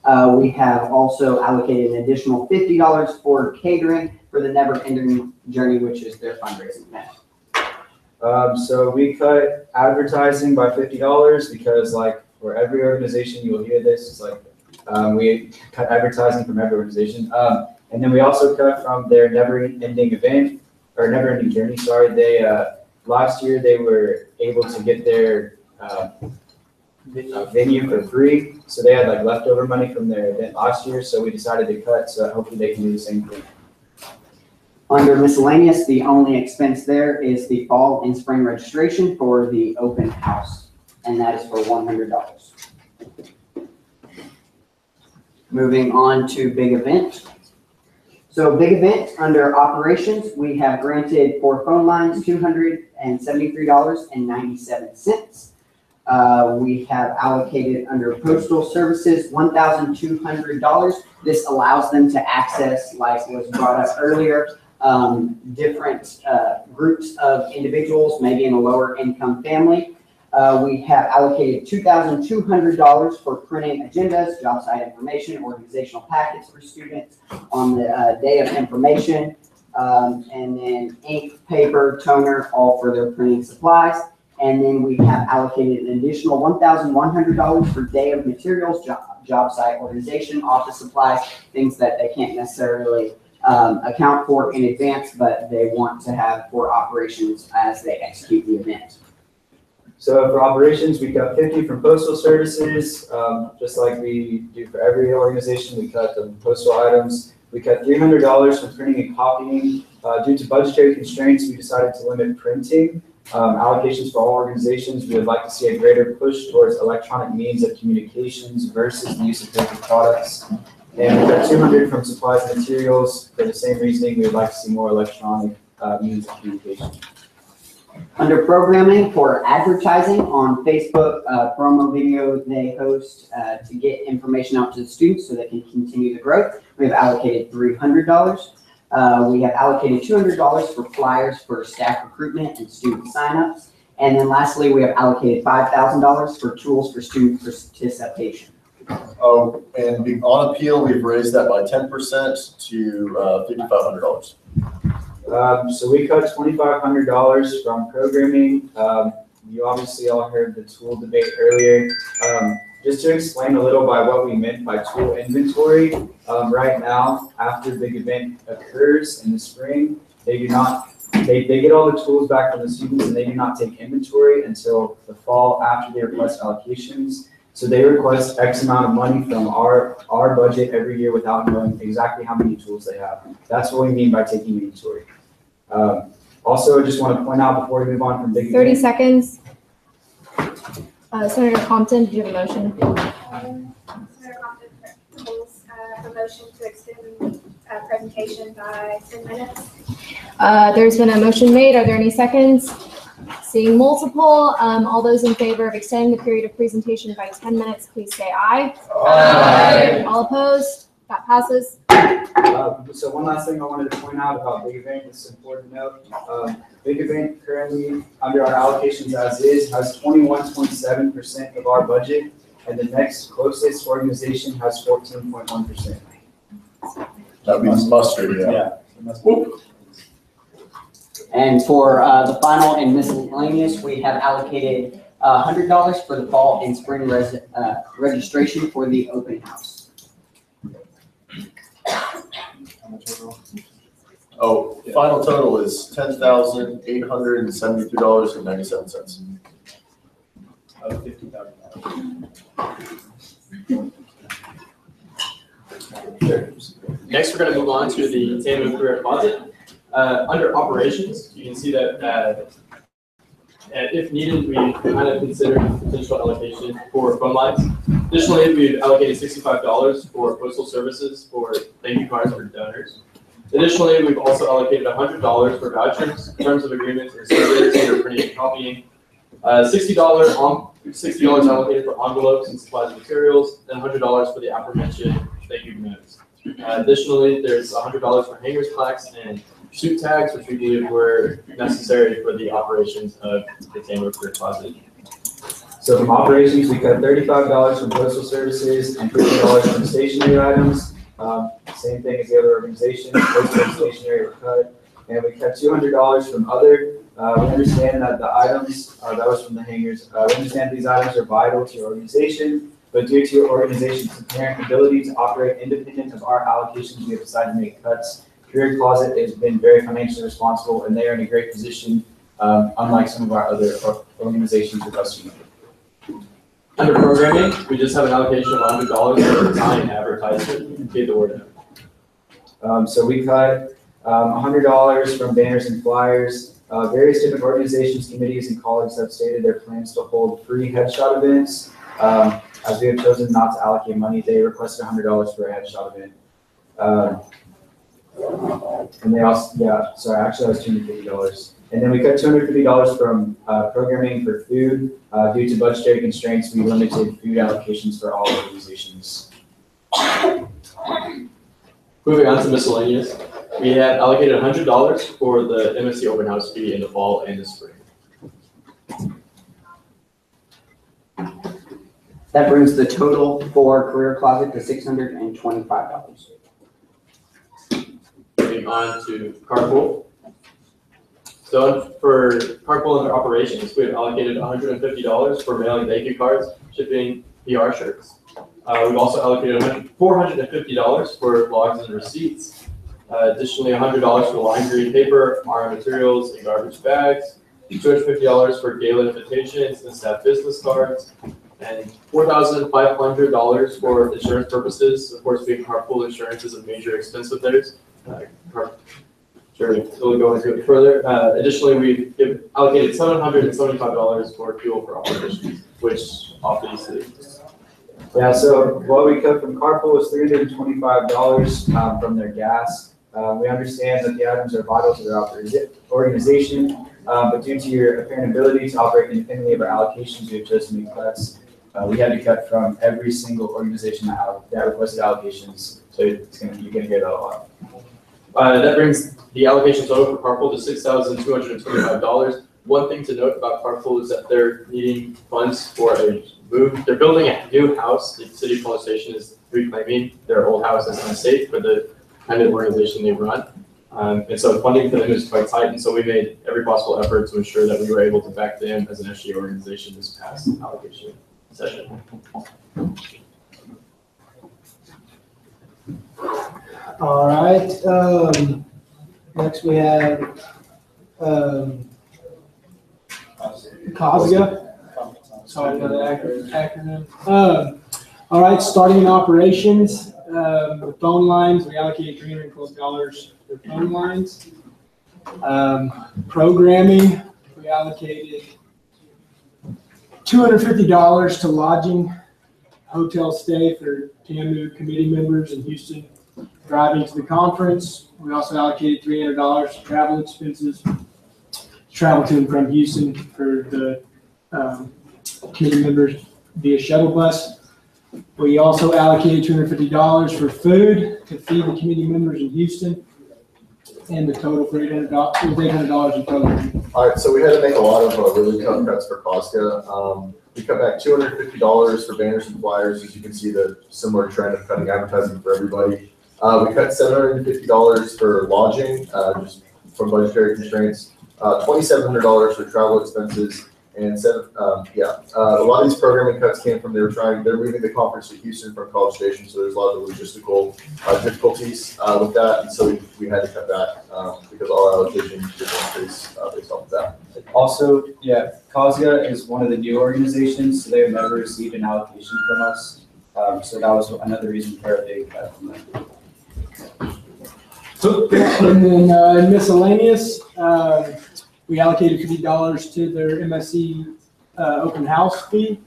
F: We have also allocated an additional $50 for catering for the Never Ending Journey, which is their fundraising event.
T: So we cut advertising by $50 because, like, for every organization you will hear this, it's like we cut advertising from every organization. And then we also cut from their Never Ending event, or Never Ending Journey, sorry. They last year they were able to get their venue for free, so they had like leftover money from their event last year, so we decided to cut, so hopefully they can do the same thing.
F: Under miscellaneous, the only expense there is the fall and spring registration for the open house, and that is for $100. Moving on to big event. So big event under operations, we have granted for phone lines $273.97. We have allocated under postal services $1,200. This allows them to access, like was brought up earlier, different groups of individuals, maybe in a lower income family. We have allocated $2,200 for printing agendas, job site information, organizational packets for students on the day of information, and then ink, paper, toner, all for their printing supplies. And then we have allocated an additional $1,100 for day of materials, job site organization, office supplies, things that they can't necessarily account for in advance, but they want to have for operations as they execute the event.
T: So for operations, we cut 50 from postal services, just like we do for every organization. We cut the postal items. We cut $300 from printing and copying. Due to budgetary constraints, we decided to limit printing. Allocations for all organizations, we would like to see a greater push towards electronic means of communications versus the use of paper products. And we got 200 from supplies and materials. For the same reasoning, we would like to see more electronic means of communication.
F: Under programming for advertising on Facebook, promo videos they host to get information out to the students so they can continue the growth. We have allocated $300. We have allocated $200 for flyers for staff recruitment and student signups. And then lastly, we have allocated $5,000 for tools for student participation.
D: Oh, and on appeal, we've raised that by 10% to $5,500.
T: So we cut $2,500 from programming. You obviously all heard the tool debate earlier. Just to explain a little by what we meant by tool inventory, right now, after the big event occurs in the spring, they do not, they get all the tools back from the students and they do not take inventory until the fall after they request allocations. So they request X amount of money from our budget every year without knowing exactly how many tools they have. That's what we mean by taking inventory. Also, I just want to point out before we move on from big
A: 30
T: event,
A: seconds. Senator Compton, do you have a motion?
H: Senator Compton proposes a motion to extend presentation by 10 minutes.
A: There's been a motion made. Are there any seconds? Seeing multiple, all those in favor of extending the period of presentation by 10 minutes, please say aye. Aye. All opposed? That passes.
T: So one last thing I wanted to point out about Big Event, it's important to note. Big Event currently, under our allocations as is, has 21.7% of our budget, and the next closest organization has 14.1%.
D: That means mustard, yeah.
F: And for the final and miscellaneous, we have allocated $100 for the fall and spring registration for the open house.
D: Oh, final total is $10,872.97.
O: Out of $50,000.
P: Sure. Next, we're going to move on to the Tandem Career Deposit. Under operations, you can see that if needed, we kind of consider potential allocation for phone lines. Additionally, we've allocated $65 for postal services for thank you cards for donors. Additionally, we've also allocated $100 for vouchers, terms of agreements, and surveys for printing and copying. $60 allocated for envelopes and supplies and materials, and $100 for the aforementioned thank you notes. Additionally, there's $100 for hangers, plaques, and shoot tags, which we believe were necessary for the operations of the Tandem Career Deposit.
T: So from operations, we cut $35 from postal services and $50 from stationery items. Same thing as the other organizations, postal and stationery were cut. And we cut $200 from other. We understand that the items, that was from the hangers, we understand these items are vital to your organization, but due to your organization's apparent ability to operate independent of our allocations, we have decided to make cuts. Career Closet has been very financially responsible, and they are in a great position, unlike some of our other organizations with us.
P: Under programming, we just have an allocation of $100 for time advertisement and get the word
T: out. So we cut $100 from banners and flyers. Various different organizations, committees, and colleagues have stated their plans to hold free headshot events. As we have chosen not to allocate money, they requested $100 for a headshot event. And they also, yeah, sorry, actually that was $250. And then we cut $250 from programming for food. Due to budgetary constraints, we limited food allocations for all organizations.
P: Moving on to miscellaneous, we have allocated $100 for the MSC open house fee in the fall and the spring.
F: That brings the total for Career Closet to $625.
P: Moving on to carpool. So for carpool under operations, we have allocated $150 for mailing thank you cards, shipping PR shirts. We've also allocated $450 for logs and receipts. Additionally, $100 for lime green paper, RM materials, and garbage bags. $250 for gala invitations and staff business cards. And $4,500 for insurance purposes. Of course, being carpool insurance is a major expense with theirs. Sure, we'll go into it further. Additionally, we've allocated $775 for fuel for operations, which obviously.
T: Yeah, so what we cut from carpool was $325 from their gas. We understand that the items are vital to their organization, but due to your apparent ability to operate independently of our allocations, we have chosen to make cuts. We had to cut from every single organization that requested allocations, so you're gonna hear that a lot.
P: That brings the allocation total for carpool to $6,225. One thing to note about carpool is that they're needing funds for a move. They're building a new house. The city of College Station is reclaiming their old house as unsafe for the kind of organization they run. And so funding for them is quite tight, and so we made every possible effort to ensure that we were able to back them as an SGA organization this past allocation session.
S: All right, next we have, COSGA. Sorry for the acronym. All right, starting in operations, the phone lines, we allocated $312 for phone lines. Programming, we allocated $250 to lodging, hotel stay for TAMU committee members in Houston driving to the conference. We also allocated $300 to travel expenses, travel to and from Houston for the committee members via shuttle bus. We also allocated $250 for food to feed the committee members in Houston, and the total for $800 in total.
D: All right, so we had to make a lot of really tough cuts for COSGA. We cut back $250 for banners and flyers. As you can see, the similar trend of cutting advertising for everybody. We cut $750 for lodging, just from budgetary constraints. $2,700 for travel expenses, and a lot of these programming cuts came from they're moving the conference to Houston from College Station, so there's a lot of logistical difficulties with that, and so we had to cut back because our allocation did increase based off of that.
T: Also, yeah, COSGA is one of the new organizations, so they have never received an allocation from us. So that was another reason for a big cut from them.
S: And then miscellaneous, we allocated $50 to their MSC open house fee.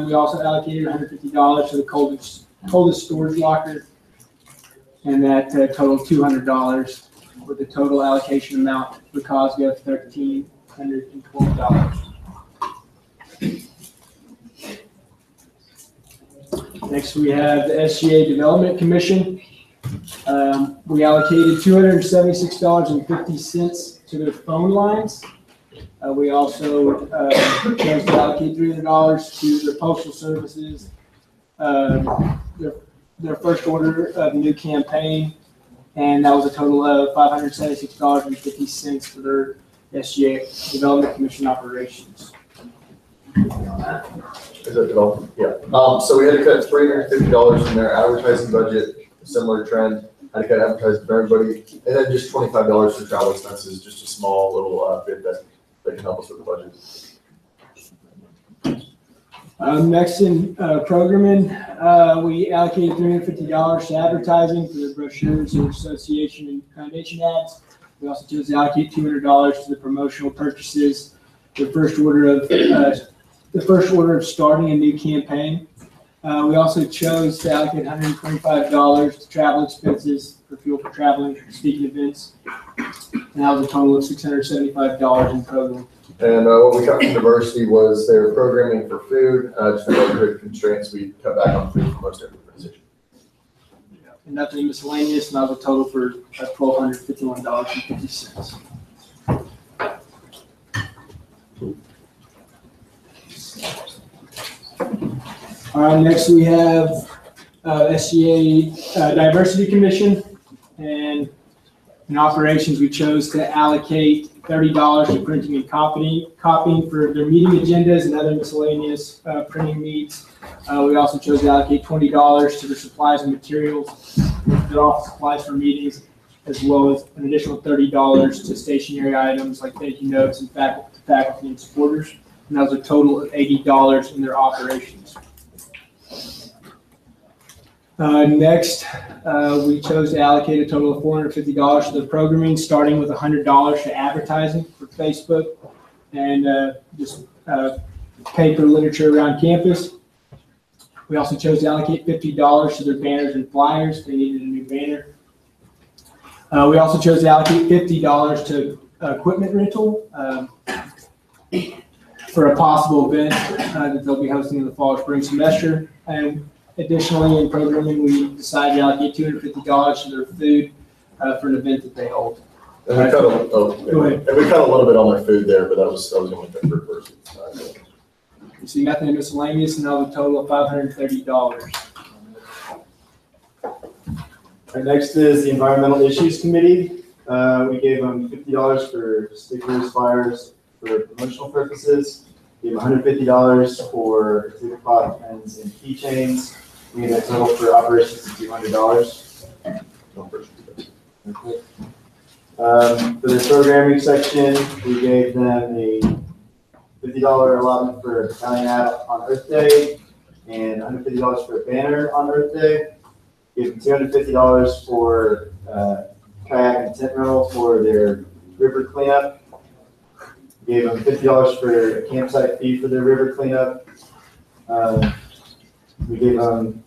S: We also allocated $150 to the coldest storage locker, and that totaled $200, with the total allocation amount for COSGA of $1,312. Next, we have the SGA Development Commission. We allocated $276.50 to their phone lines. We also chose to allocate $300 to their postal services, their first order of new campaign, and that was a total of $576.50 for their SGA Development Commission operations.
D: Is that development? Yeah. So we had to cut $350 from their advertising budget, similar trend. Had to cut advertising for everybody, and then just $25 for travel expenses, just a small little bit that can help us with the budget.
S: Next in programming, we allocated $350 to advertising for the brochures and association and foundation ads. We also chose to allocate $200 to the promotional purchases, the first order of starting a new campaign. We also chose to allocate $125 to travel expenses for fuel for traveling and speaking events. And that was a total of $675 in program.
D: And what we got from diversity was their programming for food, just for neighborhood constraints, we cut back on food for most every position.
S: And nothing miscellaneous, and that was a total for $1,251.50. All right, next we have SGA Diversity Commission, and in operations we chose to allocate $30 to printing and copying for their meeting agendas and other miscellaneous printing needs. We also chose to allocate $20 to the supplies and materials, their office supplies for meetings, as well as an additional $30 to stationery items like thank you notes and faculty and supporters. And that was a total of $80 in their operations. Next, we chose to allocate a total of $450 to the programming, starting with $100 to advertising for Facebook and just paper literature around campus. We also chose to allocate $50 to their banners and flyers. They needed a new banner. We also chose to allocate $50 to equipment rental for a possible event that they'll be hosting in the fall or spring semester. And additionally, in programming, we decided to allocate $250 to their food for an event that they hold.
D: And we cut a little bit on their food there, but that was the only thing for diversity.
S: You see nothing miscellaneous, and that was a total of $530.
O: Our next is the Environmental Issues Committee. We gave them $50 for stickers, flyers for promotional purposes. We gave $150 for tablecloth pens and keychains. We gave a total for operations of $200. For the programming section, we gave them a $50 allotment for a battalion ad on Earth Day and $150 for a banner on Earth Day. Gave them $250 for kayak and tent rental for their river cleanup. Gave them $50 for a campsite fee for their river cleanup. We gave them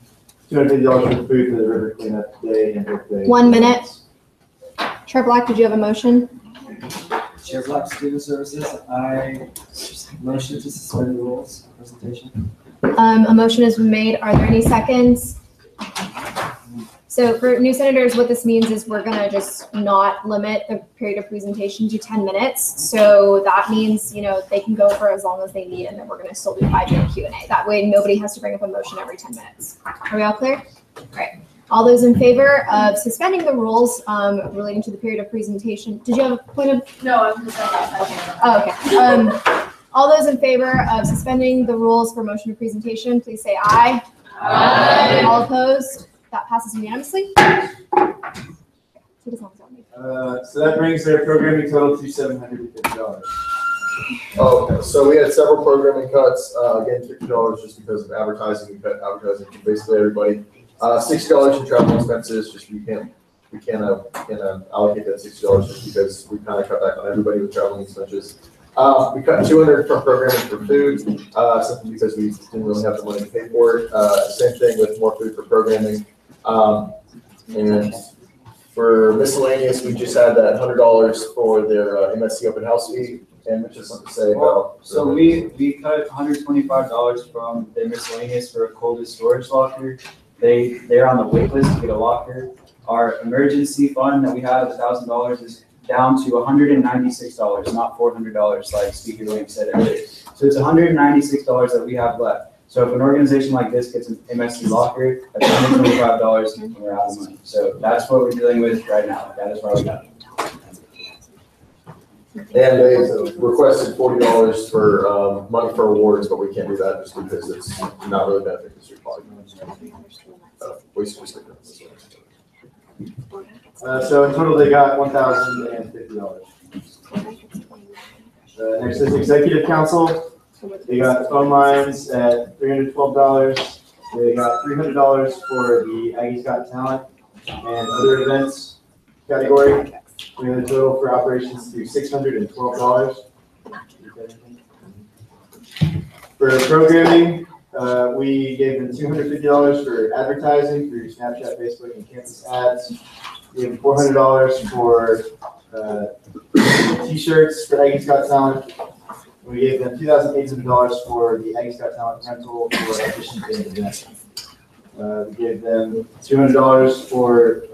O: $250 for food for the river cleanup day and Earth Day.
A: 1 minute. Chair Black, did you have a motion?
J: Chair Black, Student Services, I motion to suspend the rules presentation.
A: A motion has been made. Are there any seconds? So for new senators, what this means is we're gonna just not limit the period of presentation to 10 minutes. So that means, they can go for as long as they need, and then we're gonna still do 5-minute Q&A. That way nobody has to bring up a motion every 10 minutes. Are we all clear? Great. All those in favor of suspending the rules relating to the period of presentation? Did you have a point of?
G: No, I'm just.
A: Oh, okay. All those in favor of suspending the rules for motion of presentation, please say aye. Aye. All opposed? That passes unanimously.
O: So that brings their programming total to $750.
D: Okay, so we had several programming cuts. Again, $50 just because of advertising. We cut advertising for basically everybody. $60 in travel expenses. Just we can't allocate that $60 just because we kind of cut back on everybody with traveling expenses. We cut $200 from programming for food, simply because we didn't really have the money to pay for it. Same thing with more food for programming. And for miscellaneous, we just had that $100 for their MSC open house fee. And Mitch has something to say about.
T: So we cut $125 from their miscellaneous for a cold storage locker. They're on the wait list to get a locker. Our emergency fund that we have $1,000 is down to $196, not $400 like Speaker Williams said earlier. So it's $196 that we have left. So if an organization like this gets an MSC locker, that's $125 and we're out of money. So that's what we're dealing with right now. That is where we got it.
D: And they requested $40 for money for awards, but we can't do that just because it's not really benefiting the street body.
O: So in total, they got $1,050. Next is Executive Council. They got phone lines at $312. They got $300 for the Aggies Got Talent and other events category. We have a total for operations to $612. For programming, We gave them $250 for advertising through Snapchat, Facebook, and campus ads. We gave them $400 for t-shirts for Aggie Scott Talent. We gave them $2,800 for the Aggie Scott Talent rental for addition to the event. We gave them $200 for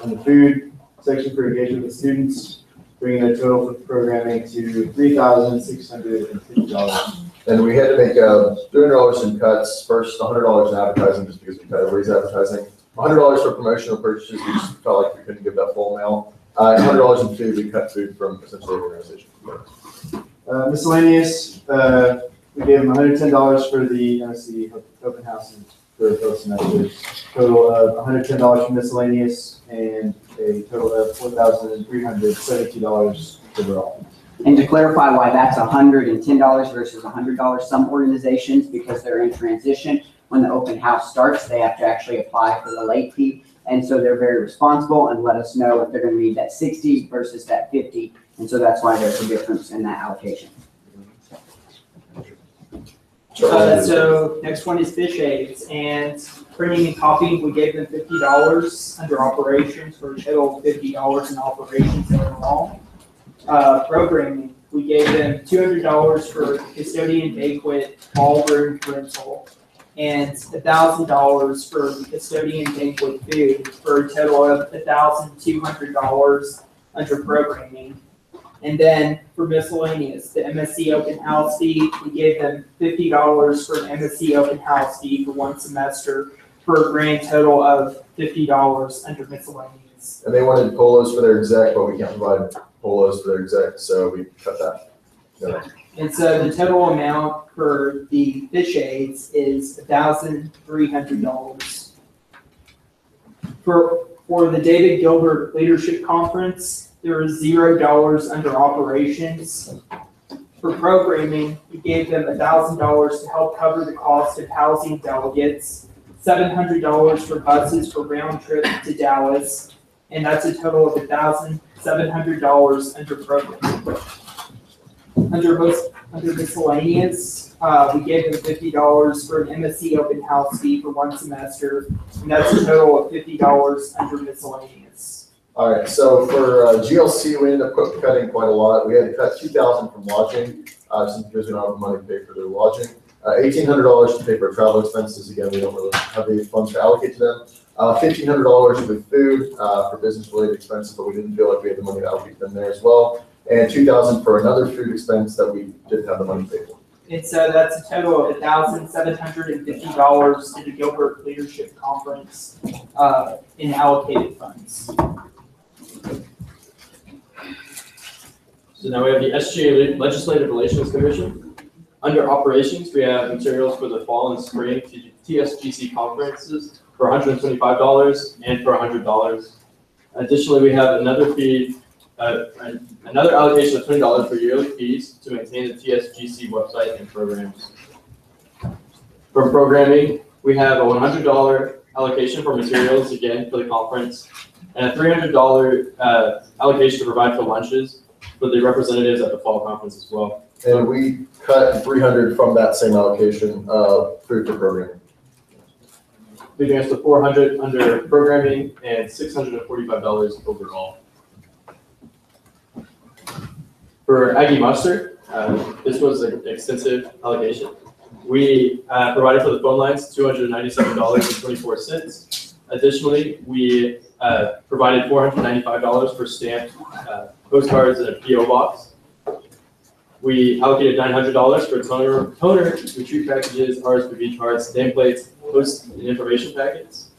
O: on the food section for engagement with students, bringing their total for programming to $3,650.
D: And we had to make $200 in cuts. First, $100 in advertising, just because we cut everybody's advertising. $100 for promotional purchases. We just felt like we couldn't give that full amount. And $100 in food. We cut food from essentially the organization.
O: Miscellaneous. We gave them $110 for the MSC open house for both semesters. Total of $110 for miscellaneous and a total of $4,372 overall.
F: And to clarify why that's $110 versus $100, some organizations, because they're in transition, when the open house starts, they have to actually apply for the late fee. And so they're very responsible and let us know if they're going to need that 60 versus that 50. And so that's why there's a difference in that allocation.
J: So next one is fish aids, and printing and copying, we gave them $50 under operations for a total of $50 in operations overall. Programming, we gave them $200 for custodian banquet ballroom rental and $1,000 for custodian banquet food for a total of $1,200 under programming. And then for miscellaneous, the MSC open house fee, we gave them $50 for an MSC open house fee for one semester for a grand total of $50 under miscellaneous.
D: And they wanted polos for their exec, but we can't provide polos for their exec, so we cut that. Yeah.
J: And so the total amount for the fish aids is $1,300. For the David Gilbert Leadership Conference, there is $0 under operations. For programming, we gave them $1,000 to help cover the cost of housing delegates, $700 for buses for round trip to Dallas, and that's a total of $1,700 under programming. Under miscellaneous, we gave them $50 for an MSC open house fee for one semester, and that's a total of $50 under miscellaneous.
D: All right, so for GLC, we ended up cutting quite a lot. We had to cut $2,000 from lodging, since because we don't have money to pay for their lodging. $1,800 to pay for travel expenses. Again, we don't really have the funds to allocate to them. $1,500 with food for business-related expenses, but we didn't feel like we had the money to allocate them there as well. And $2,000 for another food expense that we didn't have the money to pay for.
J: And so that's a total of $1,750 to the Gilbert Leadership Conference in allocated funds.
P: So now we have the SGA Legislative Relations Commission. Under operations, we have materials for the fall and spring TSGC conferences for $125 and for $100. Additionally, we have another fee, another allocation of $20 for yearly fees to maintain the TSGC website and programs. For programming, we have a $100 allocation for materials, again, for the conference, and a $300 allocation to provide for lunches for the representatives at the fall conference as well.
D: And we cut $300 from that same allocation through to programming.
P: Leaving us with $400 under programming and $645 overall. For Aggie Mustard, this was an extensive allocation. We provided for the phone lines $297.24. Additionally, we provided $495 for stamped postcards and a PO box. We allocated $900 for toner, retreat packages, RSVP charts, nameplates, post and information packets.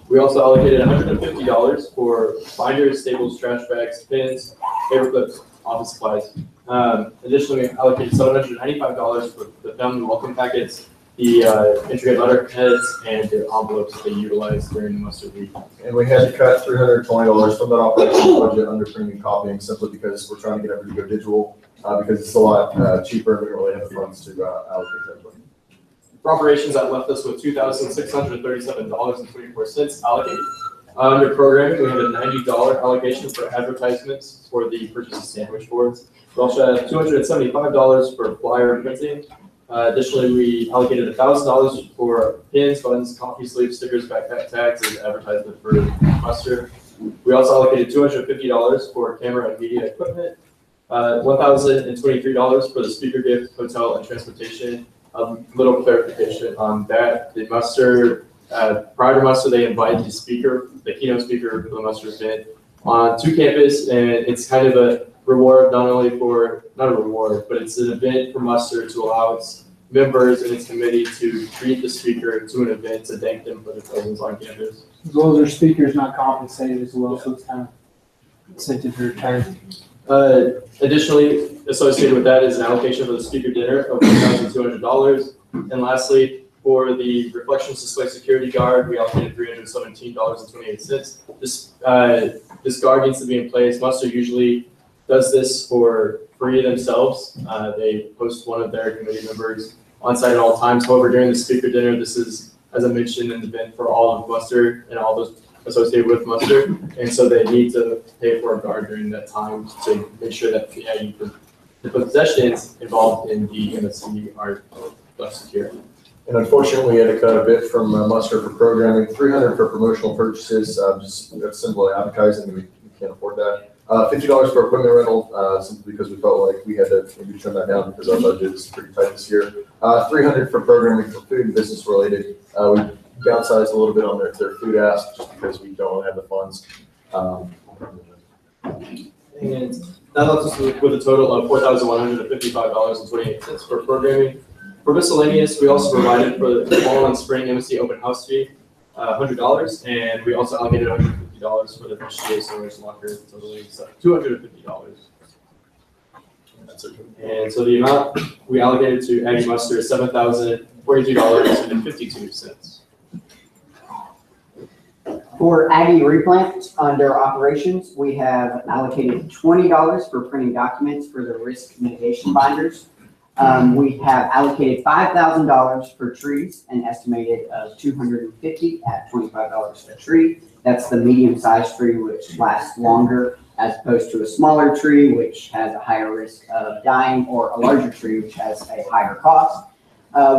P: We also allocated $150 for binders, staples, trash bags, pins, paper clips, office supplies. Additionally, we allocated $795 for the family welcome packets, the intricate letterheads, and the envelopes that they utilized during the Mustard Week.
D: And we had to cut $320 from that operations budget under printing and copying, simply because we're trying to get everything to go digital, because it's a lot cheaper and we don't really have the funds to allocate that.
P: For operations, that left us with $2,637.24 allocated. Under programming, we have a $90 allocation for advertisements for the purchase of sandwich boards. We also have $275 for flyer printing, Additionally, we allocated $1,000 for pins, buttons, coffee sleeves, stickers, backpack tags, and advertisement for muster. We also allocated $250 for camera and media equipment, $1,023 for the speaker gift, hotel, and transportation. A little clarification on that. The muster, prior to muster, they invite the speaker, the keynote speaker for the muster event to campus, and it's kind of a reward, not a reward, but it's an event for muster to allow its members and its committee to treat the speaker to an event to thank them for their presence on campus.
S: As well as our speakers not compensated as well, so it's kind of incentive to return.
P: Additionally, associated with that is an allocation for the speaker dinner of $1,200. And lastly, for the reflections display security guard, we allocated $317.28. This guard needs to be in place. Muster usually does this for free themselves. They post one of their committee members on site at all times. However, during the speaker dinner, this is, as I mentioned, an event for all of muster and all those associated with muster, and so they need to pay for a guard during that time to make sure that the possessions involved in the MSC are left secure.
D: And unfortunately, we had to cut a bit from muster for programming, $300 for promotional purchases, just that's simply advertising, we can't afford that. $50 for equipment rental, simply because we felt like we had to maybe trim that down because our budget is pretty tight this year. $300 for programming for food and business related. We downsized a little bit on their food ask just because we don't have the funds.
P: And that left us with a total of $4,155.28 for programming. For miscellaneous, we also provided for the fall and spring MSC open house fee, $100, and we also allocated $150 for the HGA storage locker, totaling $250. That's it. And so the amount we allocated to Aggie Muster is $7,042.52.
F: For Aggie replant, under operations, we have allocated $20 for printing documents for the risk mitigation binders. We have allocated $5,000 for trees, an estimated of $250 at $25 a tree. That's the medium-sized tree, which lasts longer, as opposed to a smaller tree, which has a higher risk of dying, or a larger tree, which has a higher cost.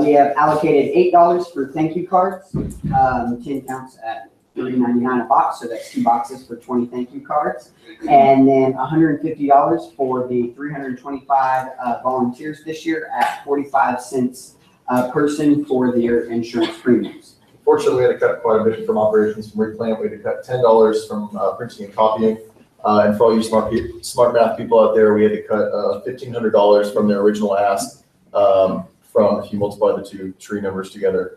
F: We have allocated $8 for thank you cards, 10 counts at $3.99 a box, so that's 2 boxes for 20 thank you cards. And then $150 for the 325 volunteers this year at 45 cents a person for their insurance premiums.
D: Fortunately, we had to cut quite a bit from operations from replant. We had to cut $10 from printing and copying. And for all you smart math people out there, we had to cut $1,500 from their original ask from, if you multiply the two tree numbers together.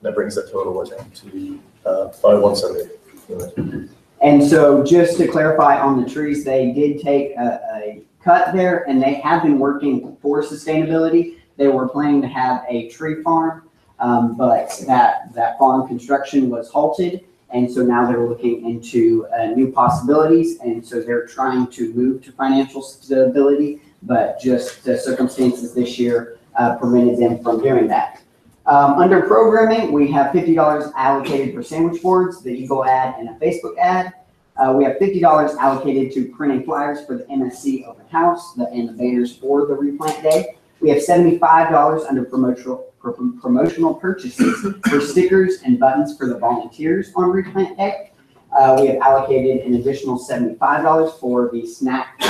D: That brings that total, I think, to 5,178.
F: And so just to clarify on the trees, they did take a cut there, and they have been working for sustainability. They were planning to have a tree farm, but that farm construction was halted. And so now they're looking into new possibilities. And so they're trying to move to financial stability, but just the circumstances this year prevented them from doing that. Under programming, we have $50 allocated for sandwich boards, the Eagle ad, and a Facebook ad. We have $50 allocated to printing flyers for the MSC open house and the banners for the replant day. We have $75 under promotional purchases for stickers and buttons for the volunteers on replant day. We have allocated an additional $75 for the snack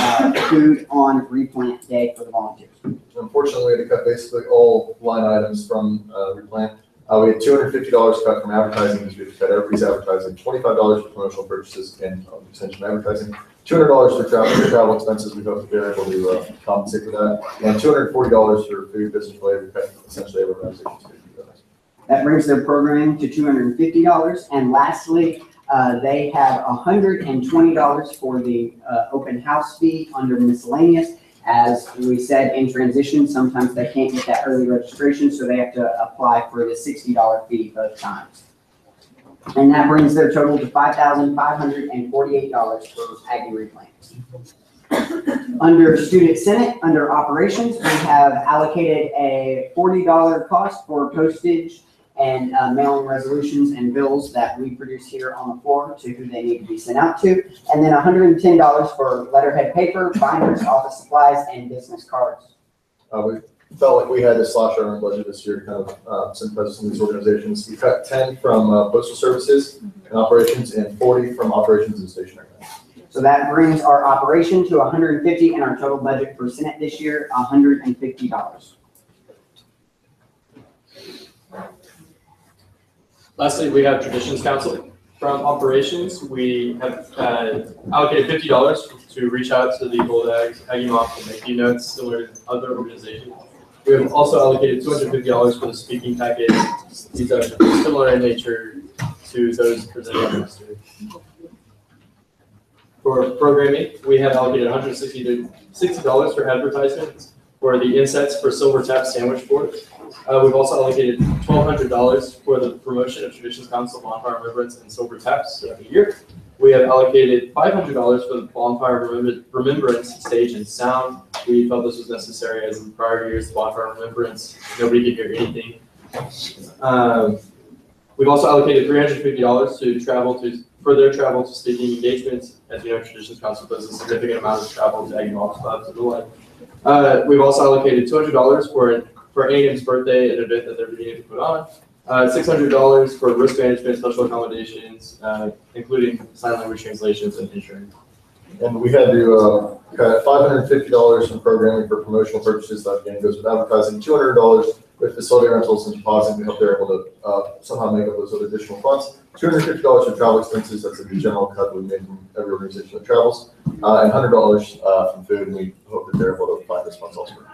F: food on replant day for the volunteers.
D: Unfortunately, we had to cut basically all line items from replant. We had $250 cut from advertising because we had to cut everybody's advertising, $25 for promotional purchases and extension advertising, $200 for travel expenses. We hope that they're able to compensate for that, and $240 for food business related. We cut essentially every organization.
F: That brings their programming to $250. And lastly, they have $120 for the open house fee under miscellaneous. As we said, in transition, sometimes they can't get that early registration, so they have to apply for the $60 fee both times. And that brings their total to $5,548 for Aggie replant. Under Student Senate, under operations, we have allocated a $40 cost for postage and mailing resolutions and bills that we produce here on the floor to who they need to be sent out to. And then $110 for letterhead paper, binders, office supplies, and business cards.
D: We felt like we had to slash our own budget this year to kind of sympathize with some of these organizations. We cut 10 from postal services and operations and 40 from operations and stationery.
F: So that brings our operation to 150 and our total budget for Senate this year, $150.
P: Lastly, we have Traditions Council. From operations, we have allocated $50 to reach out to the old Aggie Moms and thank you notes similar to other organizations. We have also allocated $250 for the speaking package. These are similar in nature to those presented last year. For programming, we have allocated $160 for advertisements for the insets for Silver Tap sandwich boards. We've also allocated $1,200 for the promotion of Traditions Council Bonfire Remembrance and Silver Taps throughout the year. We have allocated $500 for the Bonfire Remembrance stage and sound. We felt this was necessary as in prior years, the Bonfire Remembrance, nobody could hear anything. We've also allocated $350 for their travel to speaking engagements. As you know, Traditions Council does a significant amount of travel to Aggie Moms Clubs and the like. We've also allocated $200 for A&M's birthday, an event that they're beginning to put on. $600 for risk management, special accommodations, including sign language translations and insurance.
D: And we had to cut $550 from programming for promotional purposes. That again goes with advertising. $200 with facility rentals and deposit. We hope they're able to somehow make up those other additional funds. $250 for travel expenses. That's a general cut we made from every organization that travels. And $100 from food. And we hope that they're able to find this funds elsewhere.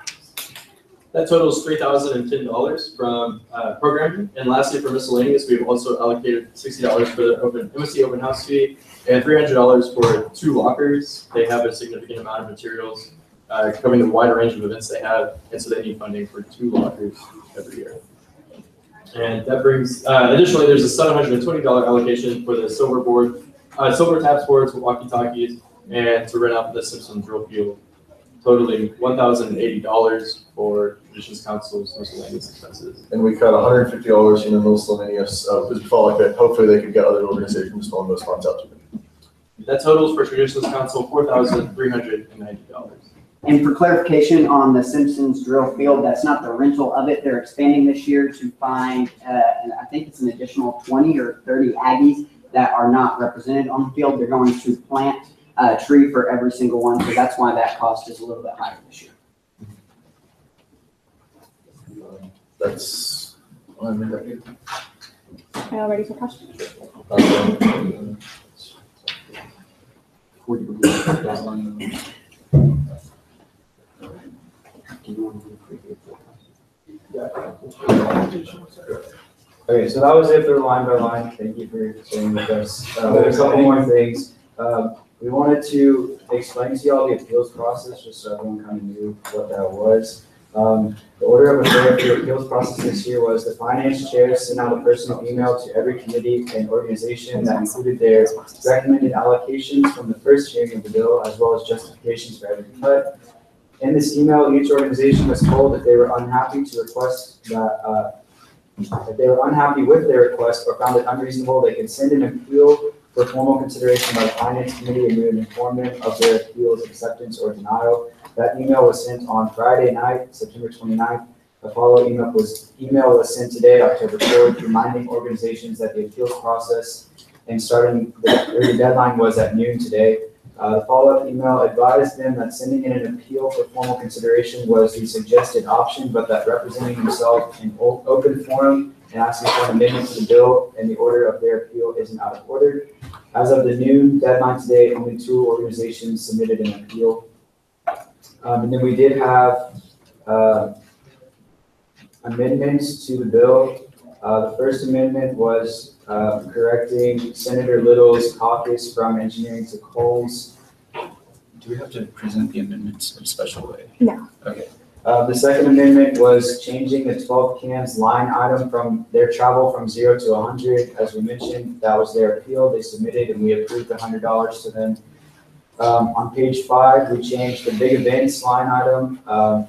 P: That totals $3,010 from programming. And lastly, for miscellaneous, we've also allocated $60 for the MSC open house fee and $300 for 2 lockers. They have a significant amount of materials covering the wide range of events they have, and so they need funding for 2 lockers every year. And that brings, additionally, there's a $720 allocation for the Silver Taps boards with walkie-talkies and to rent out the Simpson drill field, totaling $1,080 for Traditions Council's miscellaneous expenses.
D: And we cut $150 from the miscellaneous because we felt like that hopefully they could get other organizations to loan those funds out to them.
P: That totals for Traditions Council $4,390.
F: And for clarification on the Simpsons drill field, that's not the rental of it. They're expanding this year to find, and I think it's an additional 20 or 30 Aggies that are not represented on the field. They're going to plant a tree for every single one, so that's why that cost is a little bit higher this year.
D: That's all I made that here.
A: Are you all ready for questions?
T: Okay, so that was it for line by line. Thank you for staying with us. There's a couple more things. We wanted to explain to you all the appeals process, just so everyone kind of knew what that was. The order of affairs for the appeals process this year was the finance chair sent out a personal email to every committee and organization that included their recommended allocations from the first hearing of the bill, as well as justifications for every cut. In this email, each organization was told that they were unhappy to request that, if they were unhappy with their request or found it unreasonable, they could send an appeal for formal consideration by the finance committee, and we would inform them of their appeal's acceptance or denial. That email was sent on Friday night, September 29th. A follow-up email was sent today, October 4th, reminding organizations that the appeals process and the deadline was at noon today. The follow-up email advised them that sending in an appeal for formal consideration was the suggested option, but that representing themselves in open forum and asking for an amendment to the bill and the order of their appeal isn't out of order. As of the noon deadline today, only 2 organizations submitted an appeal. And then we did have amendments to the bill. The first amendment was correcting Senator Little's caucus from engineering to Coles.
C: Do we have to present the amendments in a special way?
A: No.
C: Okay.
T: The second amendment was changing the 12 cans line item from their travel from 0 to 100. As we mentioned, that was their appeal. They submitted and we approved the $100 to them. On page 5, we changed the big events line item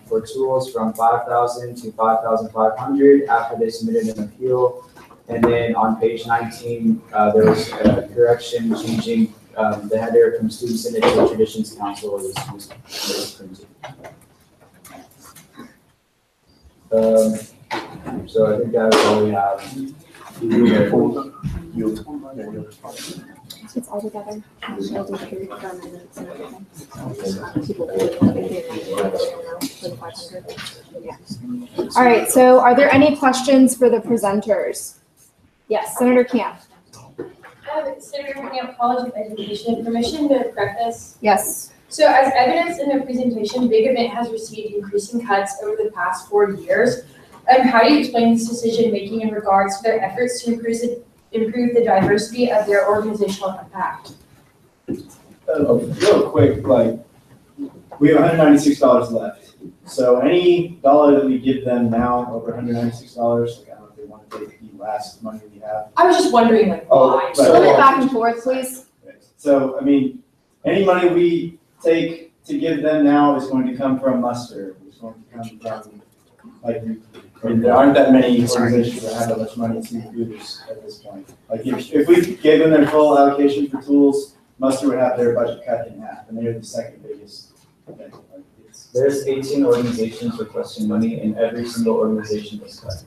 T: for tools from 5,000 to 5,500 after they submitted an appeal. And then on page 19, there was a correction changing the header from Student Senate to Traditions Council was printed. So I think that is all we have.
A: It's all together. All right, so are there any questions for the presenters? Yes, Senator Camp.
I: Senator Camp, College of Education, permission to correct this?
A: Yes.
I: So as evidenced in the presentation, Big Event has received increasing cuts over the past 4 years. How do you explain this decision-making in regards to their efforts to improve the diversity of their organizational impact?
O: Real quick, like, we have $196 left. So any dollar that we give them now, over $196, like, I don't know if they want to take the last money we have.
I: I was just wondering, like, why?
A: Split it back and forth, please.
O: So, I mean, any money we take to give them now is going to come from muster. It's going to come from, like, I mean, there aren't that many organizations that have that much money to do this at this point. Like, if we gave them their full allocation for tools, muster would have their budget cut in half, and they're the second biggest thing.
T: There's 18 organizations requesting money, and every single organization is cut.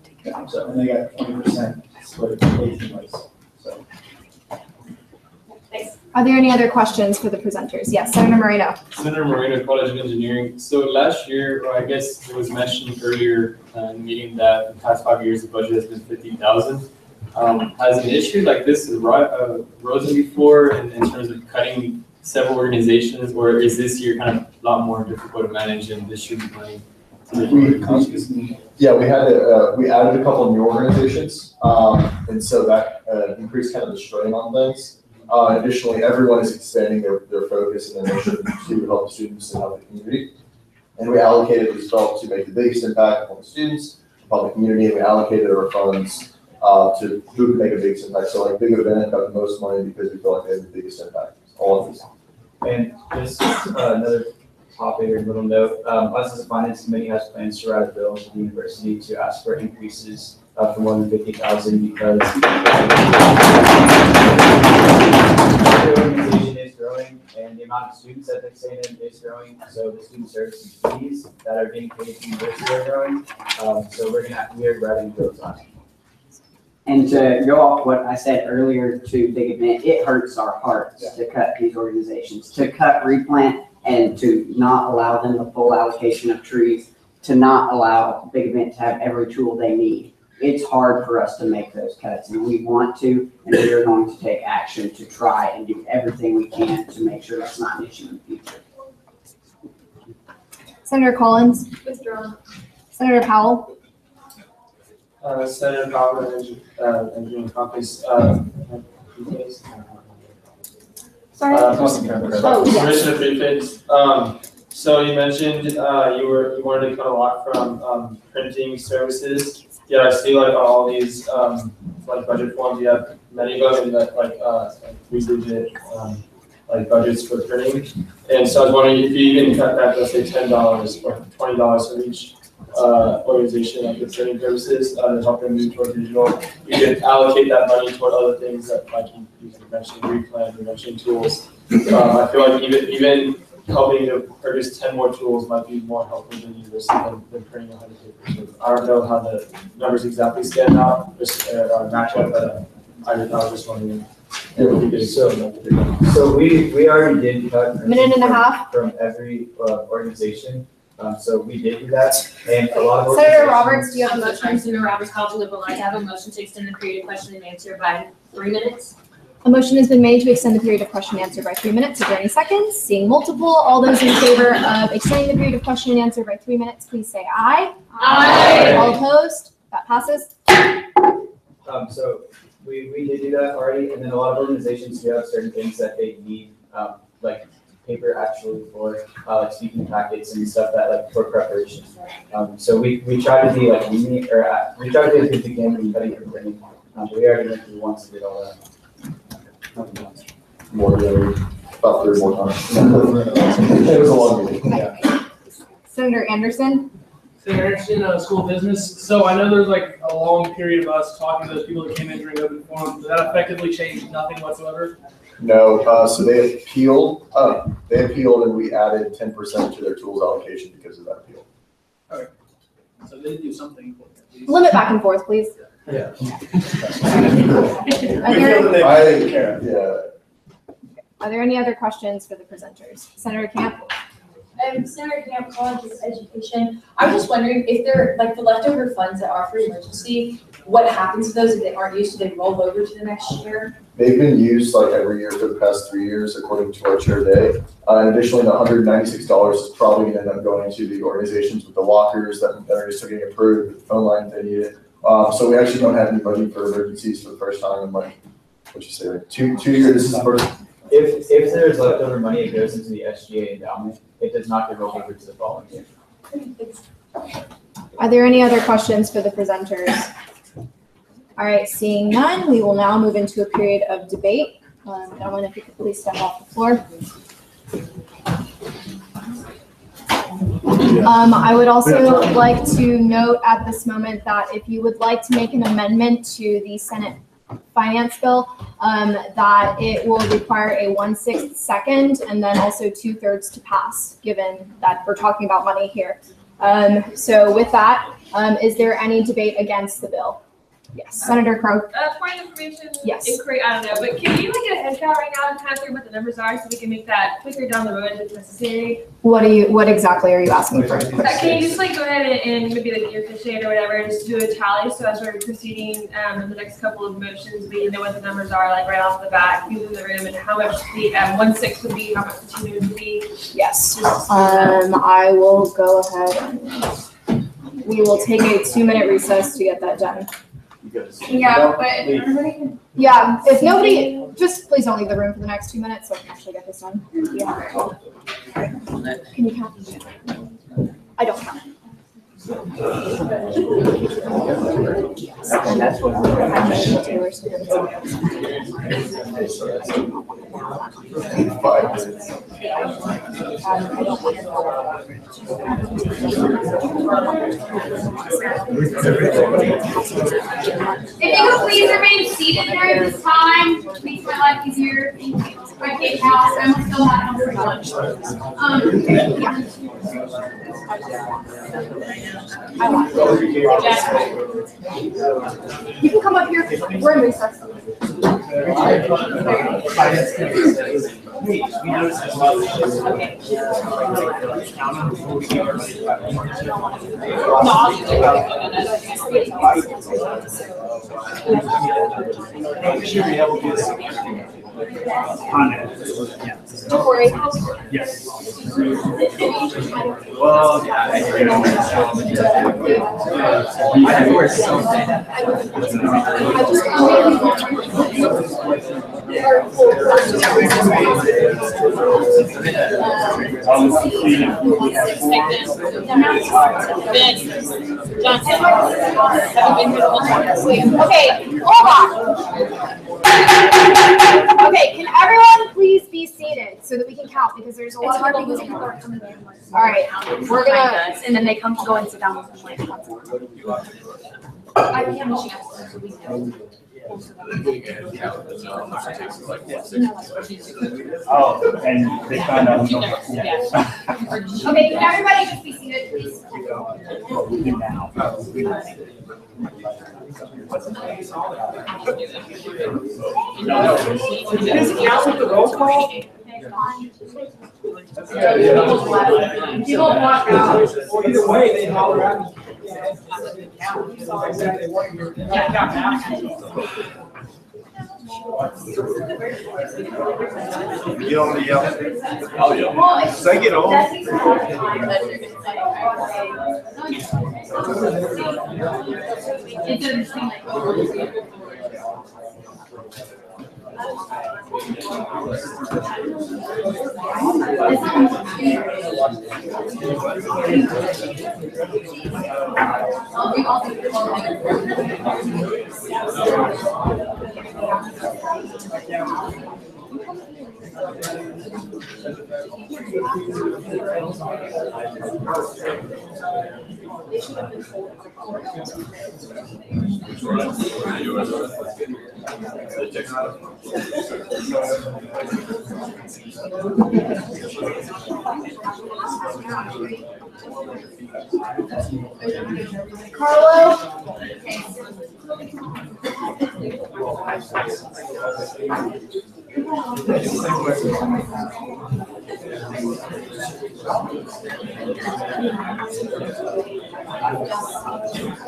O: So, and they got 20% split 18 ways. So.
A: Thanks. Are there any other questions for the presenters? Yes, Senator Moreno.
P: Senator Moreno, College of Engineering. So last year, or I guess it was mentioned earlier in the meeting that the past 5 years the budget has been $50,000. Has an issue like this arisen before in terms of cutting several organizations, or is this year kind of a lot more difficult to manage and distribute money to different organizations?
D: Yeah, we added a couple of new organizations, and so that increased kind of the strain on things. Additionally, everyone is expanding their focus and their mission to help students and help the community. And we allocated, we felt, to make the biggest impact on the students, on the community, and we allocated our funds to who could make a biggest impact. So like Big Event got the most money because we felt like they had the biggest impact. All of these.
T: And just another topic or little note, us as a finance committee has plans to write a bill to the university to ask for increases for more than 50,000 because the organization is growing and the amount of students that they stay in is growing. So the student services fees that are being paid to the university are growing. So we are writing bills on it.
F: And to go off what I said earlier to Big Event, it hurts our hearts to cut these organizations, to cut replant and to not allow them the full allocation of trees, to not allow Big Event to have every tool they need. It's hard for us to make those cuts, and we want to, and we are going to take action to try and do everything we can to make sure that's not an issue in the future.
A: Senator Collins.
I: Withdrawn.
A: Senator Powell.
P: Senator Powell, Engineering Caucus.
A: Sorry.
P: Commissioner Preface. So you mentioned you wanted to cut a lot from printing services. Yeah, I see like all these like budget forms. You have many of them, and that like 3-digit like budgets for printing. And so I was wondering if you even cut that, let's say $10 or $20 for each organization like the printing services to help them move toward digital. You could allocate that money toward other things that, like you mentioned, replan, you mentioned tools. I feel like even helping to purchase 10 more tools might be more helpful to the university than printing 100 papers. So I don't know how the numbers exactly stand out, just match up, but I was just wondering.
T: So we already did cut
A: Minute and a half
T: from every organization. So we did do that, and a lot of
A: Senator Roberts, do you have a motion?
Q: Senator Roberts, College of Liberal Arts, I have a motion to extend the period of question and answer by 3 minutes.
A: A motion has been made to extend the period of question and answer by 3 minutes. Is there any seconds? Seeing multiple, all those in favor of extending the period of question and answer by 3 minutes, please say aye.
I: Aye.
A: All opposed? That passes.
T: So we did do that already, and then a lot of organizations do have certain things that they need, like paper actually for like speaking packets and stuff that like for preparation. So we try to be like lenient, or we try to be as good as we can when cutting for printing. We already went through once and did all that.
D: More than about 3 more times. It was a long meeting. Yeah.
A: Senator Anderson.
U: Senator Anderson, school business. So I know there's like a long period of us talking to those people that came in during open forum. Did that effectively change nothing whatsoever?
D: No, so they appealed, and we added 10% to their tools allocation because of that appeal.
U: Okay. So they do something.
A: Limit back and forth, please.
U: Yeah.
A: Are there any other questions for the presenters? Senator Camp?
I: Senator Camp, College of Education. I was just wondering if they're like the leftover funds that are for emergency, what happens to those if they aren't used? Do they roll over to the next year?
D: They've been used like every year for the past 3 years, according to our chair day. And additionally, the $196 is probably going to end up going to the organizations with the lockers that are still getting approved, the phone lines they needed. So we actually don't have any money for emergencies for the first time in like, what you say, like two years. This is the first.
T: If there's leftover money, it goes into the SGA endowment. It does not get rolled over to the following year.
A: Are there any other questions for the presenters? All right, seeing none, we will now move into a period of debate. Ellen, if you could please step off the floor. I would also like to note at this moment that if you would like to make an amendment to the Senate Finance Bill, that it will require a 1/6 second and then also 2/3 to pass, given that we're talking about money here. So with that, is there any debate against the bill? Yes, Senator Crowe.
L: Point of information.
A: Yes.
L: Inquiry, I don't know, but can you like get a head count right now and kind of through what the numbers are so we can make that quicker down the road if necessary?
A: What exactly are you asking for?
L: Can you just like go ahead and maybe like your officiate or whatever, just do a tally so as we're proceeding in the next couple of motions, we know what the numbers are like right off the bat, who's in the room and how much the 1/6 would be, how much the 2 would be.
A: Yes. I will go ahead and we will take a 2-minute recess to get that done.
L: Yeah, but if everybody can.
A: Yeah, if nobody, just please don't leave the room for the next 2 minutes so I can actually get this done. Yeah. Can you count? I don't count.
F: That's what
E: If you could please remain seated during this time, makes my life easier. Thank you. I can't house, I'm still not home for lunch.
A: You can come up here. We're in recess. Don't worry.
V: Yes. Well, yeah.
A: Okay, hold on. Okay, can everyone please be seated so that we can count because there's a lot of people who are coming in. All right, we're gonna,
E: and then they come go and sit down with them later. I can't machine us, so we know.
V: Oh, and they found out.
E: Okay, can everybody just be seated, please?
J: People walk out. Either way, they holler at me. Exactly what you're.
O: You don't want to yell? I'll yell. Say it all.
A: Carlo?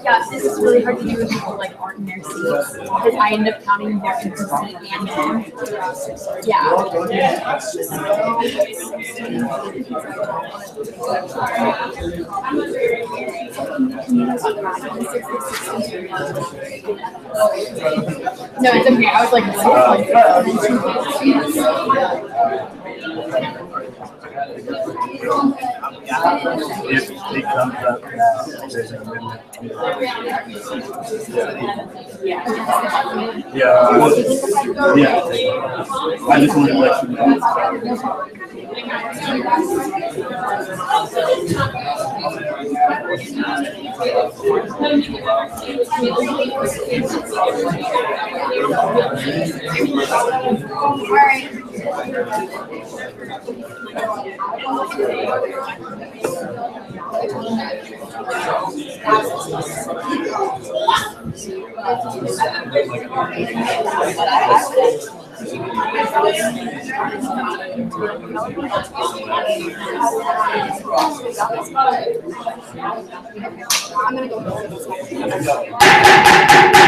K: Yeah, this is really hard to do when people like aren't in their seats because I end up counting their empty seat and them.
A: No, it's okay. I was like,
V: If it comes up now, there's an amendment. Yeah, I just wanted to let you know.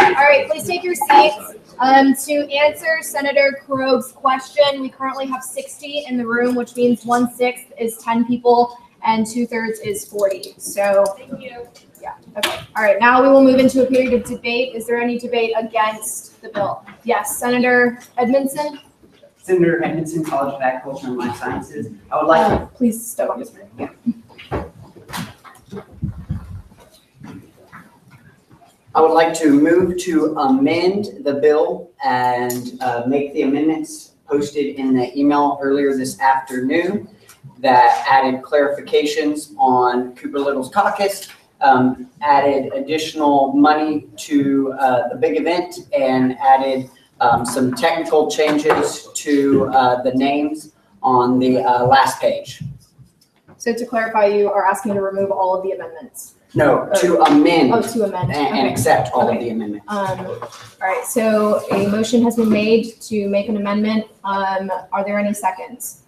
A: All right, please take your seats. To answer Senator Krog's question, we currently have 60 in the room, which means 1/6 is 10 people and 2/3 is 40. So,
L: Thank you.
A: yeah, okay. All right, now we will move into a period of debate. Is there any debate against the bill? Yes, Senator Edmondson?
F: Senator Edmondson, College of Agriculture and Life Sciences. I would like
A: please step up. Yeah.
F: I would like to move to amend the bill and make the amendments posted in the email earlier this afternoon that added clarifications on Cooper Little's caucus, added additional money to the big event, and added some technical changes to the names on the last page.
A: So to clarify, you are asking to remove all of the amendments?
F: No, to amend.
A: Oh, to amend.
F: And
A: Okay.
F: accept all of
A: Okay.
F: the amendments.
A: All right, so a motion has been made to make an amendment. Are there any seconds?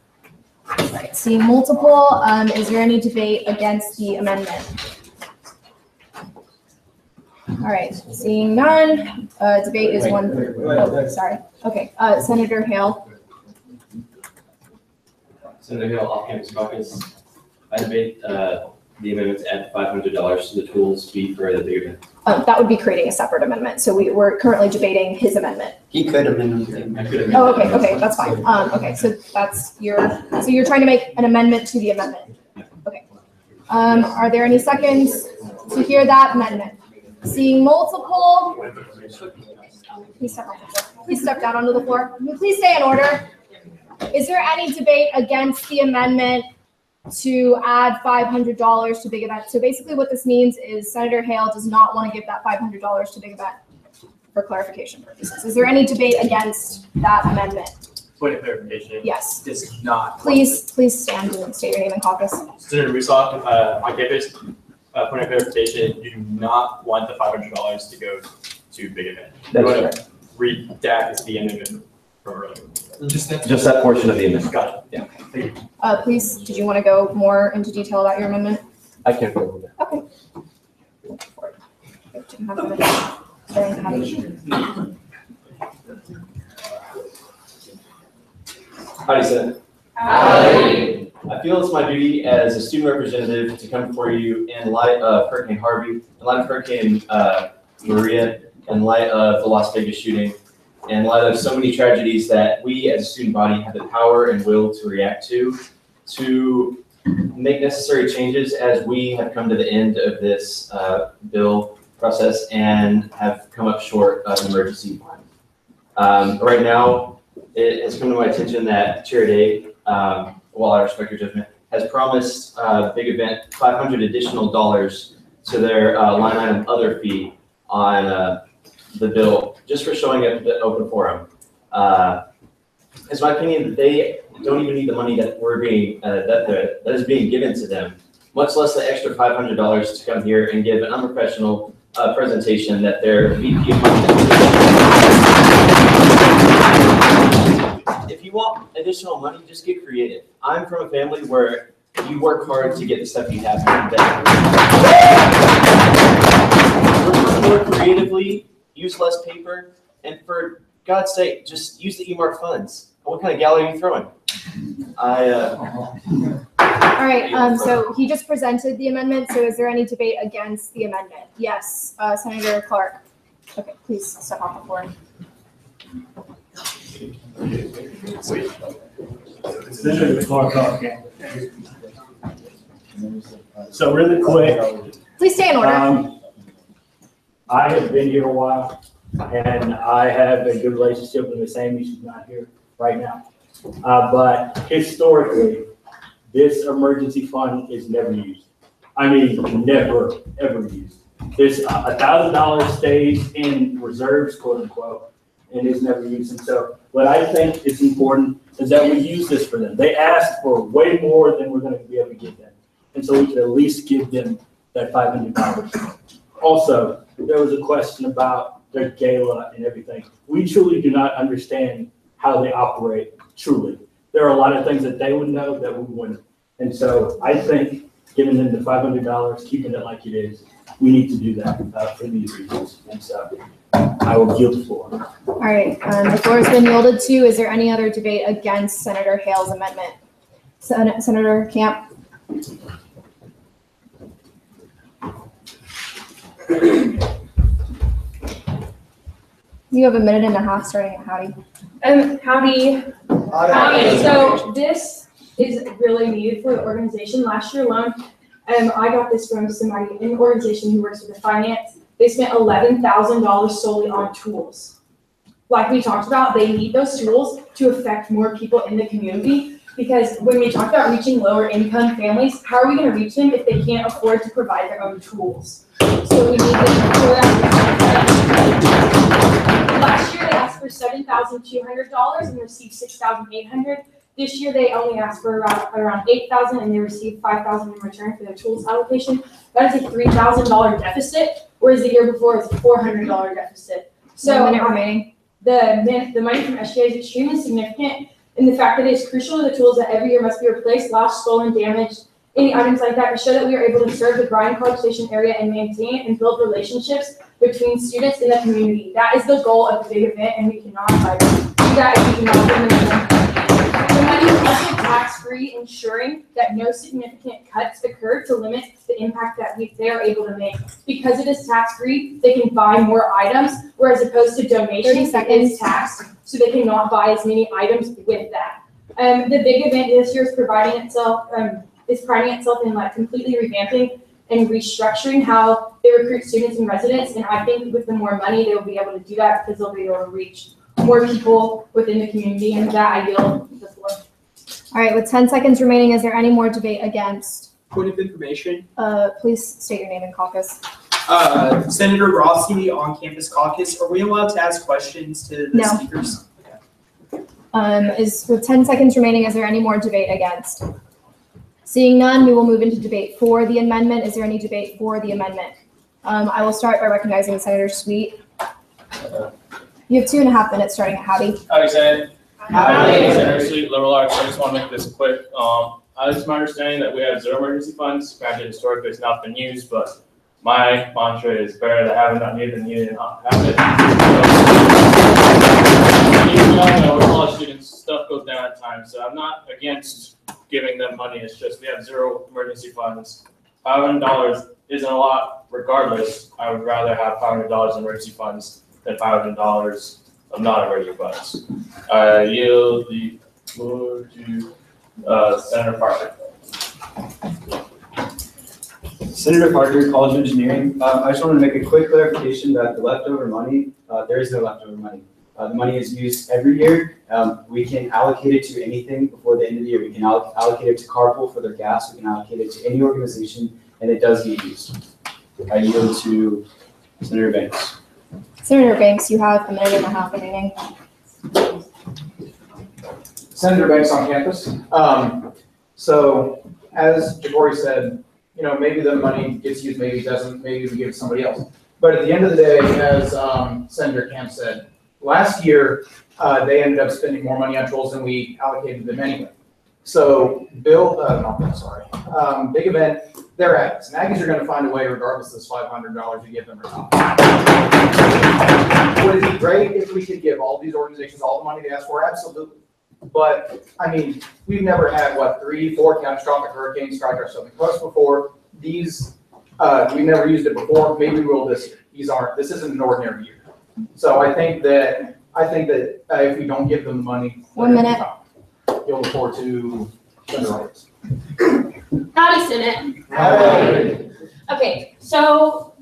A: All right, seeing multiple, is there any debate against the amendment? All right, seeing none, debate is one. Oh, sorry. Okay, Senator Hale.
N: Senator Hill, off-campus caucus. I debate the amendment to add $500 to the tools fee for the big event.
A: That would be creating a separate amendment. So we're currently debating his amendment.
F: He could amend them.
N: I could amend
A: Oh,
N: it.
A: okay, that's fine. Okay, so you're trying to make an amendment to the amendment. Okay. Are there any seconds to hear that amendment? Seeing multiple, please step down onto the floor. Please stay in order. Is there any debate against the amendment to add $500 to big event? So basically what this means is Senator Hale does not want to give that $500 to big event for clarification purposes. Is there any debate against that amendment?
P: Point of clarification.
A: Yes.
P: This is not.
A: Please stand and state your name and caucus.
P: Senator Musoff, on campus, point of clarification, you do not want the $500 to go to big event. You want to redact the amendment from earlier.
N: Just that portion of the amendment.
P: Gotcha.
N: Yeah.
P: Thank you.
A: Please, did you want to go more into detail about your amendment?
N: I can't go with that.
A: Okay.
N: Howdy, Senate. Howdy. I feel it's my duty as a student representative to come before you in light of Hurricane Harvey, in light of Hurricane Maria, in light of the Las Vegas shooting, in light of so many tragedies that we as a student body have the power and will to react to make necessary changes as we have come to the end of this bill process and have come up short of emergency plan. Right now, it has come to my attention that Chair Day, while I respect your judgment, has promised Big Event $500 additional to their line item other fee on the bill just for showing up at the open forum. It's my opinion that they don't even need the money that we're being that is being given to them much less the extra $500 to come here and give an unprofessional presentation that their VP of Marketing. If you want additional money, just get creative. I'm from a family where you work hard to get the stuff you have here. Work more creatively, use less paper, and for God's sake, just use the eMark funds. What kind of gala are you throwing?
A: All right, so he just presented the amendment, so is there any debate against the amendment? Yes, Senator Clark. Okay, please step off the floor.
V: Senator Clark talking. So really quick.
A: Please stay in order.
V: I have been here a while, and I have a good relationship with Miss Amy. She's not here right now. But historically, this emergency fund is never used. I mean, never, ever used. This $1,000 stays in reserves, quote unquote, and is never used. And so what I think is important is that we use this for them. They asked for way more than we're going to be able to give them. And so we could at least give them that $500. Also, there was a question about their gala and everything. We truly do not understand how they operate, truly. There are a lot of things that they would know that we wouldn't. And so I think giving them the $500, keeping it like it is, we need to do that for these reasons. And so I will yield the floor.
A: All right, the floor has been yielded to. Is there any other debate against Senator Hale's amendment? Senator Camp. You have a minute and a half starting at Howdy.
B: Howdy. So this is really needed for the organization. Last year alone, I got this from somebody in the organization who works with the finance. They spent $11,000 solely on tools. Like we talked about, they need those tools to affect more people in the community, because when we talk about reaching lower income families, how are we going to reach them if they can't afford to provide their own tools? So we need last year they asked for $7,200 and received $6,800. This year they only asked for around $8,000 and they received $5,000 in return for their tools allocation. That is a $3,000 deficit, whereas the year before it was a $400 deficit. So the money from SGA is extremely significant, and the fact that it is crucial to the tools that every year must be replaced, lost, stolen, damaged, any items like that, to show that we are able to serve the Bryan College Station area and maintain and build relationships between students in the community. That is the goal of the big event, and we cannot do that if we cannot bring them. The money is also tax-free, ensuring that no significant cuts occur to limit the impact that they are able to make. Because it is tax-free, they can buy more items, whereas opposed to donations, it is taxed, so they cannot buy as many items with that. The big event this year is priding itself in like completely revamping and restructuring how they recruit students and residents. And I think with the more money, they will be able to do that because they'll be able to reach more people within the community. And with that, I yield the floor.
A: All right, with 10 seconds remaining, is there any more debate against?
R: Point of information.
A: Please state your name and caucus.
R: Senator Rossi on campus caucus. Are we allowed to ask questions to the speakers?
A: With 10 seconds remaining, is there any more debate against? Seeing none, we will move into debate for the amendment. Is there any debate for the amendment? I will start by recognizing Senator Sweet. You have 2.5 minutes starting at Howdy.
W: Howdy, Senate. Howdy. Senator Sweet, Liberal Arts. I just want to make this quick. It's my understanding that we have 0 emergency funds. Granted, historically, it's not been used, but my mantra is better to have it not needed than needed and not have it. So, you know, we're college students, stuff goes down at times, so I'm not against giving them money. It's just we have 0 emergency funds. $500 isn't a lot regardless. I would rather have $500 in emergency funds than $500 of non-emergency funds. I yield the floor to Senator Parker.
T: Senator Parker, College of Engineering. I just want to make a quick clarification that the leftover money, there is no leftover money. The money is used every year. We can allocate it to anything before the end of the year. We can allocate it to Carpool for their gas. We can allocate it to any organization, and it does get used. I yield to Senator Banks.
A: Senator Banks, you have 1.5 minutes remaining.
X: Senator Banks on campus. So as Jabori said,
G: maybe the money gets used, maybe it doesn't, maybe we give it to somebody else. But at the end of the day, as Senator Camp said, last year, they ended up spending more money on trolls than we allocated them anyway. So Big Event, they're Aggies. And Aggies are gonna find a way regardless of this $500 you give them or not. Would it be great if we could give all these organizations all the money they ask for? Absolutely. But, I mean, we've never had, 3, 4 catastrophic hurricanes strike our southern coast before. These, we've never used it before, maybe we will this year. This isn't an ordinary year. So I think that if we don't give them the money.
A: 1 minute.
G: You'll look forward to Senator Roberts.
Q: Howdy, Senate.
G: Hi.
Q: Okay, so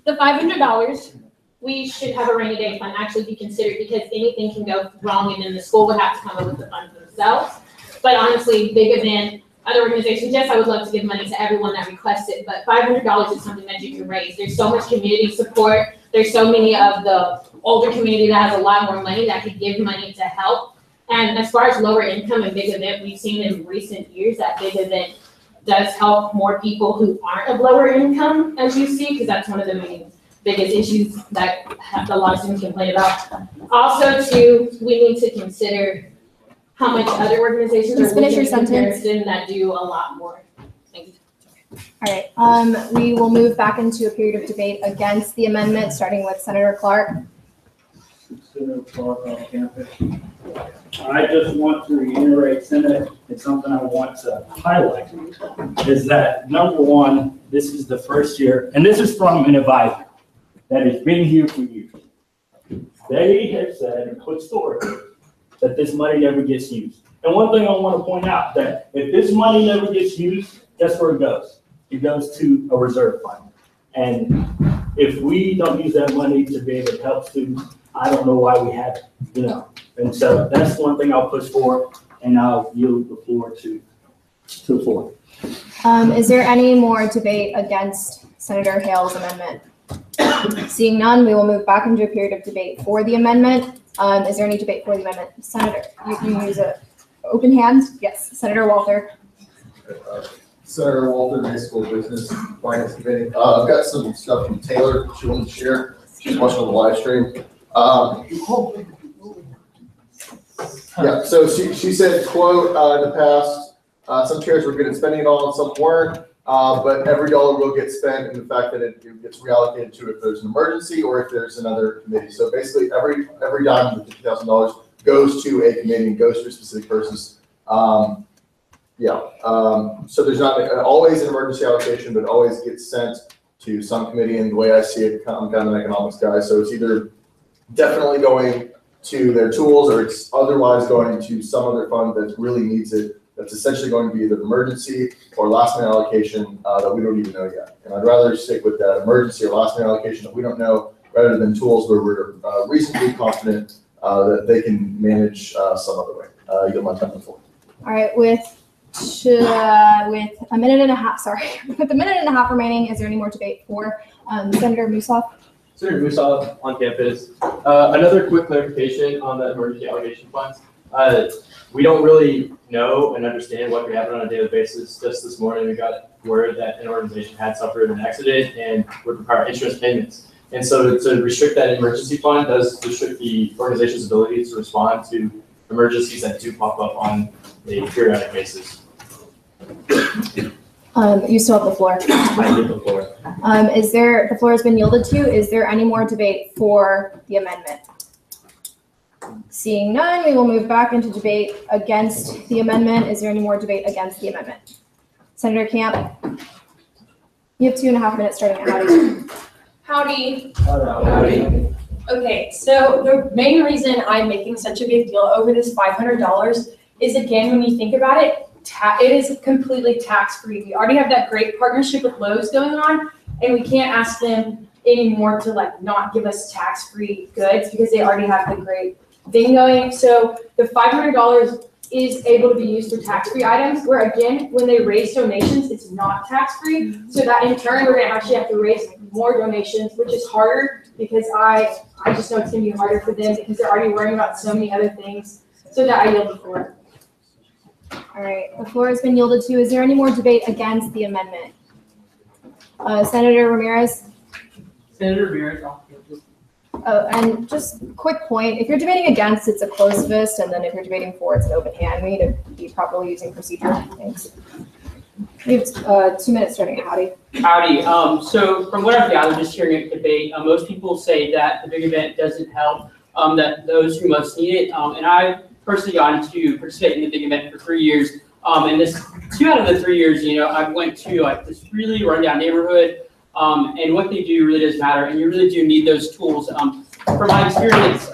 Q: the $500, we should have a rainy day fund actually be considered because anything can go wrong and then the school would have to come up with the funds themselves. But honestly, Big Event, other organizations, yes, I would love to give money to everyone that requests it, but $500 is something that you can raise. There's so much community support. There's so many of the older community that has a lot more money that could give money to help. And as far as lower income and Big Event, we've seen in recent years that Big Event does help more people who aren't of lower income, as you see, because that's one of the biggest issues that a lot of students complain about. Also, too, we need to consider how much other organizations
A: Please
Q: are
A: finish your
Q: losing in
A: sentence.
Q: comparison that do a lot more. Thank you.
A: All right, we will move back into a period of debate against the amendment, starting with Senator Clark.
V: Senator Clark on campus. I just want to reiterate, Senate, it's something I want to highlight, is that number one, this is the first year, and this is from an advisor that has been here for years. They have said historically that this money never gets used. And one thing I want to point out, that if this money never gets used, guess where it goes? It goes to a reserve fund. And if we don't use that money to be able to help students, I don't know why we have it, And so that's one thing I'll push for, and I'll yield the floor to the floor.
A: Is there any more debate against Senator Hale's amendment? Seeing none, we will move back into a period of debate for the amendment. Is there any debate for the amendment? Senator, you can use an open hand. Yes, Senator Walther.
D: Senator Walther, High School Business Finance Committee. I've got some stuff from Taylor she wanted to share. She's watching on the live stream. Yeah, so she said, quote, in the past, some chairs were good at spending it all and some weren't, but every dollar will get spent, and the fact that it gets reallocated to if there's an emergency or if there's another committee. So basically every dime of the $50,000 goes to a committee and goes to a specific person's. So there's not always an emergency allocation, but it always gets sent to some committee. And the way I see it, I'm kind of an economics guy, so it's either definitely going to their tools or it's otherwise going to some other fund that really needs it. That's essentially going to be either emergency or last minute allocation that we don't even know yet. And I'd rather stick with that emergency or last minute allocation that we don't know rather than tools where we're reasonably confident that they can manage some other way. You get my time before.
A: All right, with a minute and a half, with a minute and a half remaining, is there any more debate for Senator Musaf?
P: Senator Musaf on campus. Another quick clarification on the emergency allocation funds. We don't really know and understand what could happen on a daily basis. Just this morning, we got word that an organization had suffered an accident and would require insurance payments. And so to restrict that emergency fund does restrict the organization's ability to respond to emergencies that do pop up on a periodic basis.
A: You still have the floor.
P: I give the floor.
A: The floor has been yielded to. Is there any more debate for the amendment? Seeing none, we will move back into debate against the amendment. Is there any more debate against the amendment? Senator Camp, you have 2.5 minutes starting at Howdy.
I: Howdy. Okay, so the main reason I'm making such a big deal over this $500 is, again, when you think about it, it is completely tax-free. We already have that great partnership with Lowe's going on, and we can't ask them anymore to not give us tax-free goods because they already have the great thing going. So the $500 is able to be used for tax-free items, where again, when they raise donations, it's not tax-free. So that in turn, we're gonna actually have to raise more donations, which is harder because I just know it's gonna be harder for them because they're already worrying about so many other things. So that I yield the floor.
A: All right, the floor has been yielded to. Is there any more debate against the amendment? Senator Ramirez?
U: Senator Ramirez,
A: And just quick point, if you're debating against, it's a closed fist, and then if you're debating for, it's an open hand. We need to be properly using procedure. Thanks. We have 2 minutes starting at Howdy.
H: Howdy. So from what I've gathered, just hearing a debate, most people say that the big event doesn't help, that those who most need it. And I personally got to participate in the big event for 3 years. And this 2 out of the 3 years, you know, I went to like this really rundown neighborhood. And what they do really does matter, and you really do need those tools. From my experience,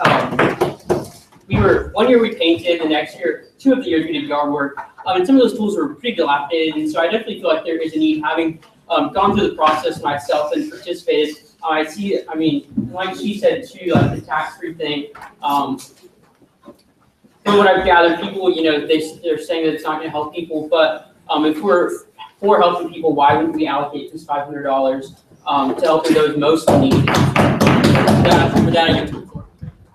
H: 1 year we painted, the next year, 2 of the years we did yard work, and some of those tools were pretty dilapidated, and so I definitely feel like there is a need, having gone through the process myself and participated. I mean, like she said too, like the tax-free thing, from what I've gathered, people, you know, they're saying that it's not gonna help people, but if we're for helping people, why wouldn't we allocate this $500 to helping those most in need?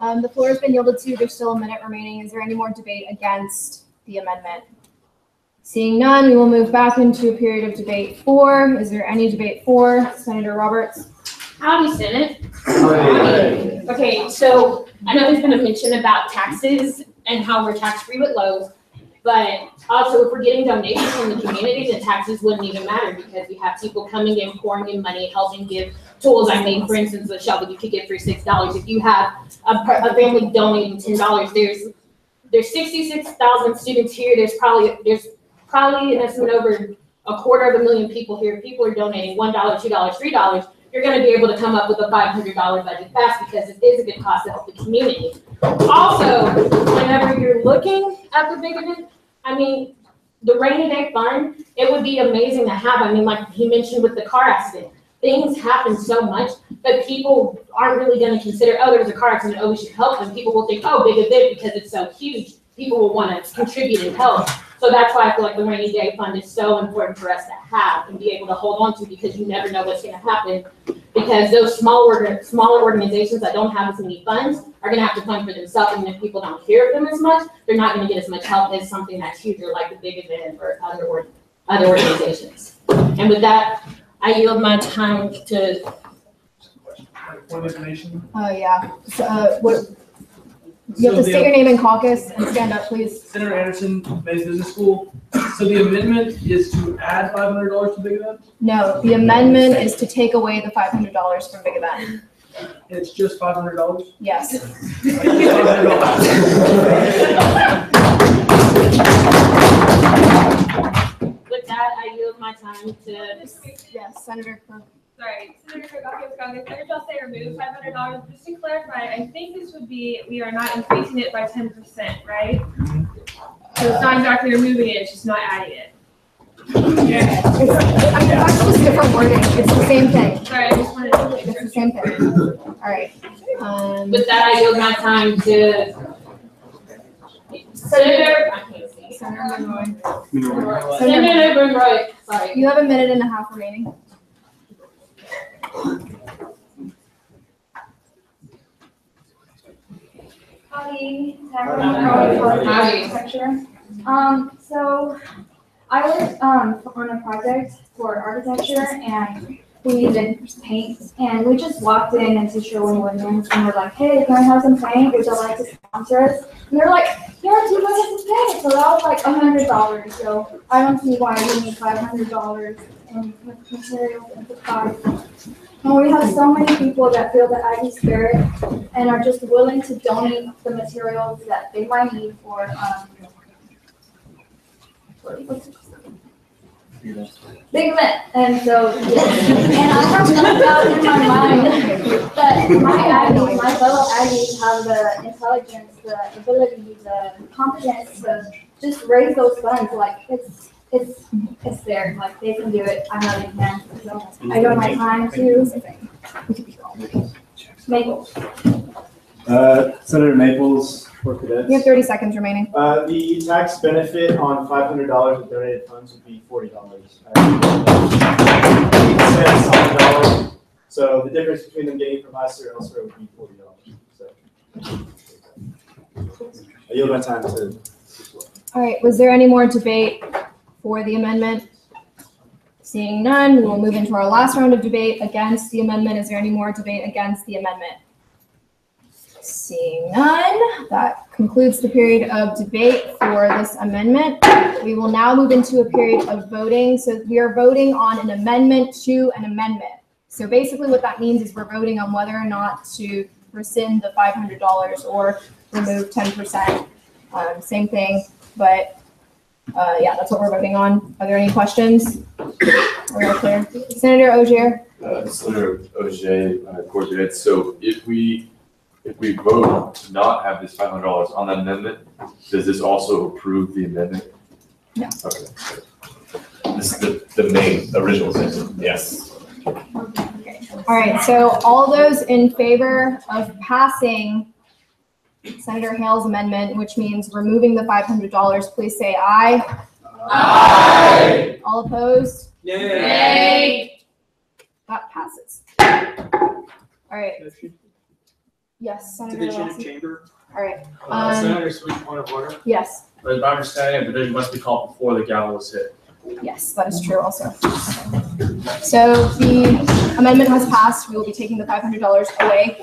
A: The floor has been yielded to. There's still a minute remaining. Is there any more debate against the amendment? Seeing none, we will move back into a period of debate 4. Is there any debate for? Senator Roberts?
Q: Howdy, Senate. Okay, so I know there's been a mention about taxes and how we're tax-free with Lowe's, but also if we're getting donations from the community, then taxes wouldn't even matter because we have people coming in, pouring in money, helping give tools. I mean, for instance, a shovel you could get for $6. If you have a family donating $10, there's 66,000 students here. There's probably an estimate over 250,000 people here. If people are donating $1, $2, $3, you're going to be able to come up with a $500 budget fast because it is a good cost to help the community. Also, whenever you're looking at the big event, I mean, the rainy day fund, it would be amazing to have. I mean, like he mentioned with the car accident, things happen so much, but people aren't really going to consider, oh, there's a car accident, oh, we should help them. People will think, oh, big event because it's so huge. People will want to contribute and help. So that's why I feel like the rainy day fund is so important for us to have and be able to hold on to because you never know what's going to happen. Because those smaller organizations that don't have as many funds are going to have to fund for themselves. And if people don't hear of them as much, they're not going to get as much help as something that's huger like the big event or other organizations. And with that, I yield my time to.
U: Point of information.
A: Yeah. You have to state your name and caucus and stand up, please.
U: Senator Anderson, Men's Business School. So the amendment is to add $500 to big event?
A: No, the amendment is to take away the $500 from big event.
U: It's just $500?
A: Yes.
Q: With that, I yield my time to.
A: Yes, Senator Cook.
L: Sorry, Senator Cook, I heard y'all say remove $500. Just to clarify, I think this would be, we are not increasing it by 10%, right? So it's not exactly removing it, it's just not adding it.
A: Yeah. That's just different wording. It's the same thing.
L: Sorry, I just wanted to.
A: It's the same thing. All right.
Q: With that, I yield my time to Senator. I can't see.
A: Senator Monroy.
Q: Senator Monroy. Sorry.
A: You have a minute and a half remaining.
M: Howdy.
Q: Howdy.
M: So I was on a project for architecture and we needed paint and we just walked in and teacher Williams and we're like, hey, can I have some paint? Would you like to sponsor us? And they're like, yeah, do you want some paint? So that was like $100. So I don't see why we need $500 in materials and supplies. And we have so many people that feel the Aggie spirit and are just willing to donate the materials that they might need for big event. And so, yes. And I have no doubt in my mind that my fellow Aggies have the intelligence, the ability, the competence to just raise those funds. Like it's there. Like they can do it. I know they can. So I go my time to Maples.
O: Senator Maples for cadets.
A: You have 30 seconds remaining.
O: The tax benefit on $500 of donated funds would be $40. So the difference between them getting from us or elsewhere would be $40. So I yield my time to.
A: All right, was there any more debate for the amendment? Seeing none, we will move into our last round of debate against the amendment. Is there any more debate against the amendment? Seeing none, that concludes the period of debate for this amendment. We will now move into a period of voting. So we are voting on an amendment to an amendment. So basically what that means is we're voting on whether or not to rescind the $500 or remove 10%. Same thing, but yeah, that's what we're voting on. Are there any questions? We're all clear. Senator Ogier.
C: Senator Ogier, coordinates. So if we vote to not have this $500 on that amendment, does this also approve the amendment?
A: No.
C: Okay. This is the main original sentence. Yes.
A: All right, so all those in favor of passing Senator Hale's amendment, which means removing the $500, please say aye. Aye. All opposed?
R: Nay.
A: That passes. All right. Yes, Senator
R: Division of
A: Rossi.
R: Chamber.
A: All right.
W: Senator Sweet, point of order.
A: Yes.
W: But my understanding, a division must be called before the gavel is hit.
A: Yes, that is true also. So the amendment has passed. We will be taking the $500 away.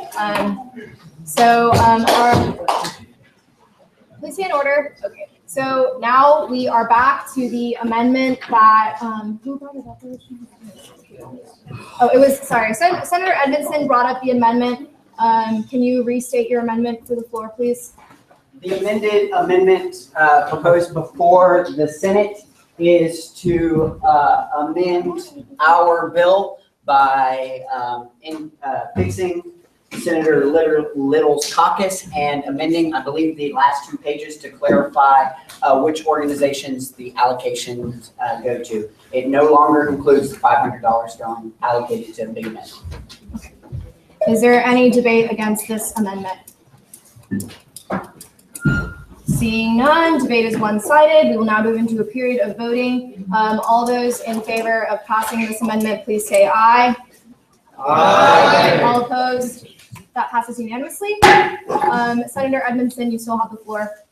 A: Please stay in order. Okay. So now we are back to the amendment that, who brought it up? Oh, it was, sorry, Senator Edmondson brought up the amendment. Can you restate your amendment for the floor, please?
F: The amended amendment proposed before the Senate is to amend our bill by fixing Senator Little's caucus and amending, I believe, the last two pages to clarify which organizations the allocations go to. It no longer includes the $500 going allocated to big events.
A: Is there any debate against this amendment? Seeing none, debate is one-sided. We will now move into a period of voting. All those in favor of passing this amendment, please say aye. Aye. All opposed? That passes unanimously. Senator Edmondson, you still have the floor.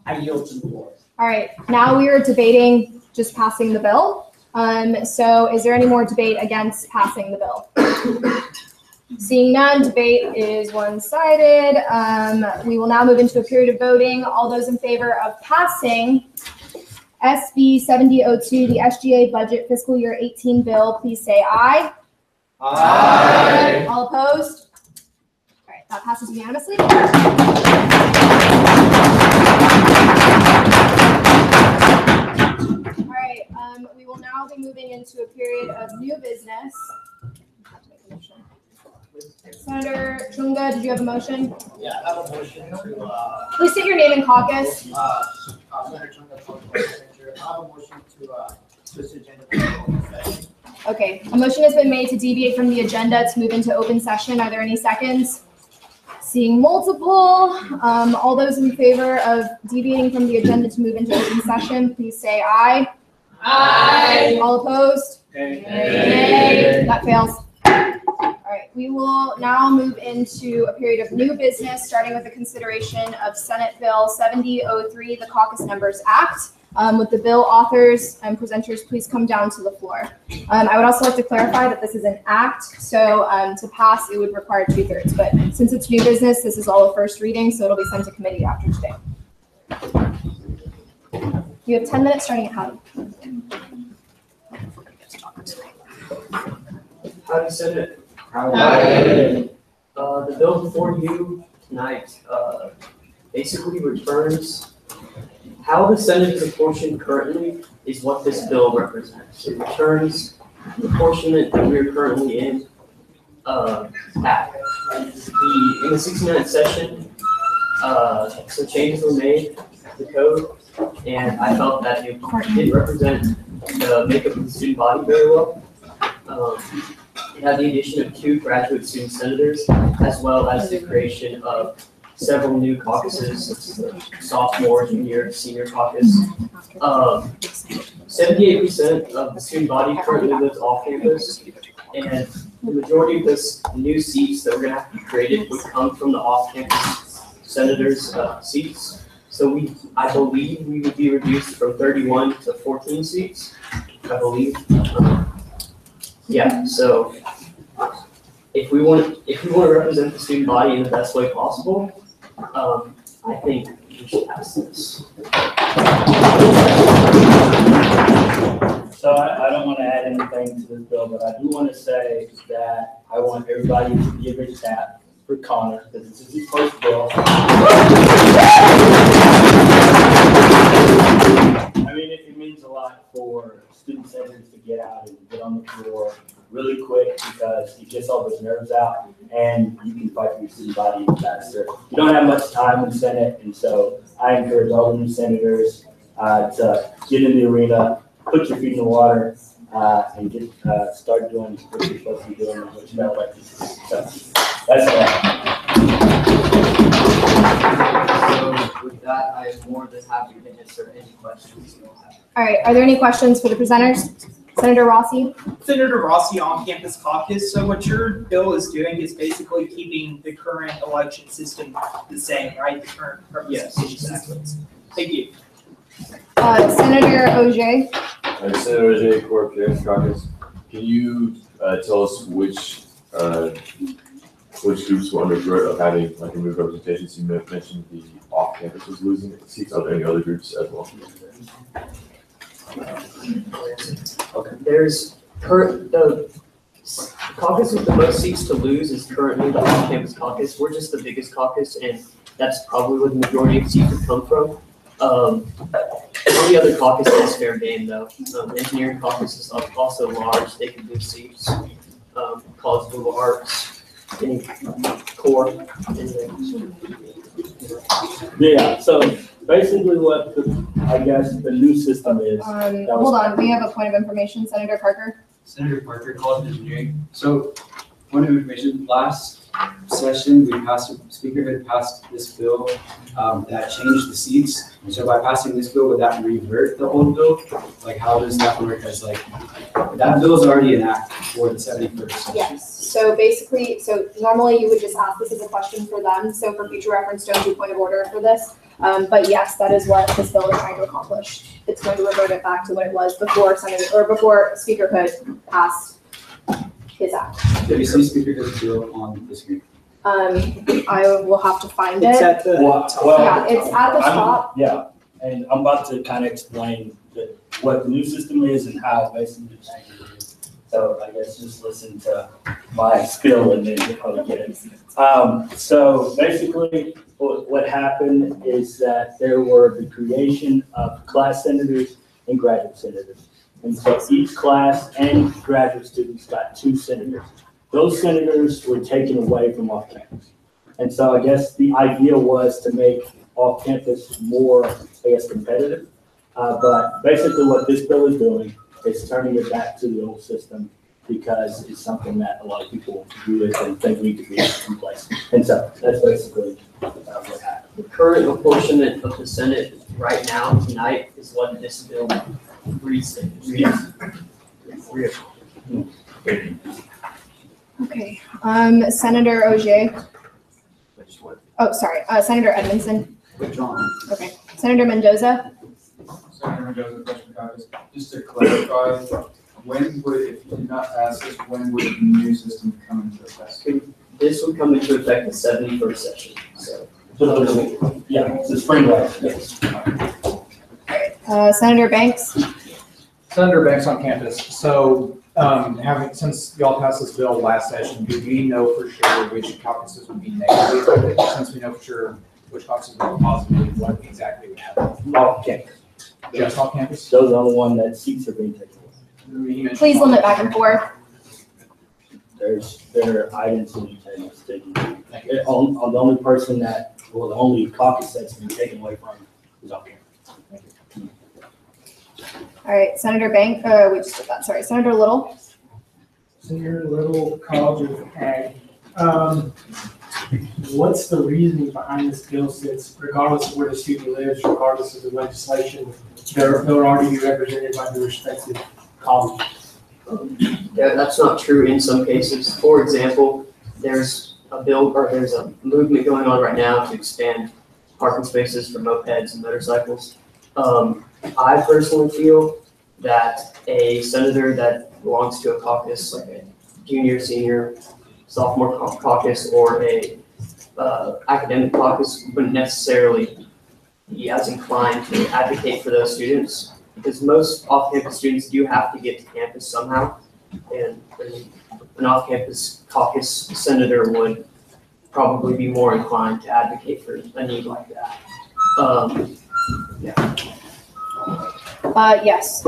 F: I yield to the floor.
A: All right, now we are debating just passing the bill. So is there any more debate against passing the bill? Seeing none, debate is one-sided. We will now move into a period of voting. All those in favor of passing SB 7002, the SGA budget fiscal year 18 bill, please say aye. Aye. All opposed? All right, that passes unanimously. All right, we will now be moving into a period of new business. Senator Chunga, did you have a motion?
J: Yeah, I have a motion to,
A: Please state your name and caucus.
J: Senator Chunga, I have a motion to switch agenda.
A: Okay, a motion has been made to deviate from the agenda to move into open session. Are there any seconds? Seeing multiple, all those in favor of deviating from the agenda to move into open session, please say aye. Aye. All opposed? Nay. That fails. All right, we will now move into a period of new business, starting with the consideration of Senate Bill 7003, the Caucus Numbers Act. With the bill authors and presenters, please come down to the floor. I would also like to clarify that this is an act, so to pass, it would require 2/3. But since it's new business, this is all a first reading, so it'll be sent to committee after today. You have 10 minutes starting at how?
E: Howdy, Senate. The bill before you tonight basically returns how the Senate is apportioned currently is what this bill represents. It returns the apportionment that we're currently in at. In the 69th session, some changes were made to the code, and I felt that it didn't represent the makeup of the student body very well. It had the addition of 2 graduate student senators, as well as the creation of several new caucuses, sophomore, junior, senior caucus. 78% of the student body currently lives off campus, and the majority of this new seats that we're going to have to be created would come from the off-campus senators' seats. So I believe we would be reduced from 31 to 14 seats, I believe. Yeah, so if we want to represent the student body in the best way possible, I think we should pass this.
V: So I don't want to add anything to this bill, but I do want to say that I want everybody to give a tap for Connor, because this is his first bill. I mean, it means a lot for student senators to get out and get on the floor really quick, because he gets all his nerves out and you can fight for your student body faster. You don't have much time in the Senate, and so I encourage all the new senators to get in the arena, put your feet in the water, and get start doing what you're supposed to be doing and what you got like to do. So that's all.
E: So with that, I am more than happy to answer any questions you have.
A: All right, are there any questions for the presenters? Senator Rossi?
R: Senator Rossi, on campus caucus. So what your bill is doing is basically keeping the current election system the same, right? The current representation system. Thank you.
A: Senator Ogier?
C: Senator Ogier, Core Parents Caucus. Can you tell us which groups were under threat of having like removed representations? You mentioned the off-campus was losing seats. Are there any other groups as well?
E: Okay. There's the caucus with the most seats to lose is currently the on-campus caucus. We're just the biggest caucus, and that's probably where the majority of seats would come from. All the other caucuses is fair game, though. Engineering caucus is also large. They can lose seats. College of Liberal Arts, any core, anything.
V: Yeah, so basically what I guess the new system is.
A: Hold on, we have a point of information. Senator Parker?
K: Senator Parker, College of Engineering. So, point of information, last session, Speaker had passed this bill that changed the seats. And so by passing this bill, would that revert the old bill? Like, how does that work? As like, that bill is already an act for the 71st session.
A: Yes, so basically, normally you would just ask this as a question for them. So for future reference, don't do point of order for this. But yes, that is what this bill is trying to accomplish. It's going to revert it back to what it was before before Speaker Hood passed his act.
K: Did you see Speaker Hood's bill on the screen?
A: I will have to find
V: It's
A: it.
V: at the
A: Yeah, it's at the top.
V: Yeah, and I'm about to kind of explain what the new system is and how basically the change it is. So I guess just listen to my spiel and then you'll probably get it. So basically what happened is that there were the creation of class senators and graduate senators. And so each class and graduate students got 2 senators. Those senators were taken away from off-campus. And so I guess the idea was to make off-campus more, I guess, competitive. But basically what this bill is doing is turning it back to the old system because it's something that a lot of people do and think need to be in place. And so that's basically what happened.
E: The current apportionment of the Senate right now, tonight, is what this bill reads.
A: Okay, Senator Ogier. Oh, sorry, Senator Edmondson.
K: Withdrawn.
A: Okay, Senator Mendoza.
N: Senator Mendoza, Freshman Caucus. Just to clarify, when would, if you did not pass this, when would the new system come into effect?
E: This would come into effect the 71st session, so.
V: Yeah, it's the spring break.
E: Yes.
A: Senator Banks.
G: Senator Banks on campus. So, since y'all passed this bill last session, do we know for sure which caucuses would be negatively affected? Since we know for sure which caucuses would be positively, what exactly would happen?
V: Off campus.
G: Just off campus?
V: Those are the one that seats are being taken away.
A: Please limit back and forth.
V: There are items in the tables taken. The only person that, well, the only caucus that's been taken away from is off campus.
A: All right, Senator Bank, we just did that, sorry. Senator Little.
S: Senator Little, College of Ag. What's the reasoning behind this bill since regardless of where the student lives, regardless of the legislation, they'll already be represented by the respective colleges?
E: Yeah, that's not true in some cases. For example, there's a bill or there's a movement going on right now to expand parking spaces for mopeds and motorcycles. I personally feel that a senator that belongs to a caucus, like a junior, senior, sophomore caucus, or a academic caucus, wouldn't necessarily be as inclined to advocate for those students, because most off-campus students do have to get to campus somehow, and an off-campus caucus senator would probably be more inclined to advocate for a need like that. Yeah.
A: Yes.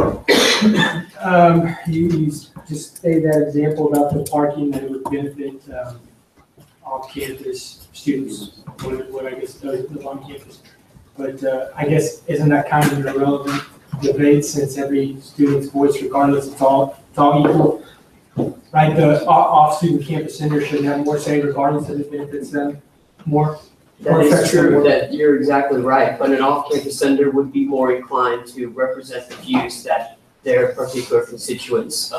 S: You just stated that example about the parking that it would benefit off-campus students, what I guess live on campus. But I guess isn't that kind of an irrelevant debate since every student's voice, regardless, it's all equal, right? The off-student campus center should have more say regardless if it benefits them more.
E: That is true, that you're exactly right, but an off-campus senator would be more inclined to represent the views that their particular constituents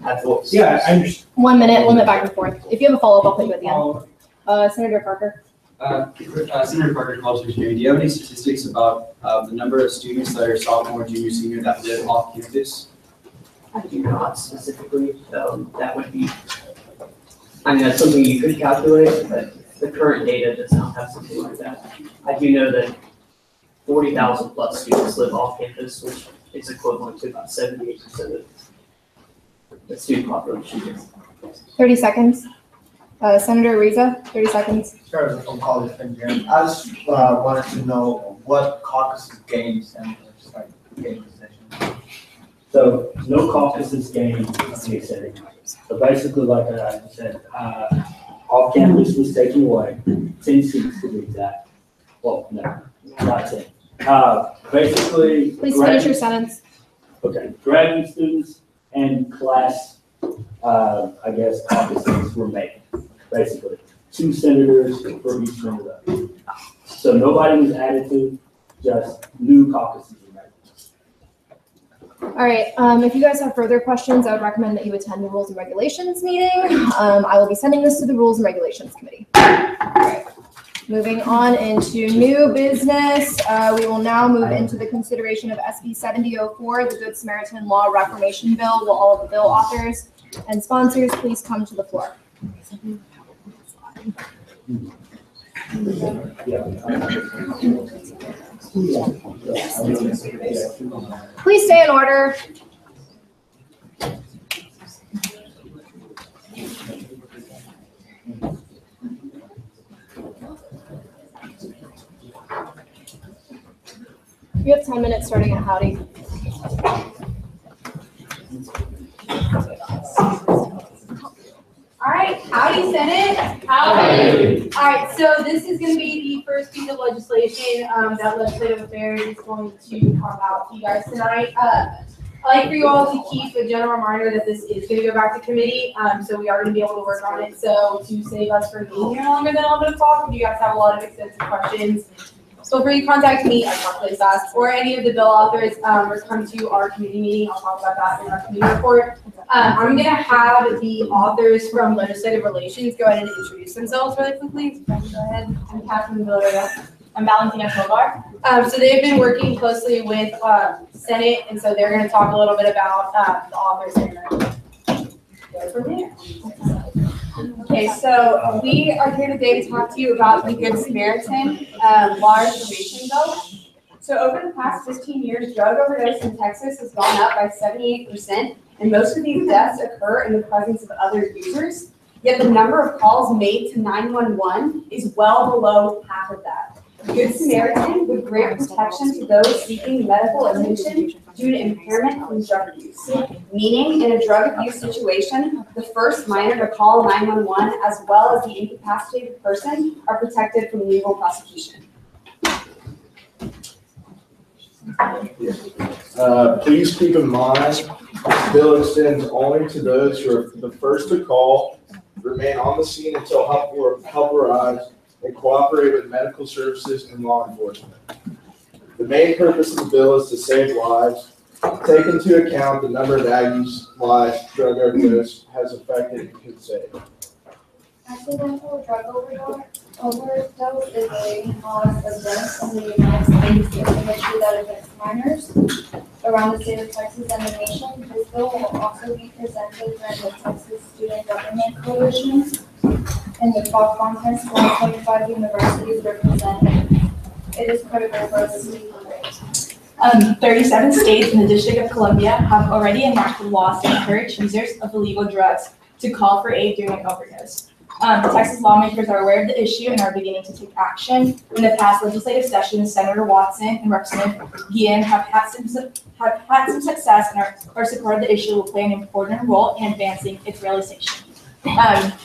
E: have voiced.
S: Yeah, I understand.
A: 1 minute, limit back and forth. If you have a follow-up, I'll put you at the end. Senator Parker.
K: Senator Parker, College Engineering, do you have any statistics about the number of students that are sophomore, junior, senior that live off campus?
E: I do not specifically. That would be, I mean, that's something you could calculate, but the current data does not have something like that. I do know that 40,000 plus students live off campus, which is equivalent to about 78% of the student population.
A: 30 seconds. Senator Ariza, 30 seconds.
B: Sure, from College Engineering. I just wanted to know what caucuses gain senators like gain position.
V: So no caucuses gain a setting. So basically, like I said, off campus was taken away, 10 seats to be exact. Well, no, not 10. Basically.
A: Please finish your sentence.
V: Okay, graduate students and class, I guess, caucuses were made. Basically, 2 senators for each senator. So nobody was added to, just new caucuses were made.
A: All right, if you guys have further questions, I would recommend that you attend the Rules and Regulations meeting. I will be sending this to the Rules and Regulations Committee. All right. Moving on into new business, we will now move into the consideration of SB 7004, the Good Samaritan Law Reformation Bill. Will all of the bill authors and sponsors please come to the floor? Please stay in order. You have 10 minutes starting at Howdy.
D: All right, howdy, Senate. Howdy. All right, so this is going to be the first piece of legislation that Legislative Affairs is going to talk about with you guys tonight. I'd like for you all to keep a general reminder that this is going to go back to committee, so we are going to be able to work on it. So to save us from being here longer than 11 o'clock, if you guys have a lot of extensive questions, feel free to contact me, I talk really fast, or any of the bill authors, or come to our committee meeting. I'll talk about that in our committee report. I'm gonna have the authors from Legislative Relations go ahead and introduce themselves really quickly. Go ahead. I'm Catherine Villarreal. I'm Valentina Tovar. So they've been working closely with Senate, and so they're gonna talk a little bit about the authors and go from there.
T: Okay, so we are here today to talk to you about the Good Samaritan Law Reformation Bill. So over the past 15 years, drug overdose in Texas has gone up by 78%, and most of these deaths occur in the presence of other users. Yet the number of calls made to 911 is well below half of that. Good Samaritan would grant protection to those seeking medical attention due to impairment from drug use. Meaning, in a drug abuse situation, the first minor to call 911 as well as the incapacitated person are protected from legal prosecution.
O: Please keep in mind, this bill extends only to those who are the first to call, remain on the scene until help arrives, and cooperate with medical services and law enforcement. The main purpose of the bill is to save lives, take into account the number of Aggies' lives drug overdose has affected and could save.
M: Accidental drug overdose is a cause of death in the United States. It's an issue that affects minors around the state of Texas and the nation. This bill will also be presented during the Texas Student Government Coalition in the fall conference where 25 universities represented. It is critical for us to see.
H: 37 states and the District of Columbia have already enacted laws to encourage users of illegal drugs to call for aid during an overdose. Texas lawmakers are aware of the issue and are beginning to take action. In the past legislative session, Senator Watson and Representative Guillen have had some success and are supportive the issue will play an important role in advancing its realization.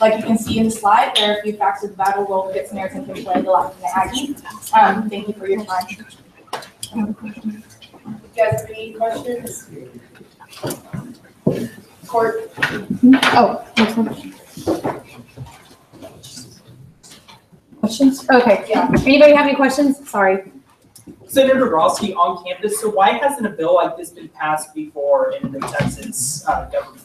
H: Like you can see in the slide, there are a few facts of the battle role Good Samaritan can play the life of the Aggie. Thank you for your time.
D: You guys have any questions? Court?
A: Oh, next one. Questions? Okay.
D: Yeah.
A: Anybody have any questions? Sorry.
R: Senator Grosky on campus, so why hasn't a bill like this been passed before in the Texas government?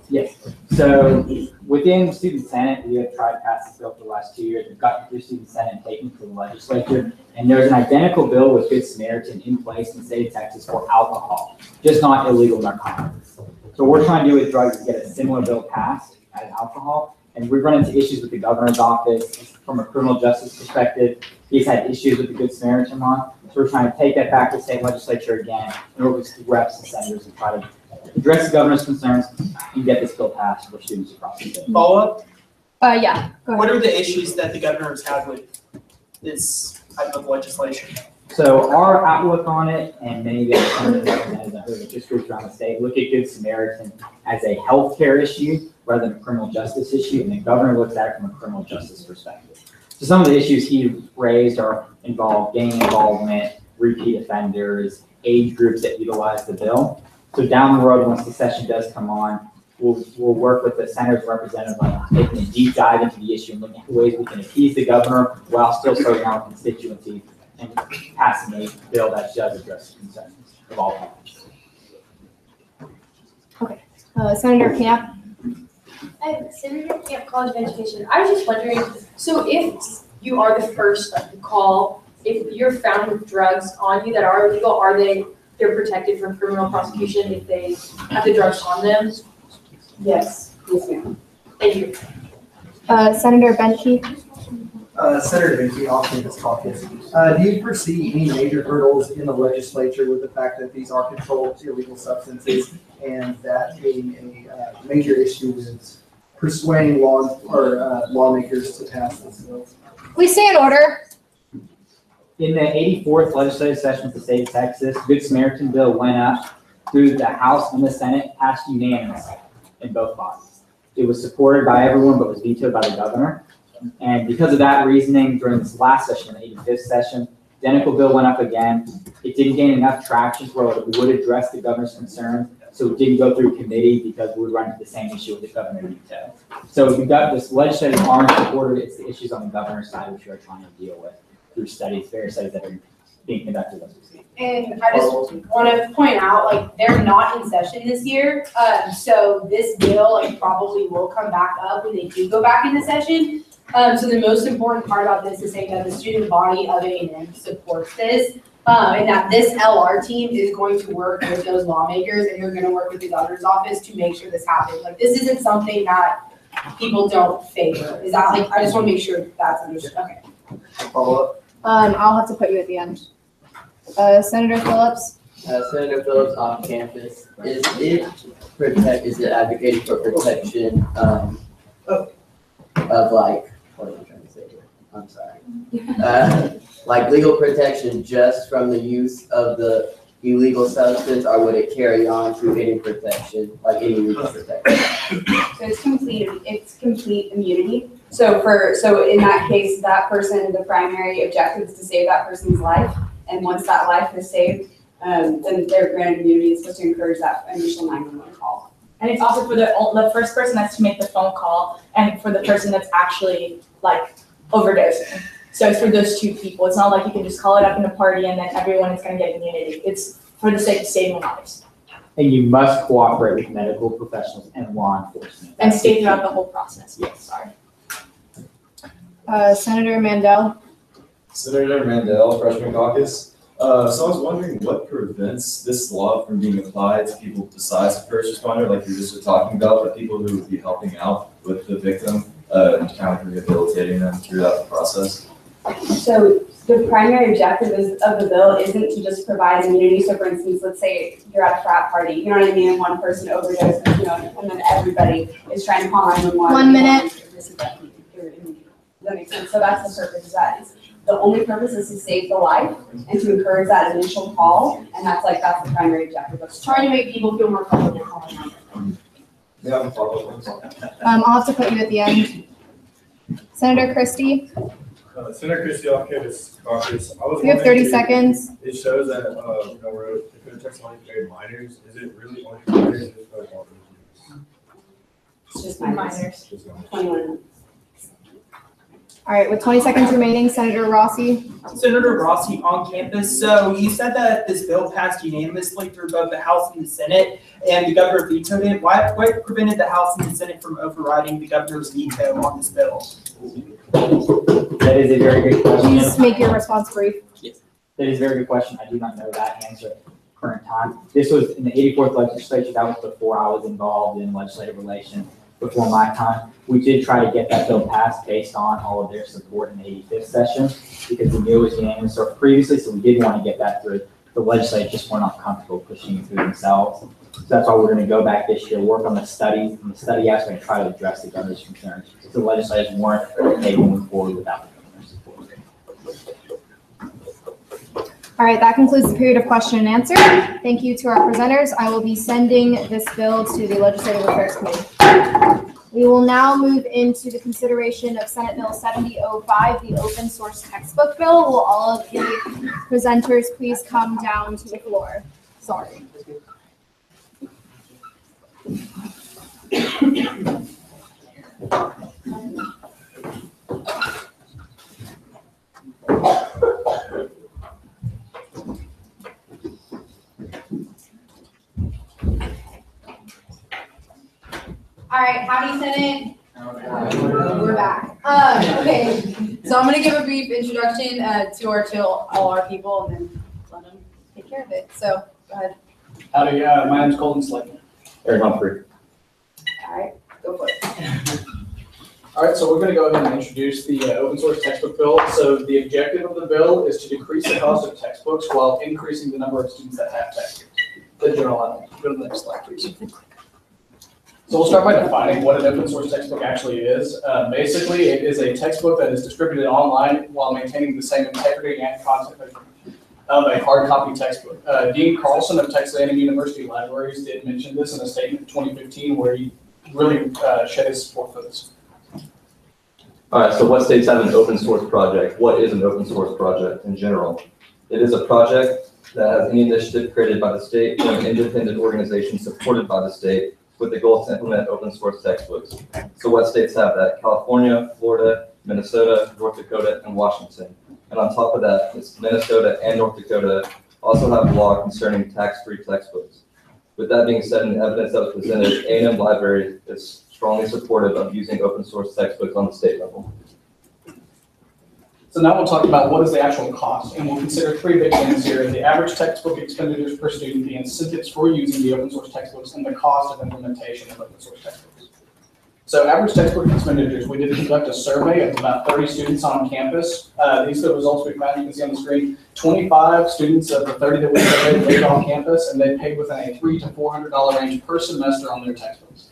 I: Yes, so within Student Senate, we have tried to pass this bill for the last 2 years. We've got through Student Senate and taken to the legislature. And there's an identical bill with Good Samaritan in place in the state of Texas for alcohol, just not illegal narcotics. So what we're trying to do with drugs is get a similar bill passed as alcohol. And we've run into issues with the governor's office from a criminal justice perspective. He's had issues with the Good Samaritan law. So we're trying to take that back to the state legislature again in order to reps and senators and try to address the governor's concerns and get this bill passed for students across the state.
R: Follow up?
A: Yeah. Go ahead.
R: What are the issues that the governors have with this type of legislation?
I: So our outlook on it, and many of the other senators representatives I heard just groups around the state, look at Good Samaritan as a healthcare issue rather than a criminal justice issue, and the governor looks at it from a criminal justice perspective. So some of the issues he raised involve gang involvement, repeat offenders, age groups that utilize the bill. So down the road, once the session does come on, we'll work with the senator's representative on taking a deep dive into the issue and looking at ways we can appease the governor while still serving our constituency and passing a bill that does address the concerns of all parties.
A: Okay. Senator Camp.
P: Senator Camp, College of Education. I was just wondering, so if you are the first to call, if you're found with drugs on you that are illegal, they're protected from criminal prosecution if they have the drugs on them?
T: Yes. Yes, ma'am.
P: Thank you.
A: Senator Benke.
B: Senator Benke, off-campus caucus. Do you foresee any major hurdles in the legislature with the fact that these are controlled illegal substances and that a major issue is persuading lawmakers to pass this bill?
A: Please stay in order.
I: In the 84th legislative session of the state of Texas, Good Samaritan bill went up through the House and the Senate, passed unanimously in both bodies. It was supported by everyone, but was vetoed by the governor. And because of that reasoning, during this last session, the 85th session, the identical bill went up again. It didn't gain enough traction where it would address the governor's concerns, so it didn't go through committee because we would run into the same issue with the governor veto. So we've got this legislative arm supported. It's the issues on the governor's side which we're trying to deal with through various studies that are being conducted as we speak.
D: And I just want to point out, like, they're not in session this year, so this bill, probably will come back up when they do go back into session. So the most important part about this is saying that the student body of A&M supports this, and that this LR team is going to work with those lawmakers, and they're going to work with the governor's office to make sure this happens. Like, this isn't something that people don't favor. Is that, I just want to make sure that's understood. Okay.
B: Follow up.
A: I'll have to put you at the end. Senator Phillips.
X: Senator Phillips off campus. Is it advocating for protection of what am I trying to say here? I'm sorry. Legal protection just from the use of the illegal substance, or would it carry on to any protection, like any legal protection?
T: So it's complete immunity. So in that case, that person, the primary objective is to save that person's life. And once that life is saved, then they're granted immunity. It's supposed to encourage that initial 911 call.
H: And it's also for the first person that's to make the phone call and for the person that's actually overdosing. So it's for those two people. It's not like you can just call it up in a party and then everyone is going to get immunity. It's for the sake of saving lives.
I: And you must cooperate with medical professionals and law enforcement.
H: And stay throughout the whole process.
I: Yes.
H: Sorry.
A: Senator Mandel.
L: Senator Mandel, Freshman Caucus. So I was wondering what prevents this law from being applied to people besides the first responder, like you just were talking about, but people who would be helping out with the victim, and kind of rehabilitating them throughout the process?
T: So the primary objective of the bill isn't to just provide immunity. So for instance, let's say you're at a frat party, you know what I mean, and one person overdoses, and then everybody is trying to call 911.
A: 1 minute.
T: Does that make sense? So that's the purpose of that. The only purpose is to save the life and to encourage that initial call, and that's the primary objective.
D: It's trying to make people feel more comfortable calling 911.
L: Yeah, follow-up.
A: I'll have to put you at the end. Senator Christie.
Q: Senator Christie, Caucus.
A: You have 30 seconds.
Q: It shows that, we're, if it affects only married minors, is it really only for minors? Or is it for all
T: It's just minors. 21.
A: All right, with 20 seconds remaining, Senator Rossi.
R: Senator Rossi on campus. So you said that this bill passed unanimously through both the House and the Senate, and the governor vetoed it. What prevented the House and the Senate from overriding the governor's veto on this bill?
I: That is a very good question.
A: Please make your response brief.
I: Yes. That is a very good question. I do not know that answer at the current time. This was in the 84th legislature. That was before I was involved in legislative relations, before my time. We did try to get that bill passed based on all of their support in the 85th session because we knew it was unanimous previously, so we did want to get that through. The legislature just were not comfortable pushing it through themselves. So that's why we're going to go back this year, work on the study aspect, and try to address the governor's concerns. So the legislators weren't okay moving forward without the governor's support.
A: All right, that concludes the period of question and answer. Thank you to our presenters. I will be sending this bill to the Legislative Affairs Committee. We will now move into the consideration of Senate Bill 7005, the open source textbook bill. Will all of the presenters please come down to the floor? Sorry.
D: All right, howdy Senate. We're back. Okay, so I'm gonna give a brief introduction to all our people and then let them take care of it. So go ahead.
G: Howdy, my name's Colton Slayton.
C: Eric Humphrey.
D: All right, go for it.
G: All right, so we're going to go ahead and introduce the open source textbook bill. So the objective of the bill is to decrease the cost of textbooks while increasing the number of students that have textbooks. The general element. Go to the next slide, please. So we'll start by defining what an open source textbook actually is. Basically, it is a textbook that is distributed online while maintaining the same integrity and content of a hard copy textbook. Dean Carlson of Texas A&M University Libraries did mention this in a statement in 2015 where he really shed his support for this.
U: All right, so what states have an open source project? What is an open source project in general? It is a project that has any initiative created by the state or an independent organization supported by the state with the goal to implement open source textbooks. So what states have that? California, Florida, Minnesota, North Dakota, and Washington. And on top of that, it's Minnesota and North Dakota also have a law concerning tax-free textbooks. With that being said, and the evidence that was presented, A&M Library is strongly supportive of using open source textbooks on the state level.
G: So now we'll talk about what is the actual cost, and we'll consider three big things here: the average textbook expenditures per student, the incentives for using the open source textbooks, and the cost of implementation of open source textbooks. So average textbook expenditures, we did conduct a survey of about 30 students on campus. These are the results we found. You can see on the screen. 25 students of the 30 that we surveyed lived on campus, and they paid within a $300 to $400 range per semester on their textbooks.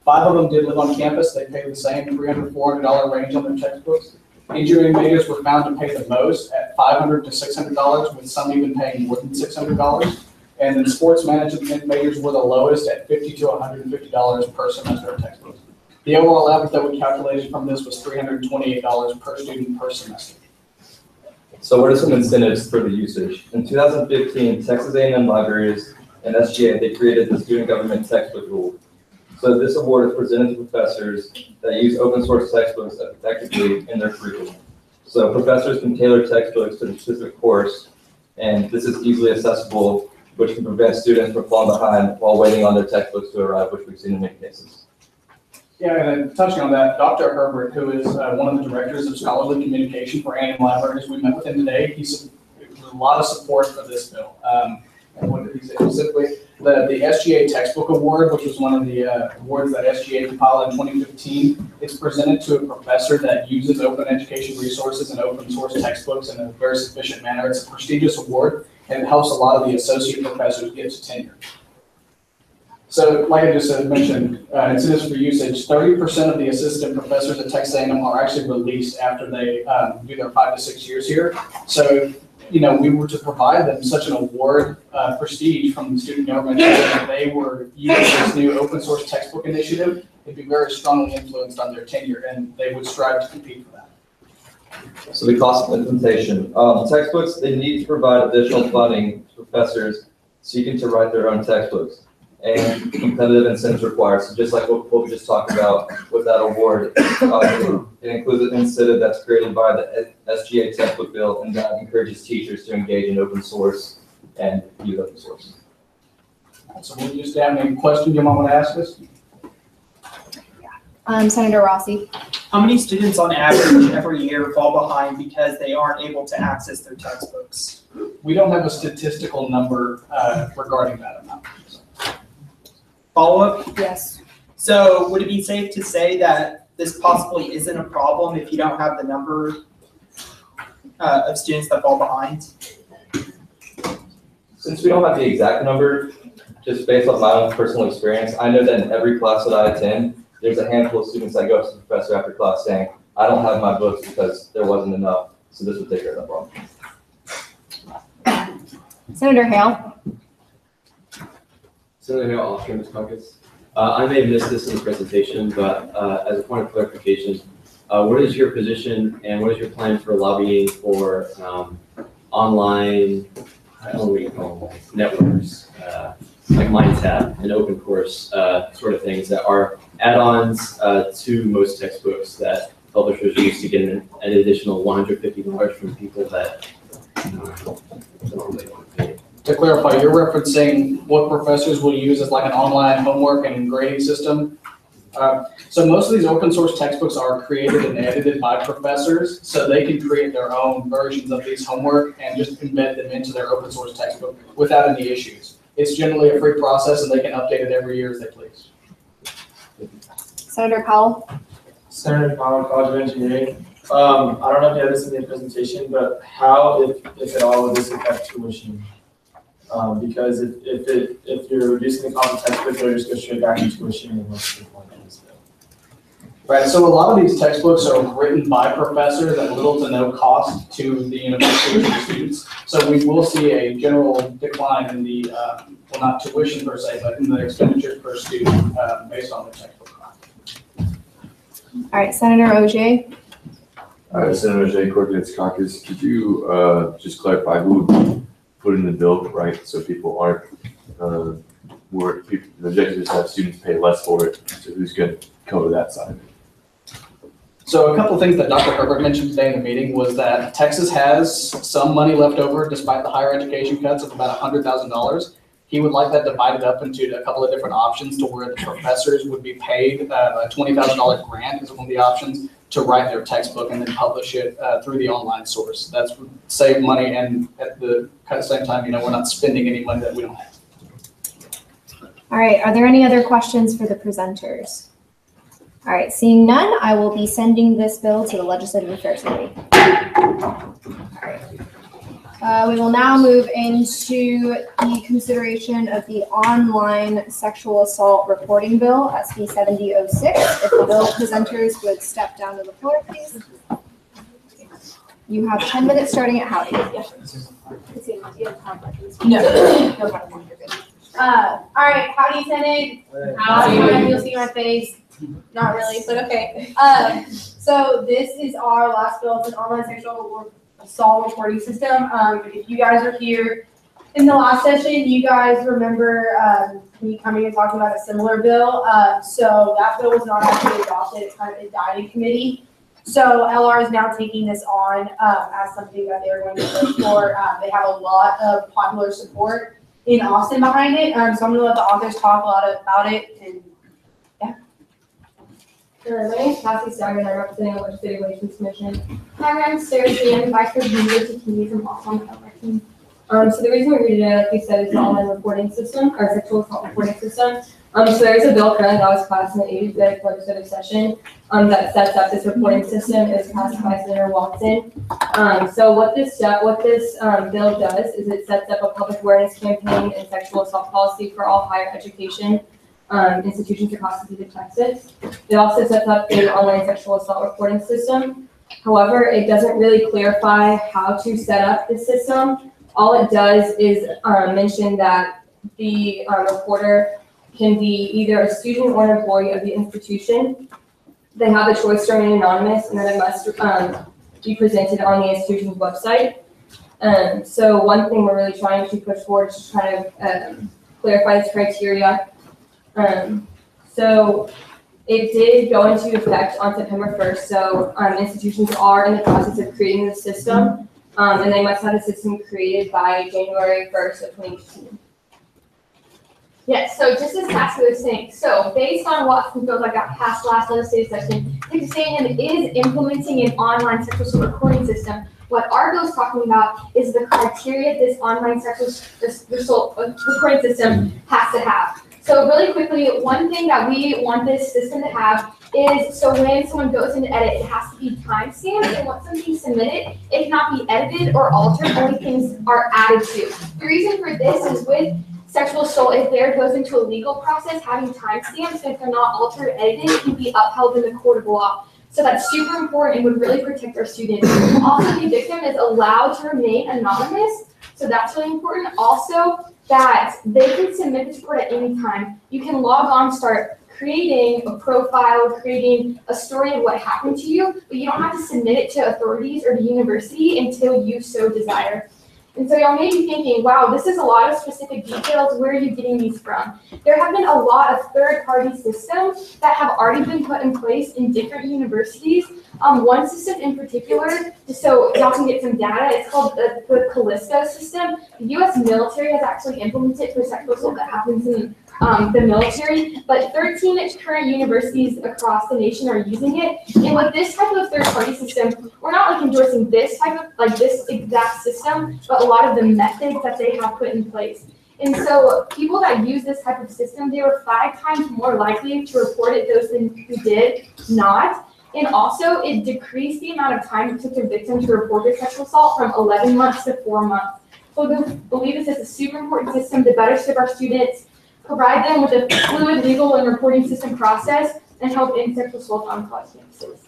G: 5 of them did live on campus. They paid the same $300 to $400 range on their textbooks. Engineering majors were found to pay the most at $500 to $600, with some even paying more than $600. And then sports management majors were the lowest at $50 to $150 per semester of textbooks. The overall average that we calculated from this was $328 per student per semester.
U: So what are some incentives for the usage? In 2015, Texas A&M Libraries and SGA, they created the Student Government Textbook Rule. So this award is presented to professors that use open source textbooks effectively in their curriculum. So professors can tailor textbooks to the specific course, and this is easily accessible which can prevent students from falling behind while waiting on their textbooks to arrive, which we've seen in many cases.
G: Yeah, and then touching on that, Dr. Herbert, who is one of the directors of scholarly communication for Annam Libraries, we met with him today. He's a lot of support for this bill. And what did he say specifically? The SGA Textbook Award, which was one of the awards that SGA compiled in 2015, it's presented to a professor that uses open education resources and open source textbooks in a very sufficient manner. It's a prestigious award, and it helps a lot of the associate professors get to tenure. So, like I just mentioned, incentives for usage, 30% of the assistant professors at Texas A&M are actually released after they do their 5 to 6 years here. So, you know, we were to provide them such an award prestige from the student government that they were using this new open source textbook initiative, it'd be very strongly influenced on their tenure, and they would strive to compete for that.
U: So the cost of implementation. Textbooks, they need to provide additional funding to professors seeking to write their own textbooks. And competitive incentives required. So just like what we just talked about with that award, it includes an incentive that's created by the SGA textbook bill, and that encourages teachers to engage in open source and use open source.
G: So we just have any questions you might want to ask us?
A: Senator Rossi.
R: How many students on average every year fall behind because they aren't able to access their textbooks?
G: We don't have a statistical number regarding that amount.
R: Follow-up?
A: Yes.
R: So would it be safe to say that this possibly isn't a problem if you don't have the number of students that fall behind?
U: Since we don't have the exact number, just based on my own personal experience, I know that in every class that I attend, there's a handful of students that go up to the professor after class saying, I don't have my books because there wasn't enough, so this would take care of that problem.
A: Senator Hale.
F: Senator Hale, off-campus caucus. I may have missed this in the presentation, but as a point of clarification, what is your position and what is your plan for lobbying for online, I don't know what you call them, networks, like MindTap and OpenCourse sort of things that are add-ons to most textbooks that publishers use to get an additional $150 from people that don't really want to pay.
G: To clarify, you're referencing what professors will use as like an online homework and grading system. So most of these open source textbooks are created and edited by professors, so they can create their own versions of these homework and just embed them into their open source textbook without any issues. It's generally a free process, and they can update it every year as they please.
A: Senator Powell.
J: Senator Powell, College of Engineering. I don't know if you have this in the presentation, but how, if at all, would this affect tuition? Because if you're reducing the cost of textbooks, it'll just go straight back to tuition and what's the point of this bill?
G: Right, so a lot of these textbooks are written by professors at little to no cost to the university or the students. So we will see a general decline in the, well, not tuition per se, but in the expenditures per student based on the textbook cost.
A: All right, Senator Ogier.
C: Senator Ogier, Coordinates Caucus, could you just clarify who would put in the bill, right? So people aren't, the objective is to have students pay less for it. So who's going to cover that side?
G: So a couple of things that Dr. Herbert mentioned today in the meeting was that Texas has some money left over despite the higher education cuts of about $100,000. He would like that divided up into a couple of different options to where the professors would be paid a $20,000 grant is one of the options to write their textbook and then publish it through the online source. That's save money, and at the same time, you know, we're not spending any money that we don't have.
A: All right, are there any other questions for the presenters? All right, seeing none, I will be sending this bill to the Legislative Affairs Committee. All right. We will now move into the consideration of the online sexual assault reporting bill, SB 7006. If the bill presenters would step down to the floor, please. You have 10 minutes starting at Howdy.
D: No. All right, howdy, Senate. Howdy. You'll see my face. Not really, but okay. So this is our last bill. It's an online sexual assault reporting system. If you guys are here in the last session, you guys remember me coming and talking about a similar bill. So that bill was not actually adopted. It kind of died in committee. So LR is now taking this on as something that they're going to push for. They have a lot of popular support. in Austin behind it. So I'm gonna let the authors talk a lot about it and
M: Sure, my name is Cassie Stagger and I'm representing the Legislative Relations Commission. Hi, I'm Sarah Lee, I'm Vice President of Community from Austin. So the reason we're here today, like we said, is the online reporting system, or sexual assault reporting system. So there's a bill currently that was passed in the 85th legislative session that sets up this reporting system. It was passed by Senator Watson. So what this bill does is it sets up a public awareness campaign and sexual assault policy for all higher education institutions across the state of Texas. It also sets up an online sexual assault reporting system. However, it doesn't really clarify how to set up the system. All it does is mention that the reporter can be either a student or an employee of the institution. They have a choice to remain anonymous, and then it must be presented on the institution's website. So one thing we're really trying to push forward is to try to clarify this criteria. So it did go into effect on September 1st. So institutions are in the process of creating the system, and they must have the system created by January 1st of 2018.
A: Yes, so just as Cassie was saying, so based on what bills I got passed last legislative session, Texas A&M is implementing an online sexual assault reporting system. What our bill is talking about is the criteria this online sexual assault reporting system has to have. So really quickly, one thing that we want this system to have is, so when someone goes in to edit, it has to be timestamped, and once something's submitted, it cannot be edited or altered, only things are added to. The reason for this is with sexual assault, if there goes into a legal process, having timestamps, if they're not altered or edited, it can be upheld in the court of law. So that's super important and would really protect our students. Also, the victim is allowed to remain anonymous, so that's really important. Also, that they can submit this report at any time. You can log on, start creating a profile, creating a story of what happened to you, but you don't have to submit it to authorities or the university until you so desire. And so y'all may be thinking, wow, this is a lot of specific details. Where are you getting these from? There have been a lot of third-party systems that have already been put in place in different universities. One system in particular, just so y'all can get some data, it's called the Callisto system. The U.S. military has actually implemented for sexual assault that happens in the military, but 13 current universities across the nation are using it. And with this type of third-party system, we're not like endorsing this type of, like this exact system, but a lot of the methods that they have put in place. And so people that use this type of system, they were 5 times more likely to report it those who did not. And also, it decreased the amount of time it took a victim to report their sexual assault from 11 months to 4 months. So we believe this is a super important system to better serve our students, provide them with a fluid legal and reporting system process, and help end sexual assault on college campuses.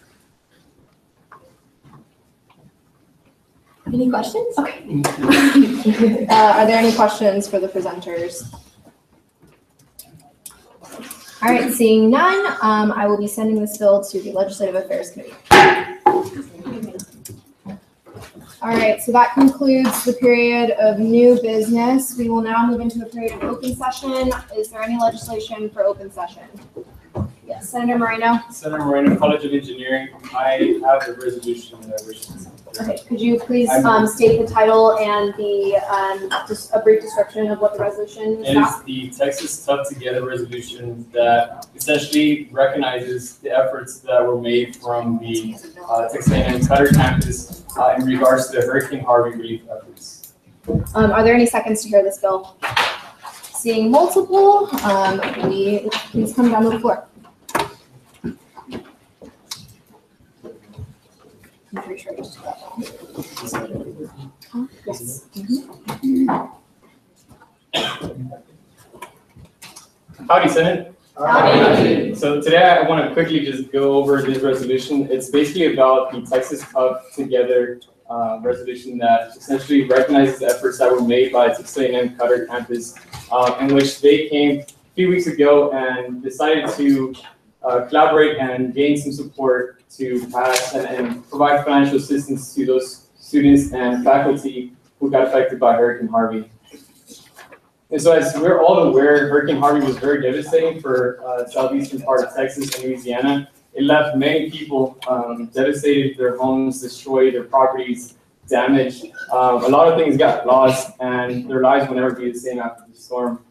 A: Any questions? Okay. Are there any questions for the presenters? All right, seeing none, I will be sending this bill to the Legislative Affairs Committee. All right, so that concludes the period of new business. We will now move into a period of open session. Is there any legislation for open session? Yes, Senator Moreno.
K: Senator Moreno, College of Engineering. I have a resolution that I wish to present.
A: Okay, could you please state the title and the just a brief description of what the resolution is about?
K: It is the Texas Tough Together resolution that essentially recognizes the efforts that were made from the Texas A&M Cutter campus in regards to the Hurricane Harvey relief efforts.
A: Are there any seconds to hear this bill? Seeing multiple, please come down to the floor. I'm pretty sure just that one. Yes.
K: Howdy, Senate.
A: Howdy.
K: So today I want to quickly just go over this resolution. It's basically about the Texas Tough Together resolution that essentially recognizes efforts that were made by Texas A&M Cutter campus, in which they came a few weeks ago and decided to collaborate and gain some support to pass and provide financial assistance to those students and faculty who got affected by Hurricane Harvey. And so as we're all aware, Hurricane Harvey was very devastating for southeastern part of Texas and Louisiana. It left many people devastated, their homes destroyed, their properties damaged. A lot of things got lost, and their lives will never be the same after the storm.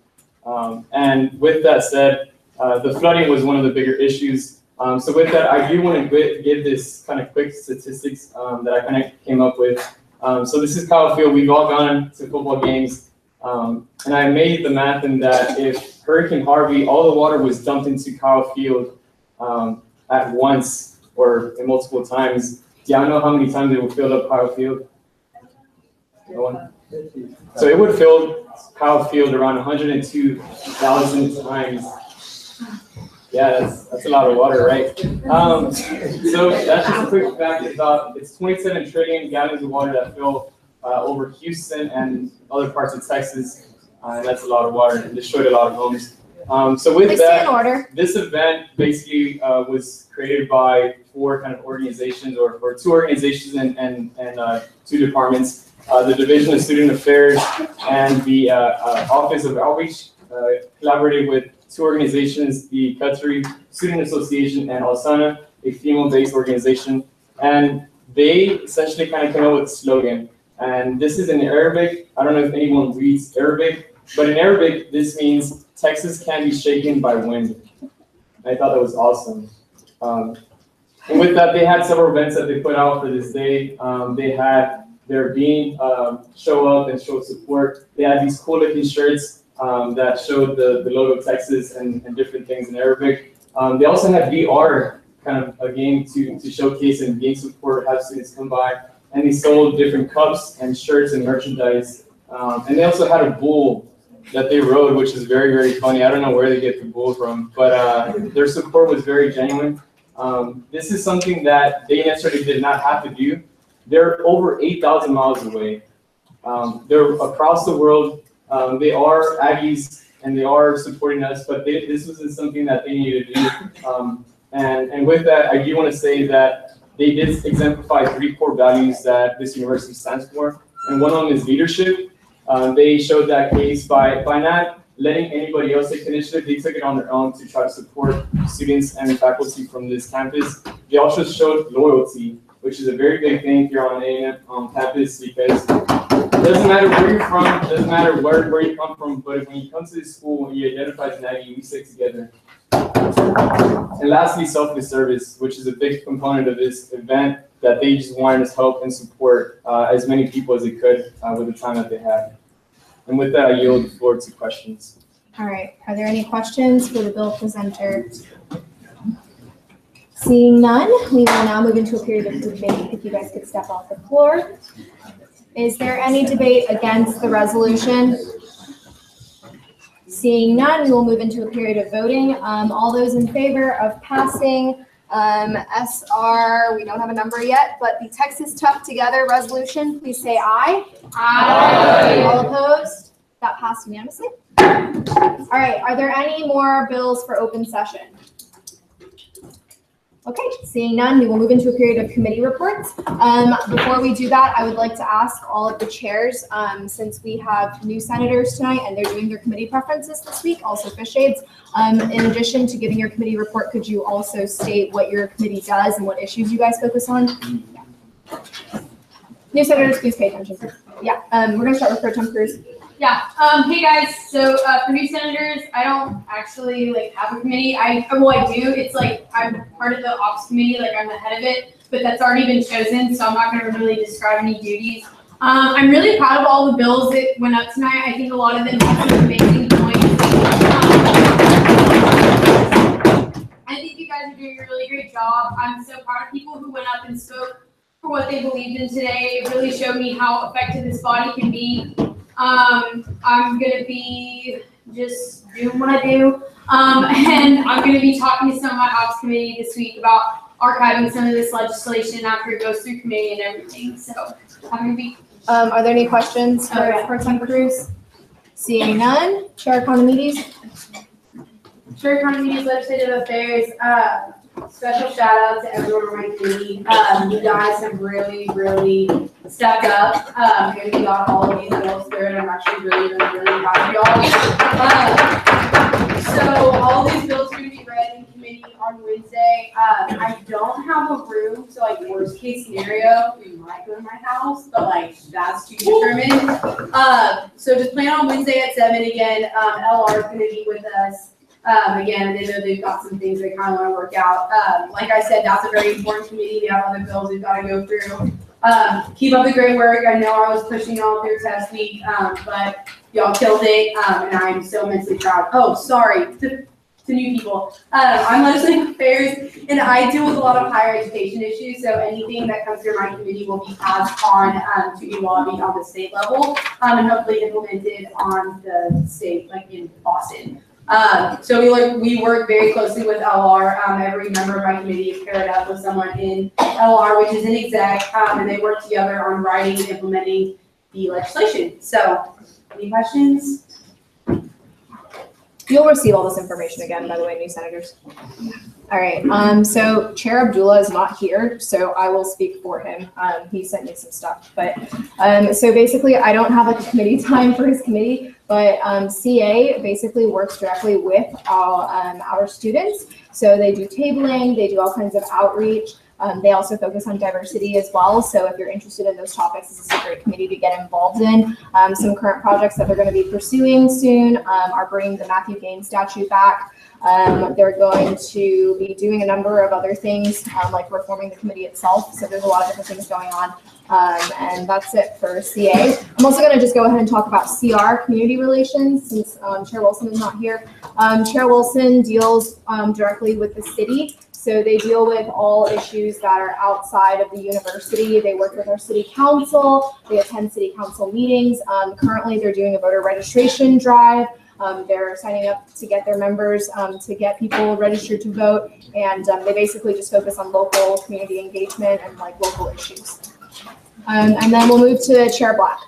K: And with that said, the flooding was one of the bigger issues. So with that, I do want to give this kind of quick statistics that I kind of came up with. So this is Kyle Field. We've all gone to football games. And I made the math in that if Hurricane Harvey, all the water was dumped into Kyle Field at once or in multiple times, do y'all know how many times it would fill up Kyle Field? No one? So it would fill Kyle Field around 102,000 times. Yeah, that's a lot of water, right? So that's just a quick fact about, it's 27 trillion gallons of water that fill over Houston and other parts of Texas. And that's a lot of water and destroyed a lot of homes. So with that, this event basically was created by four kind of organizations or two organizations and two departments. The Division of Student Affairs and the Office of Outreach collaborated with two organizations, the Qatari Student Association and Al-Sana, a female-based organization. And they essentially kind of came up with a slogan. And this is in Arabic. I don't know if anyone reads Arabic, but in Arabic, this means Texas can be shaken by wind. And I thought that was awesome. And with that, they had several events that they put out for this day. They had their bean show up and show support. They had these cool looking shirts that showed the logo of Texas and different things in Arabic. They also had VR, kind of a game to showcase and gain support, have students come by. And they sold different cups and shirts and merchandise. And they also had a bull that they rode, which is very, very funny. I don't know where they get the bull from, but their support was very genuine. This is something that they necessarily did not have to do. They're over 8,000 miles away. They're across the world. They are Aggies and they are supporting us, but this wasn't something that they needed to do. And with that, I do want to say that they did exemplify 3 core values that this university stands for, and one of them is leadership. They showed that case by not letting anybody else take initiative. They took it on their own to try to support students and faculty from this campus. They also showed loyalty, which is a very big thing here on A&M campus, because it doesn't matter where you're from, it doesn't matter where you come from, but when you come to this school, you identify as an Aggie, we stick together. And lastly, selfless service, which is a big component of this event, that they just wanted to help and support as many people as they could with the time that they had. And with that, I yield the floor to questions.
A: All right, are there any questions for the bill presenter? Seeing none, we will now move into a period of debate. If you guys could step off the floor. Is there any debate against the resolution? Seeing none, we will move into a period of voting. All those in favor of passing SR, we don't have a number yet, but the Texas Tough Together resolution, please say aye. Aye. All opposed? That passed unanimously. All right, are there any more bills for open session? Okay, seeing none, we will move into a period of committee reports. Before we do that, I would like to ask all of the chairs, since we have new senators tonight and they're doing their committee preferences this week, also fish shades. In addition to giving your committee report, could you also state what your committee does and what issues you guys focus on? New senators, please pay attention. Yeah, we're gonna start with Pro Tem Cruz.
D: Yeah. Hey guys. So for new senators, I don't actually have a committee. I do. It's I'm part of the ops committee. I'm the head of it, but that's already been chosen. So I'm not going to really describe any duties. I'm really proud of all the bills that went up tonight. I think a lot of them have some amazing points. I think you guys are doing a really great job. I'm so proud of people who went up and spoke for what they believed in today. It really showed me how effective this body can be. I'm going to be just doing what I do. And I'm going to be talking to some of my ops committee this week about archiving some of this legislation after it goes through committee and everything. So have a good week.
A: Are there any questions for Pro Tem Cruz? Seeing none, Chair Economides.
D: Chair Economides, Legislative Affairs. Special shout out to everyone on my committee. You guys have really, really stepped up and we got all of these bills through, and I'm actually really proud of y'all. So all these bills are going to be read in committee on Wednesday. I don't have a room, so like worst case scenario, we might go to my house, but like that's to be determined. So just plan on Wednesday at 7 again. LR is gonna be with us. Again, they know they've got some things they kind of want to work out. Like I said, that's a very important committee. We have other bills we've got to go through. Keep up the great work. I know I was pushing y'all through test week, but y'all killed it, and I'm so immensely proud. Oh, sorry to new people. I'm legislative affairs, and I deal with a lot of higher education issues. So anything that comes through my committee will be passed on to be lobbied on the state level, and hopefully implemented on the state, like in Boston. So we work very closely with LR. Every member of my committee is paired up with someone in LR, which is an exec, and they work together on writing and implementing the legislation. So, any questions?
A: You'll receive all this information again, by the way, new senators. All right, so Chair Abdullah is not here, so I will speak for him. He sent me some stuff, but so basically I don't have like a committee time for his committee, but CA basically works directly with our students. So they do tabling, they do all kinds of outreach. They also focus on diversity as well. So if you're interested in those topics, this is a great committee to get involved in. Some current projects that they're going to be pursuing soon are bringing the Matthew Gaines statue back. They're going to be doing a number of other things, like reforming the committee itself. So there's a lot of different things going on. And that's it for CA. I'm also going to just go ahead and talk about CR, community relations, since Chair Wilson is not here. Chair Wilson deals directly with the city. So they deal with all issues that are outside of the university. They work with our city council. They attend city council meetings. Currently, they're doing a voter registration drive. They're signing up to get their members, to get people registered to vote. And they basically just focus on local community engagement and like local issues. And then we'll move to Chair Black.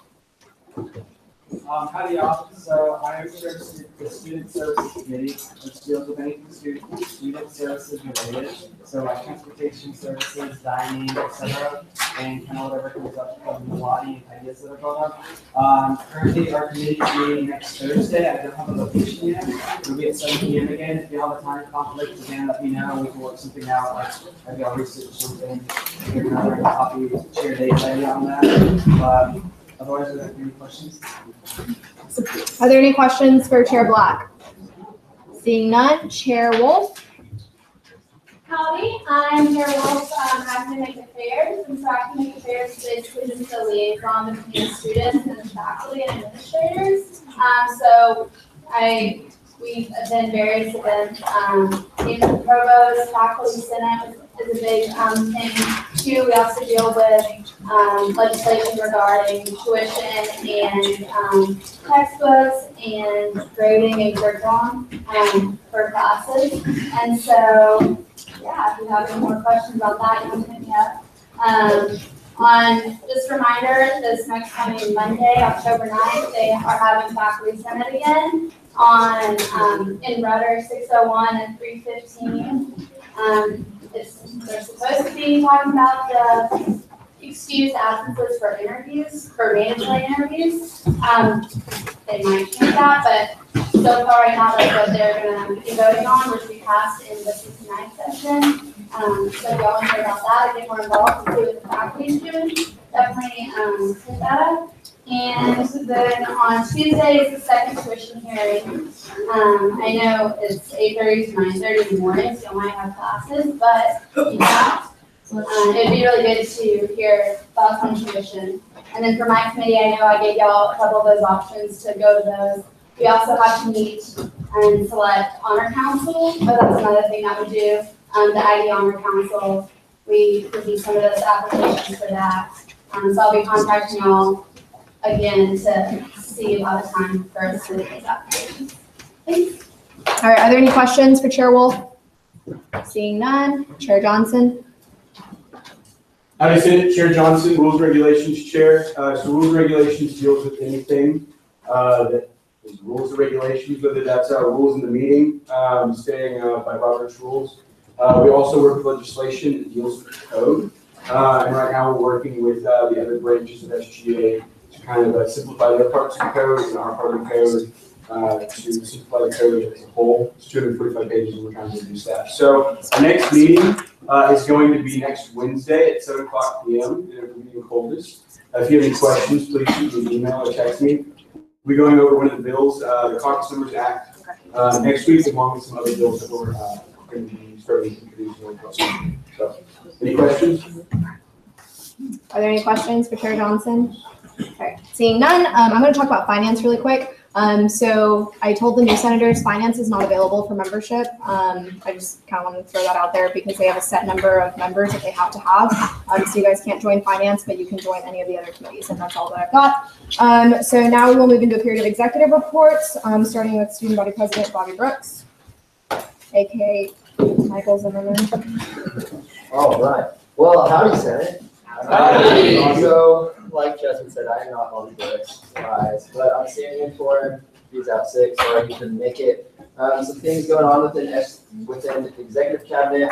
E: Howdy, y'all. So I oversee the Student Services Committee, which deals with anything student services related. So like transportation services, dining, etc., and kind of whatever comes up from the body and ideas that are brought up. Currently, our committee is meeting next Thursday. I don't have a location yet. It'll be at 7 p.m. again. If you have a time conflict, again, let me know. We can work something out. Like maybe I'll research something. Get another copy, share date later on that. Otherwise, are there any questions?
A: Are there any questions for Chair Black? Seeing none, Chair Wolf.
N: Howdy, I'm Chair Wolf, Academic Affairs, and so Academic Affairs is basically just the liaison between students and faculty and administrators. We attend various events, in the provost, faculty senate is a big thing too. We also deal with legislation regarding tuition and textbooks and grading and curriculum for classes. And so, yeah, if you have any more questions about that, you can hit me up. On just a reminder, this next coming Monday, October 9th, they are having faculty senate again in Rudder 601 and 315. They're supposed to be talking about the excused absences for interviews, for mandatory interviews. They might change that, but so far right now, that's what they're going to be voting on, which we passed in the 69th session. So if y'all want to hear about that or get more involved and see what the faculty is doing, definitely hit that up. And then on Tuesday is the second tuition hearing. I know it's 8:30 to 9:30 in the morning, so you might have classes, but yeah, it'd be really good to hear thoughts on tuition. And then for my committee, I know I gave y'all a couple of those options to go to those. We also have to meet and select honor council, but that's another thing that we do. The ID Honor Council, we review some of those applications for that. So I'll be contacting y'all again to see about a time for us to do these applications. Thanks.
A: All right, are there any questions for Chair Wolf? Seeing none, Chair Johnson.
S: Howdy, Senate Chair Johnson, Rules and Regulations Chair. So Rules and Regulations deals with anything that is rules and regulations, whether that's rules in the meeting, staying by Robert's rules. We also work with legislation that deals with the code. And right now we're working with the other branches of SGA to kind of simplify their parts of the code and our part of the code to simplify the code as a whole. It's 245 pages, and we're trying to reduce that. So our next meeting is going to be next Wednesday at 7 o'clock p.m. in our meeting Coldest. If you have any questions, please shoot me an email or text me. We're going over one of the bills, the Caucus Members Act, next week, along with some other bills that we're going to be starting to introduce. So, any questions?
A: Are there any questions for Chair Johnson? Okay, seeing none, I'm going to talk about finance really quick. So I told the new senators finance is not available for membership. I just kind of wanted to throw that out there because they have a set number of members that they have to have. So you guys can't join finance, but you can join any of the other committees, and that's all that I've got. So now we will move into a period of executive reports, starting with Student Body President Bobby Brooks, aka Michael Zimmerman.
O: All right. Well, howdy, Senate. So, like Justin said, I am not Bobby Brooks, but I'm standing in for him. He's out sick, sorry he couldn't make it. Some things going on within the executive cabinet.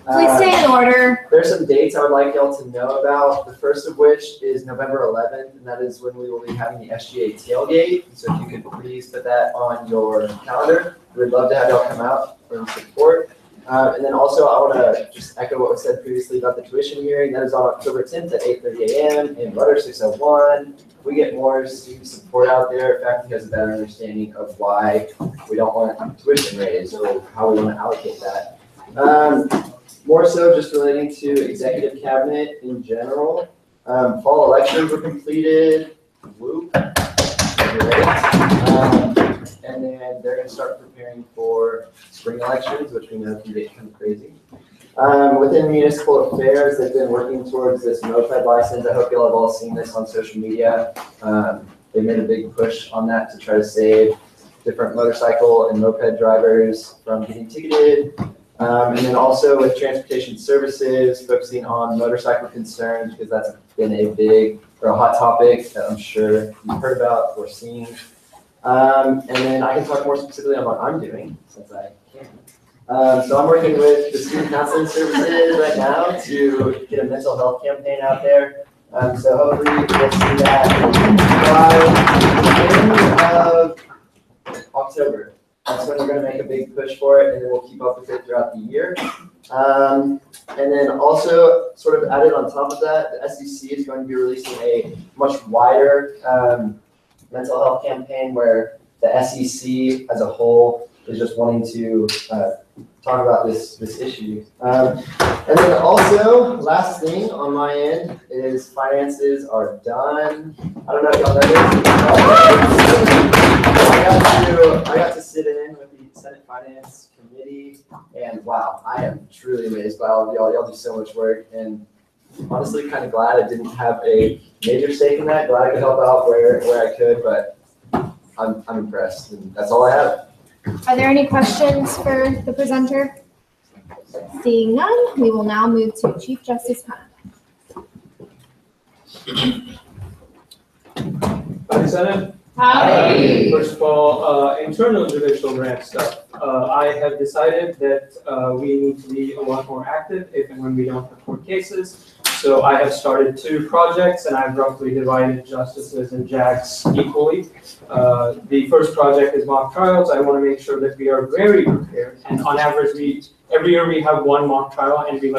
A: Please stay in order.
O: There's some dates I would like y'all to know about. The first of which is November 11th, and that is when we will be having the SGA tailgate. So if you could please put that on your calendar. We'd love to have y'all come out for support. And then also I want to just echo what was said previously about the tuition hearing. That is on October 10th at 8:30 a.m. in Rudder 601. We get more student support out there. Faculty has a better understanding of why we don't want tuition raised or how we want to allocate that. More so just relating to executive cabinet in general. Fall elections were completed. Whoop. And then they're going to start preparing for spring elections, which we know can get kind of crazy. Within municipal affairs, they've been working towards this moped license. I hope y'all have all seen this on social media. They made a big push on that to try to save different motorcycle and moped drivers from getting ticketed. And then also with transportation services, focusing on motorcycle concerns, because that's been a big or a hot topic that I'm sure you've heard about or seen. And then I can talk more specifically on what I'm doing, since I can. So I'm working with the student counseling services right now to get a mental health campaign out there. So hopefully we'll see that by the end of October. That's when we're going to make a big push for it, and then we'll keep up with it throughout the year. And then also, sort of added on top of that, the SEC is going to be releasing a much wider mental health campaign where the SEC as a whole is just wanting to talk about this issue. And then also, last thing on my end is finances are done. I don't know if y'all know this. I got to sit in with the Senate Finance Committee, and wow, I am truly amazed by all of y'all. Y'all do so much work, and honestly kind of glad I didn't have a major stake in that. Glad I could help out where I could, but I'm impressed, and that's all I have.
A: Are there any questions for the presenter? Seeing none, we will now move to Chief Justice Penna.
P: Hi, Senate.
A: Howdy.
P: First of all, internal judicial grant stuff. I have decided that we need to be a lot more active if and when we don't have court cases. So I have started 2 projects, and I've roughly divided justices and JAGs equally. The first project is mock trials. I want to make sure that we are very prepared. And on average, every year we have 1 mock trial, and we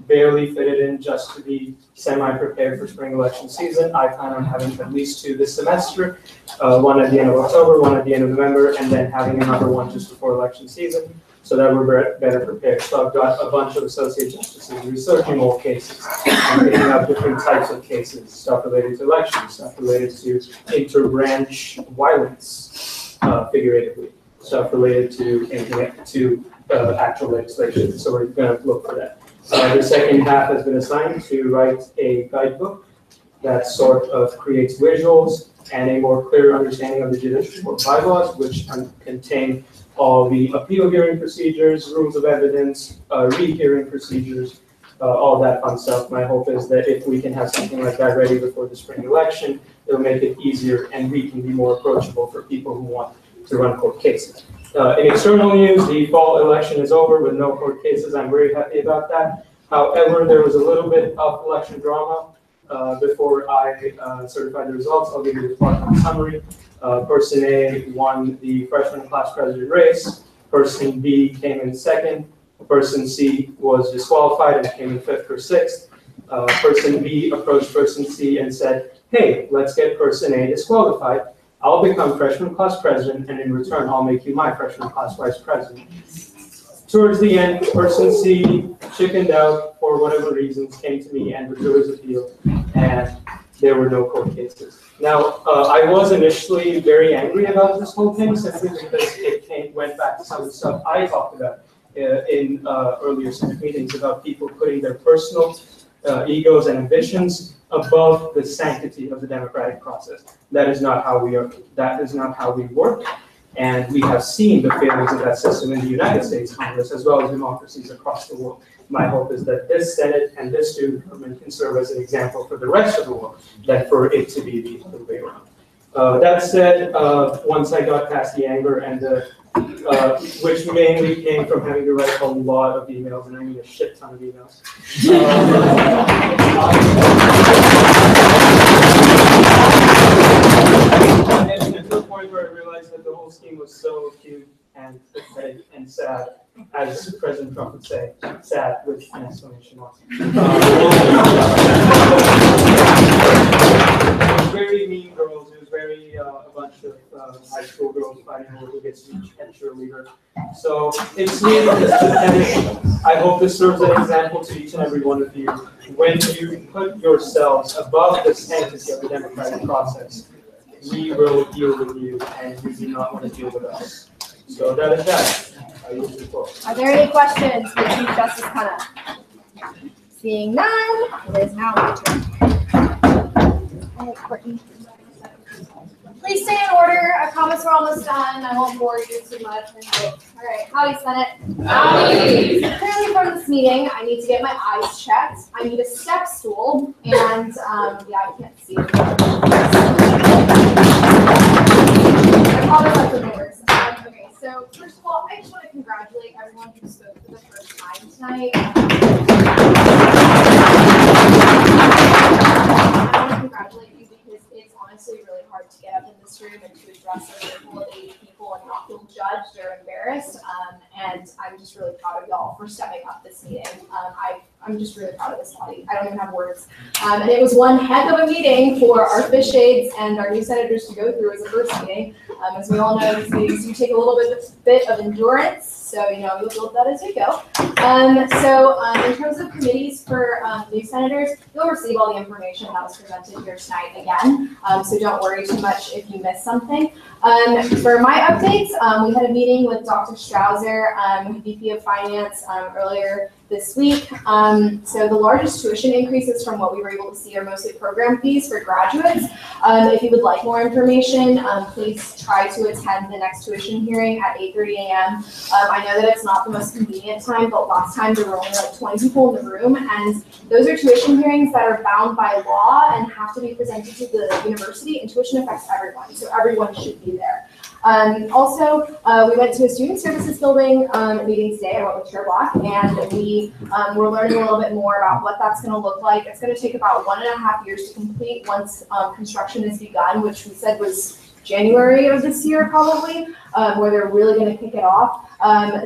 P: barely fit it in just to be semi-prepared for spring election season. I plan on having at least 2 this semester, 1 at the end of October, 1 at the end of November, and then having another one just before election season, so that we're better prepared. So I've got a bunch of associate justices researching all cases and picking up different types of cases, stuff related to elections, stuff related to inter-branch violence, figuratively, stuff related to actual legislation. So we're going to look for that. The second half has been assigned to write a guidebook that sort of creates visuals and a more clear understanding of the judicial court bylaws, which contain all the appeal hearing procedures, rules of evidence, rehearing procedures, all that fun stuff. My hope is that if we can have something like that ready before the spring election, it'll make it easier and we can be more approachable for people who want to run court cases. In external news, the fall election is over with no court cases. I'm very happy about that. However, there was a little bit of election drama before I certify the results, I'll give you the part summary. Person A won the freshman class president race. Person B came in second. Person C was disqualified and came in fifth or sixth. Person B approached person C and said, hey, let's get person A disqualified. I'll become freshman class president, and in return, I'll make you my freshman class vice president. Towards the end, person C chickened out for whatever reasons, came to me and withdrew his appeal, and there were no court cases. Now, I was initially very angry about this whole thing simply because it went back to some of the stuff I talked about in earlier Senate meetings about people putting their personal egos and ambitions above the sanctity of the democratic process. That is not how we are. That is not how we work. And we have seen the failings of that system in the United States Congress as well as democracies across the world. My hope is that this Senate and this student government can serve as an example for the rest of the world, than for it to be the other way around. That said, once I got past the anger and which mainly came from having to write a lot of emails, and I mean a shit ton of emails. And to the point where I realized that the whole scheme was so cute and pathetic and sad, as President Trump would say, sad with an exclamation mark. It was very mean girls. It was very a bunch of high school girls fighting over who gets each head cheerleader. So it's really pathetic. I hope this serves as an example to each and every one of you. When you put yourselves above the sanctity of the democratic process, we will deal with you, and you do not want to deal with us. So that is that. I use the floor.
A: Are there any questions for Chief Justice Khanna? Seeing none, it is now my turn. All right, Courtney. Please stay in order. I promise we're almost done. I won't bore you too much. All right, howdy, Senate. Howdy. Clearly from this meeting, I need to get my eyes checked. I need a step stool, and yeah, I can't see. I apologize for the words. Okay, so first of all, I just want to congratulate everyone who spoke for the first time tonight. I want to congratulate you because it's honestly really hard to get up in this room and to address a room full of 80 people and not feel judged or embarrassed. And I'm just really proud of y'all for stepping up this meeting. I'm just really proud of this body. I don't even have words. And it was one heck of a meeting for our fish aides and our new senators to go through as a first meeting. As we all know, these meetings do take a little bit of endurance, so you'll build that as we go. In terms of committees for new senators, you'll receive all the information that was presented here tonight again. So don't worry too much if you miss something. For my updates, we had a meeting with Dr. Strausser, VP of Finance, earlier this week. So the largest tuition increases from what we were able to see are mostly program fees for graduates. If you would like more information, please try to attend the next tuition hearing at 8:30 a.m. I know that it's not the most convenient time, but last time there were only like 20 people in the room, and those are tuition hearings that are bound by law and have to be presented to the university, and tuition affects everyone, so everyone should be there. We went to a student services building meeting today. I went with Chair Block, and we were learning a little bit more about what that's going to look like. It's going to take about 1.5 years to complete once construction is begun, which we said was January of this year probably, where they're really going to kick it off.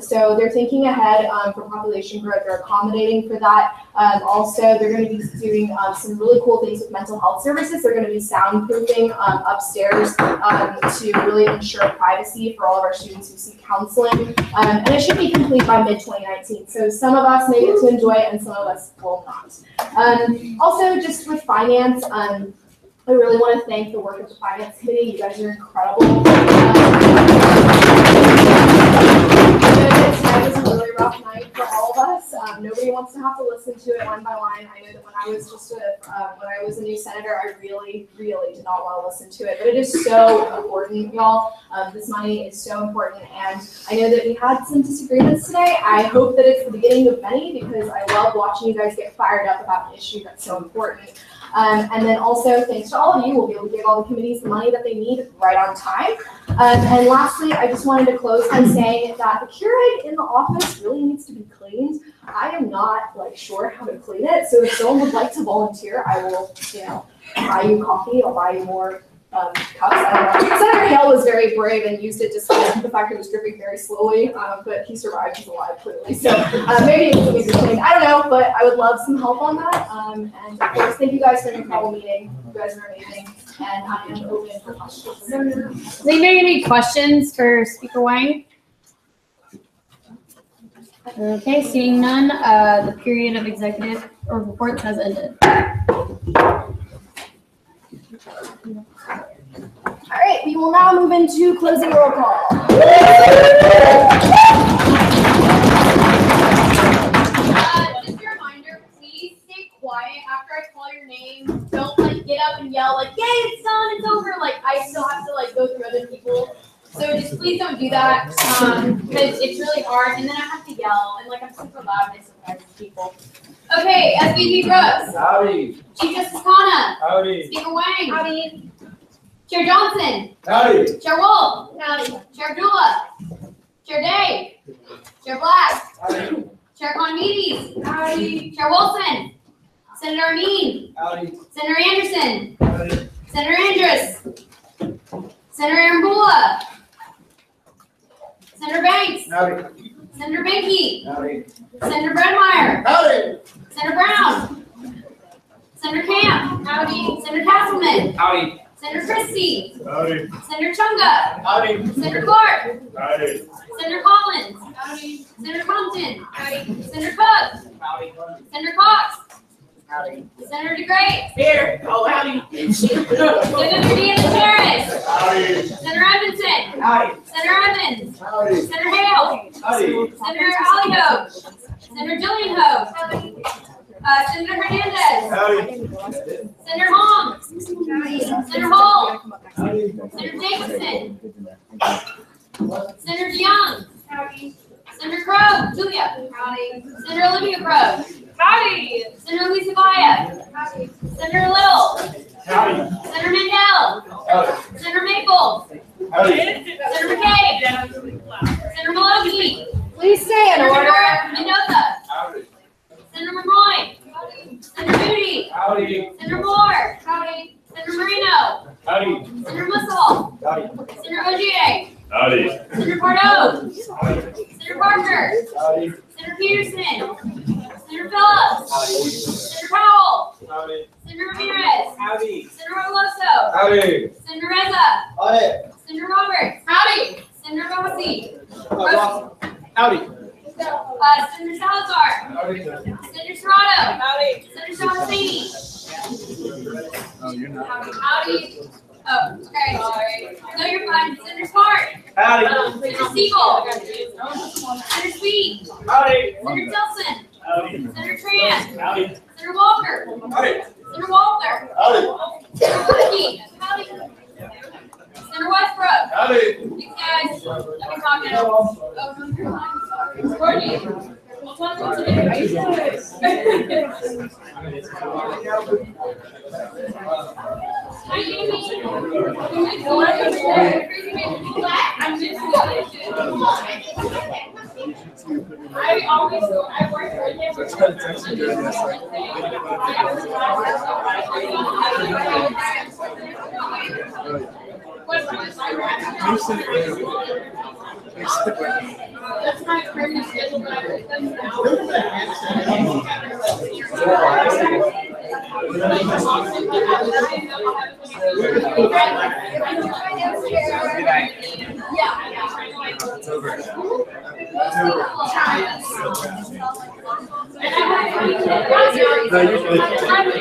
A: So they're thinking ahead for population growth. They're accommodating for that. Also, they're going to be doing some really cool things with mental health services. They're going to be soundproofing upstairs to really ensure privacy for all of our students who seek counseling. And it should be complete by mid-2019. So some of us may get to enjoy it and some of us will not. Also, just with finance, I really want to thank the work of the Finance Committee. You guys are incredible. Tonight was a really rough night for all of us. Nobody wants to have to listen to it line by line. I know that when I was a new senator, I really, really did not want to listen to it. But it is so important, y'all. This money is so important, and I know that we had some disagreements today. I hope that it's the beginning of many because I love watching you guys get fired up about an issue that's so important. And then also, thanks to all of you, we'll be able to give all the committees the money that they need right on time. And lastly, I just wanted to close by saying that the curate in the office really needs to be cleaned. I am not like sure how to clean it. So if someone would like to volunteer, I will, buy you coffee. I'll buy you more cups. I don't know. Senator Hale was very brave and used it despite the fact it was dripping very slowly, but he survived. He's alive, clearly. So maybe it can be cleaned. I don't know, but I would love some help on that. And of course, thank you guys for the call meeting. You guys are amazing. And I am open for questions.
B: Does anybody have any questions for Speaker Wang? Okay, seeing none, the period of executive or reports has ended.
A: All right, we will now move into closing roll call.
D: Just a reminder, please stay quiet after I call your name. Don't like get up and yell like, "Yay, it's done, it's over!" Like I still have to like go through other people. So just please don't do that because it's really hard, and then I have to yell, and like I'm super loud and I surprise people. Okay, SVP Brooks.
J: Howdy.
D: Chief Justice Khanna.
J: Howdy.
D: Speaker Wang. Howdy. Chair Johnson.
J: Howdy.
D: Chair Wolf. Howdy. Chair Abdullah. Chair Day. Chair Black.
J: Howdy.
D: Chair Conmides. Howdy. Chair Wilson. Senator Armin.
J: Howdy.
D: Senator Anderson.
J: Howdy.
D: Senator Andrus. Senator Arambula. Senator Banks.
J: Howdy.
D: Senator Benke.
J: Howdy.
D: Senator Bredmeyer.
J: Howdy.
D: Senator Brown. Senator Camp. Howdy. Senator Castleman.
J: Howdy.
D: Senator Christie.
J: Howdy.
D: Senator Chunga.
J: Howdy.
D: Senator Clark.
J: Howdy.
D: Senator Collins. Howdy. Senator Compton. Howdy. Senator Cook.
J: Howdy.
D: Senator Cox.
J: Howdy.
D: Senator DeGray.
J: Here. Oh, howdy.
D: Senator Diaz-Harris.
J: Howdy.
D: Senator Edmondson.
J: Howdy.
D: Senator Evans.
J: Howdy.
D: Senator Hale.
J: Howdy.
D: Senator Ali Hope. Senator Jillian Hope. Senator Hernandez.
J: Howdy.
D: Senator Hong. Senator Hall. Senator Jacobson. Senator DeYoung. Senator Crowe. Julia. Senator Olivia Crowe. Howdy. Senator Lisa Vaya. Senator Little.
J: Howdy.
D: Senator Mandel.
J: Howdy.
D: Senator Maple.
J: Howdy.
D: Senator McCabe. Senator Maloney.
A: Please stay in order.
D: Mendoza.
J: Howdy.
D: Senator Monroy. Senator Moody.
J: Howdy.
D: Senator Moore. Howdy. Senator Marino.
J: Howdy.
D: Senator Mussel.
J: Howdy.
D: Senator Ogier.
J: Howdy.
D: Senator Pardo. Senator Parker.
J: Howdy.
D: Senator Peterson. Senator Phillips.
J: Howdy.
D: Senator Powell.
J: Howdy.
D: Senator Ramirez.
J: Howdy.
D: Senator Roloso.
J: Howdy.
D: Senator Reza.
J: Howdy.
D: Senator Roberts. Howdy. Senator Rossi.
J: Howdy.
D: Senator Salazar.
J: Howdy.
D: Senator Serrato. Howdy. Senator Salasini. Howdy. Oh, okay, sorry. No, you're fine. Senator Smart.
J: Howdy.
D: Senator Siegel. Senator Sweet.
J: Howdy.
D: Senator Tilson.
J: Howdy.
D: Senator Tran.
J: Howdy.
D: Senator Walker.
J: Howdy.
D: Senator Walter.
J: Howdy.
D: Senator Lickey. Howdy. Senator Westbrook.
J: Howdy.
D: Thanks, guys. I've been talking. Oh, no, you're fine. Sorry. Courtney. What's one thing to do? I always I work for him.
J: Let's try to text you during this. You said it earlier.
D: That's my permanent schedule, but I work them
J: It's over.
D: now. Yeah.